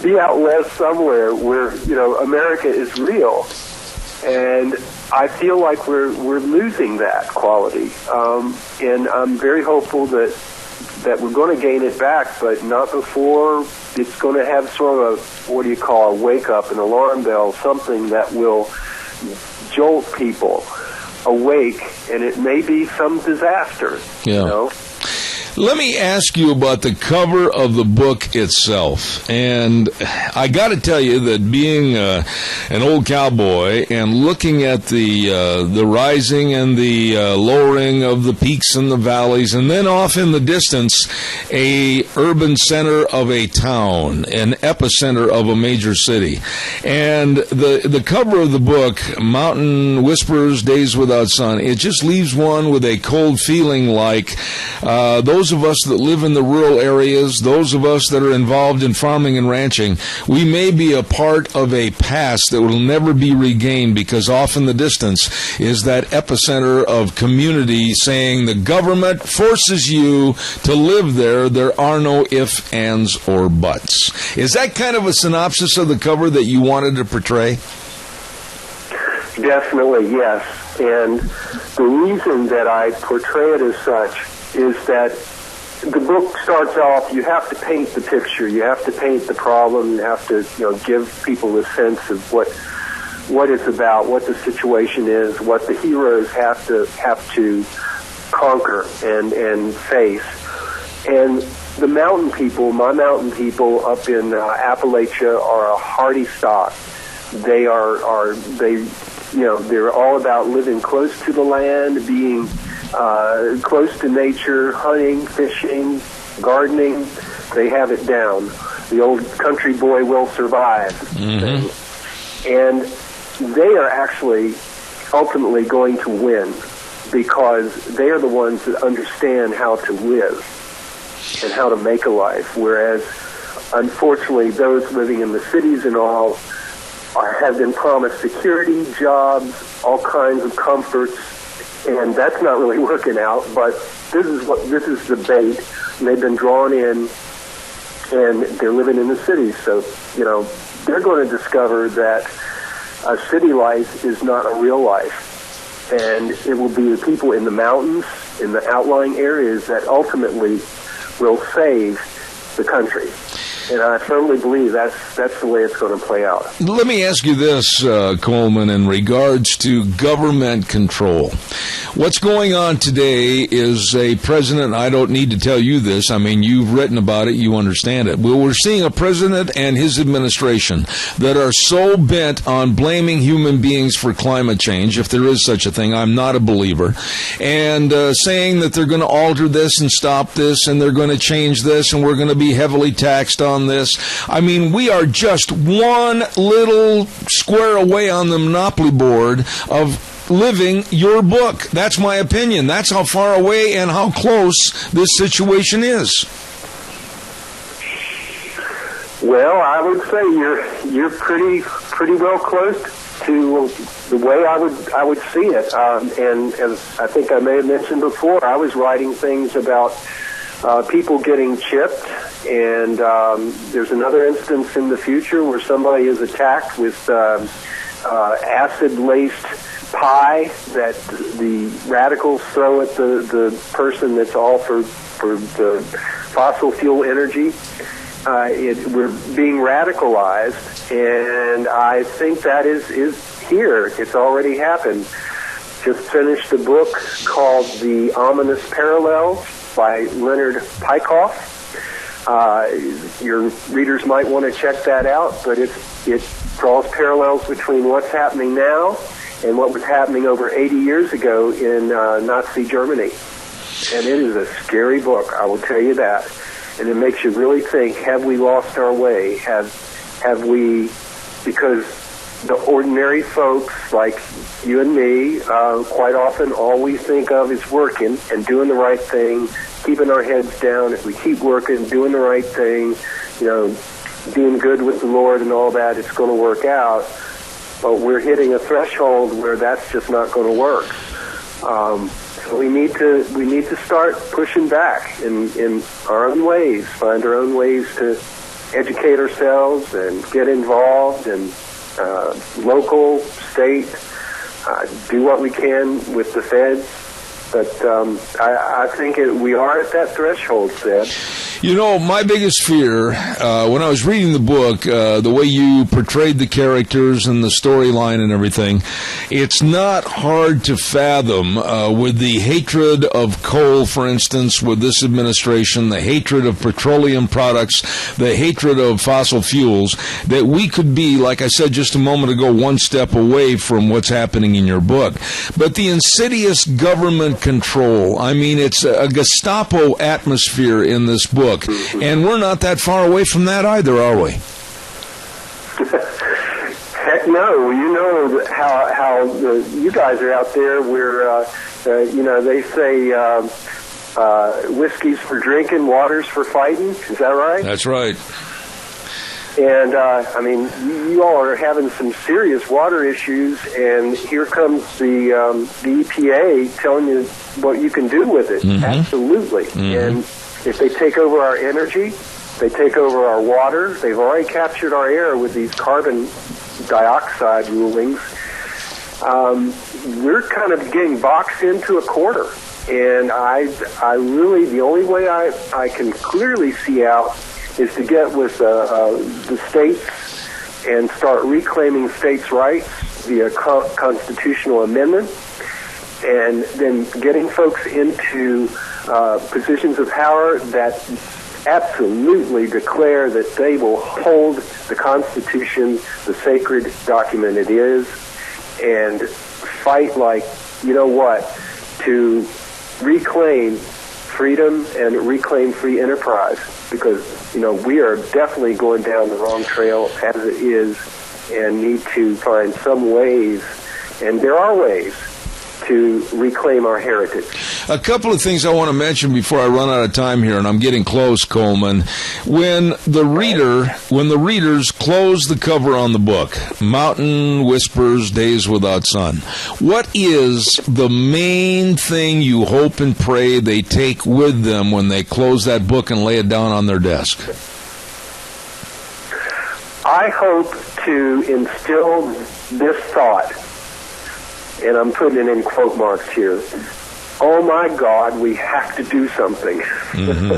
Be out west somewhere where, America is real. And I feel like we're losing that quality. And I'm very hopeful that we're going to gain it back, but not before it's going to have sort of a wake-up, an alarm bell, something that will jolt people awake, and it may be some disaster. Yeah. Let me ask you about the cover of the book itself. And I got to tell you that being an old cowboy and looking at the rising and the lowering of the peaks and the valleys, and then off in the distance, a urban center of a town, an epicenter of a major city. And the cover of the book, Mountain Whispers, Days Without Sun, it just leaves one with a cold feeling, like those of us that live in the rural areas, those of us that are involved in farming and ranching, we may be a part of a past that will never be regained, because off in the distance is that epicenter of community saying the government forces you to live there. There are no ifs, ands, or buts. Is that kind of a synopsis of the cover that you wanted to portray? Definitely, yes. And the reason that I portray it as such is that the book starts off, you have to paint the picture, you have to paint the problem, you have to give people a sense of what it's about, what the situation is, what the heroes have to conquer and face. And the mountain people, my mountain people up in Appalachia, are a hardy stock. They're all about living close to the land, being close to nature, hunting, fishing, gardening. They have it down. The old country boy will survive. Mm-hmm. And they are actually ultimately going to win, because they are the ones that understand how to live and how to make a life, whereas unfortunately those living in the cities and all have been promised security, jobs, all kinds of comforts, and that's not really working out. But this is the bait, and they've been drawn in, and they're living in the cities. So they're going to discover that a city life is not a real life, and it will be the people in the mountains, in the outlying areas, that ultimately will save the country. And I firmly believe that's the way it's going to play out. Let me ask you this, Coleman, in regards to government control. What's going on today is a president, I don't need to tell you this, I mean, you've written about it, you understand it. Well, we're seeing a president and his administration that are so bent on blaming human beings for climate change, if there is such a thing. I'm not a believer. And saying that they're going to alter this and stop this, and they're going to change this, and we're going to be heavily taxed on this. I mean, we are just one little square away on the Monopoly board of living your book. That's my opinion. That's how far away and how close this situation is. Well, I would say you're pretty well close to the way I would see it. And as I think I may have mentioned before, I was writing things about people getting chipped, and there's another instance in the future where somebody is attacked with acid-laced pie that the radicals throw at the person that's all for the fossil fuel energy. We're being radicalized, and I think that is here. It's already happened. Just finished a book called The Ominous Parallels by Leonard Peikoff. Your readers might want to check that out, but it draws parallels between what's happening now and what was happening over 80 years ago in Nazi Germany. And it is a scary book, I will tell you that. And it makes you really think, have we lost our way? Have we, because the ordinary folks like you and me quite often all we think of is working and doing the right thing, keeping our heads down. If we keep working, doing the right thing, being good with the Lord and all that, it's going to work out. But we're hitting a threshold where that's just not going to work. So we need to start pushing back in our own ways, find our own ways to educate ourselves and get involved and local, state, do what we can with the feds. But I think we are at that threshold, Seth. My biggest fear, when I was reading the book, the way you portrayed the characters and the storyline and everything, it's not hard to fathom with the hatred of coal, for instance, with this administration, the hatred of petroleum products, the hatred of fossil fuels, that we could be, like I said just a moment ago, one step away from what's happening in your book. But the insidious government control, it's a Gestapo atmosphere in this book. And we're not that far away from that either, are we? Heck no. You know how you guys are out there where, they say whiskey's for drinking, water's for fighting. Is that right? That's right. And, you all are having some serious water issues, and here comes the EPA telling you what you can do with it. Mm-hmm. Absolutely. Mm-hmm. And if they take over our energy, they take over our water. They've already captured our air with these carbon dioxide rulings. We're kind of getting boxed into a corner. And I really, the only way I can clearly see out is to get with the states and start reclaiming states' rights via constitutional amendment, and then getting folks into positions of power that absolutely declare that they will hold the Constitution, the sacred document it is, and fight like, to reclaim freedom and reclaim free enterprise, because we are definitely going down the wrong trail as it is, and need to find some ways, and there are ways, to reclaim our heritage. A couple of things I want to mention before I run out of time here, and I'm getting close, Coleman. When the readers close the cover on the book, Mountain Whispers, Days Without Sun, what is the main thing you hope and pray they take with them when they close that book and lay it down on their desk? I hope to instill this thought, and I'm putting it in quote marks here. Oh my God, we have to do something. Mm-hmm.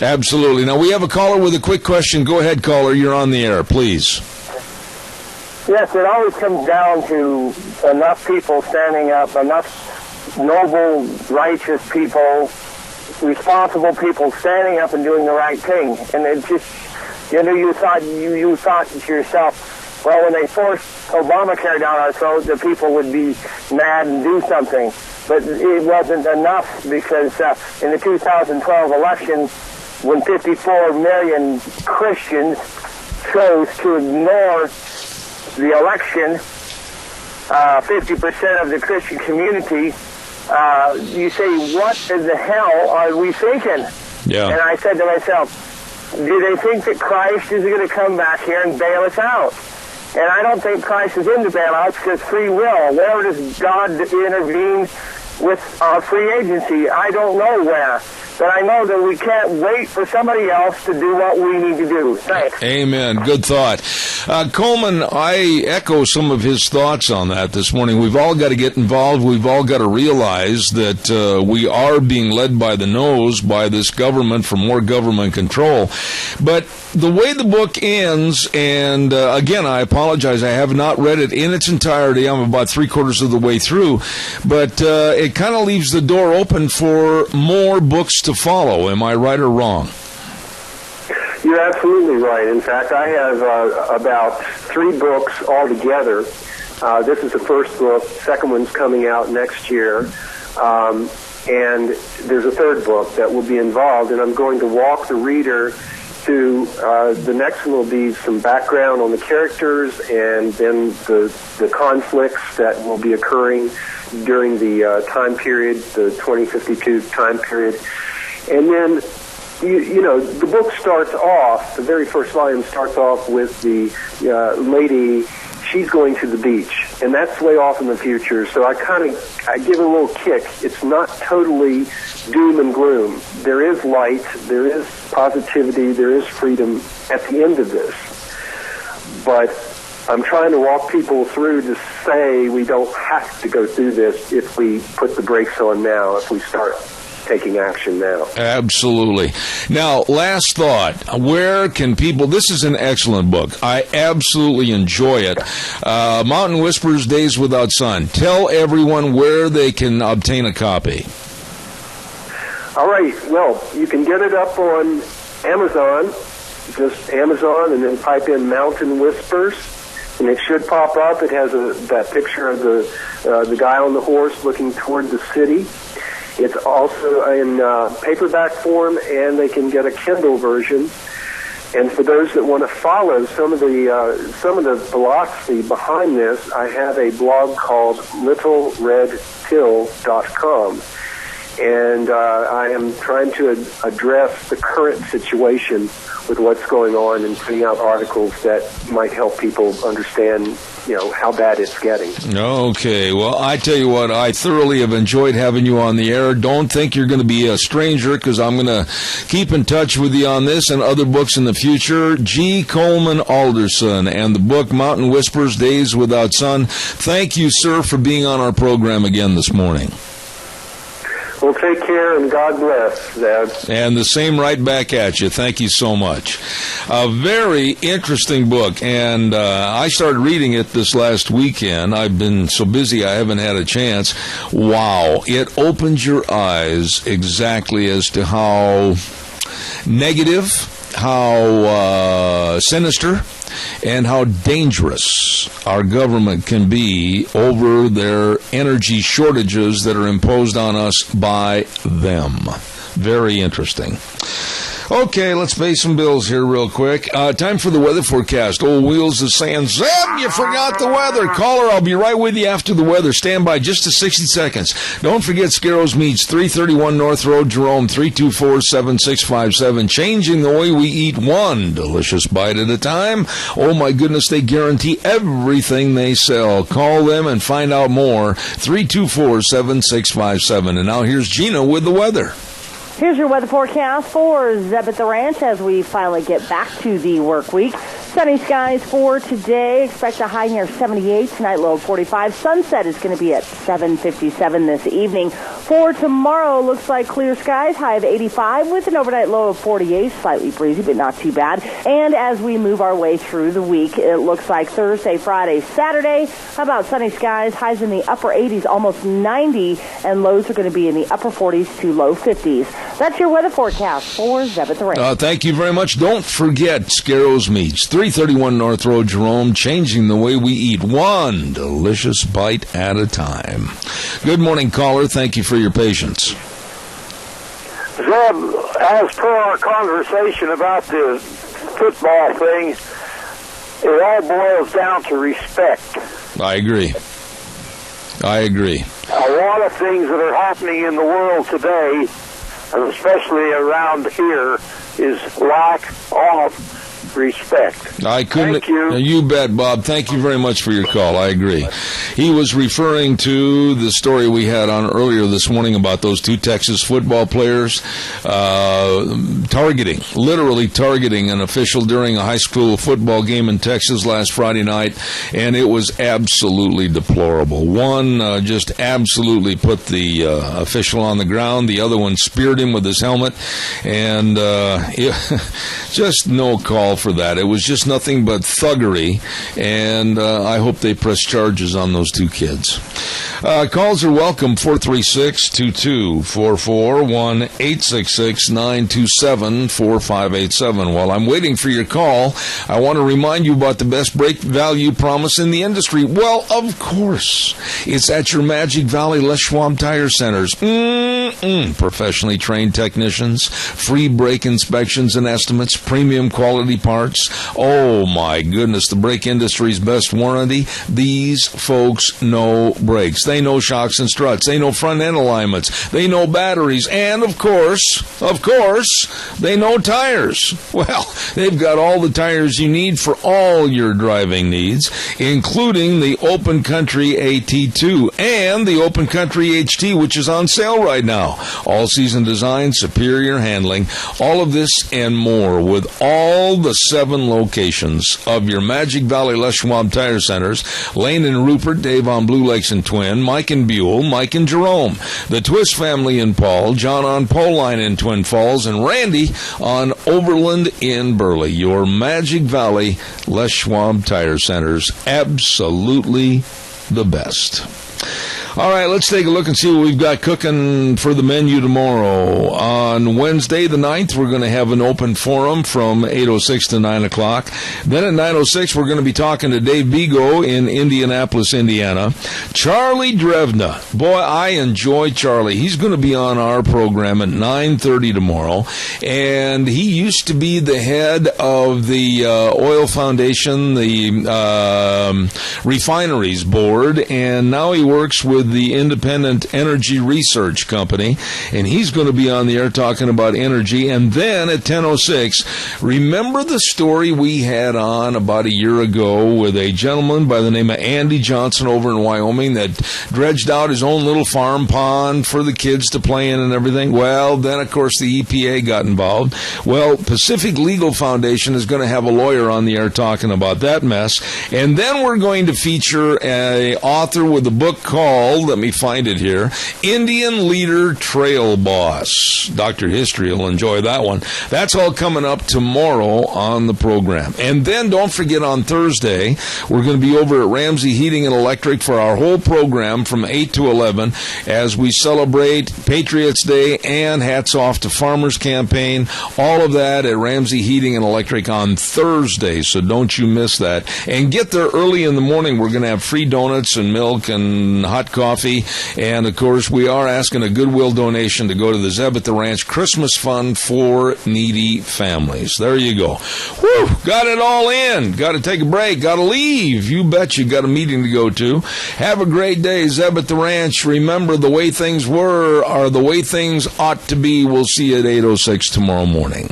Absolutely. Now we have a caller with a quick question. Go ahead, caller. You're on the air, please. Yes, it always comes down to enough people standing up, enough noble, righteous people, responsible people standing up and doing the right thing. And it just, you thought to yourself, well, when they forced Obamacare down our throat, the people would be mad and do something. But it wasn't enough, because in the 2012 election, when 54 million Christians chose to ignore the election, 50% of the Christian community, you say, what in the hell are we thinking? Yeah. And I said to myself, do they think that Christ is going to come back here and bail us out? And I don't think Christ is into bailouts, because free will. Where does God intervene with free agency? I don't know where. But I know that we can't wait for somebody else to do what we need to do. Thanks. Amen. Good thought. Coleman, I echo some of his thoughts on that this morning. We've all got to get involved. We've all got to realize that we are being led by the nose by this government for more government control. But the way the book ends, and again, I apologize, I have not read it in its entirety. I'm about 3/4 of the way through. But it kind of leaves the door open for more books to follow. Am I right or wrong? You're absolutely right. In fact, I have about 3 books altogether This is the first book. Second one's coming out next year. And there's a third book that will be involved, and I'm going to walk the reader through. The next one will be some background on the characters, and then the conflicts that will be occurring during the time period, the 2052 time period. And then, you know, the book starts off, the very first volume starts off with the lady. She's going to the beach, and that's way off in the future. So I give it a little kick. It's not totally doom and gloom. There is light, there is positivity, there is freedom at the end of this. But I'm trying to walk people through to say we don't have to go through this if we put the brakes on now, if we start taking action now. Absolutely. Now, last thought. Where can people... This is an excellent book. I absolutely enjoy it. Mountain Whispers, Days Without Sun. Tell everyone where they can obtain a copy. All right. Well, you can get it up on Amazon. Just Amazon, and then type in Mountain Whispers, and it should pop up. It has that picture of the guy on the horse looking toward the city. It's also in paperback form, and they can get a Kindle version. And for those that want to follow some of the philosophy behind this, I have a blog called littleredpill.com. And I am trying to address the current situation with what's going on and putting out articles that might help people understand, you know, how bad it's getting. Okay. Well, I tell you what, I thoroughly have enjoyed having you on the air. Don't think you're going to be a stranger, because I'm going to keep in touch with you on this and other books in the future. G. Coleman Alderson and the book Mountain Whispers, Days Without Sun. Thank you, sir, for being on our program again this morning. Well, take care, and God bless, Dad. And the same right back at you. Thank you so much. A very interesting book, and I started reading it this last weekend. I've been so busy I haven't had a chance. Wow. It opens your eyes exactly as to how negative, how sinister, and how dangerous our government can be over their energy shortages that are imposed on us by them. Very interesting. Okay, let's pay some bills here real quick. Time for the weather forecast. Old Wheels is saying, Zeb, you forgot the weather. Caller, I'll be right with you after the weather. Stand by just to 60 seconds. Don't forget Scarrows Meats, 331 North Road, Jerome, 324-7657. Changing the way we eat, one delicious bite at a time. Oh, my goodness, they guarantee everything they sell. Call them and find out more. 324-7657. And now here's Gina with the weather. Here's your weather forecast for Zeb at the Ranch as we finally get back to the work week. Sunny skies for today. Expect a high near 78. Tonight, low of 45. Sunset is going to be at 7:57 this evening. For tomorrow, looks like clear skies. High of 85 with an overnight low of 48. Slightly breezy, but not too bad. And as we move our way through the week, it looks like Thursday, Friday, Saturday, how about sunny skies? Highs in the upper 80s, almost 90, and lows are going to be in the upper 40s to low 50s. That's your weather forecast for Zeb at the Ranch. Thank you very much. Don't forget Scarrows Meats, 331 North Road, Jerome, changing the way we eat, one delicious bite at a time. Good morning, caller. Thank you for your patience. Zeb, as per our conversation about the football thing, it all boils down to respect. I agree. A lot of things that are happening in the world today, and especially around here, is lack of respect. Thank you. You bet, Bob. Thank you very much for your call. I agree. He was referring to the story we had on earlier this morning about those two Texas football players literally targeting an official during a high school football game in Texas last Friday night, and it was absolutely deplorable. One just absolutely put the official on the ground. The other one speared him with his helmet, and just no call for that. It was just nothing but thuggery, and I hope they press charges on those two kids. Calls are welcome, 436-2244, 1-866-927-4587. While I'm waiting for your call, I want to remind you about the best brake value promise in the industry. Well, of course, it's at your Magic Valley Les Schwab Tire Centers. Professionally trained technicians, free brake inspections and estimates, premium quality parts. Oh my goodness, the brake industry's best warranty. These folks know brakes. They know shocks and struts. They know front end alignments. They know batteries. And of course, they know tires. Well, they've got all the tires you need for all your driving needs, including the Open Country AT2 and the Open Country HT, which is on sale right now. All-season design, superior handling, all of this and more with all the 7 locations of your Magic Valley Les Schwab Tire Centers, Lane and Rupert, Dave on Blue Lakes and Twin, Mike and Buell, Mike and Jerome, the Twist family in Paul, John on Pole Line in Twin Falls, and Randy on Overland in Burley. Your Magic Valley Les Schwab Tire Centers, absolutely the best. All right, let's take a look and see what we've got cooking for the menu tomorrow. On Wednesday, the 9th, we're going to have an open forum from 8:06 to 9 o'clock. Then at 9:06, we're going to be talking to Dave Bigo in Indianapolis, Indiana. Charlie Drevna. Boy, I enjoy Charlie. He's going to be on our program at 9:30 tomorrow. And he used to be the head of the Oil Foundation, the Refineries Board, and now he works with the Independent Energy Research Company, and he's going to be on the air talking about energy. And then at 10:06, remember the story we had on about a year ago with a gentleman by the name of Andy Johnson over in Wyoming that dredged out his own little farm pond for the kids to play in and everything? Well, then, of course, the EPA got involved. Well, Pacific Legal Foundation is going to have a lawyer on the air talking about that mess. And then we're going to feature an author with a book called, let me find it here, Indian Leader Trail Boss. Dr. History will enjoy that one. That's all coming up tomorrow on the program. And then don't forget, on Thursday, we're going to be over at Ramsey Heating and Electric for our whole program from 8 to 11 as we celebrate Patriots Day and Hats Off to Farmers Campaign. All of that at Ramsey Heating and Electric on Thursday, so don't you miss that. And get there early in the morning. We're going to have free donuts and milk and hot coffee. And, of course, we are asking a Goodwill donation to go to the Zeb at the Ranch Christmas Fund for needy families. There you go. Whew, got it all in. Got to take a break. Got to leave. You bet you got a meeting to go to. Have a great day, Zeb at the Ranch. Remember, the way things were are the way things ought to be. We'll see you at 8:06 tomorrow morning.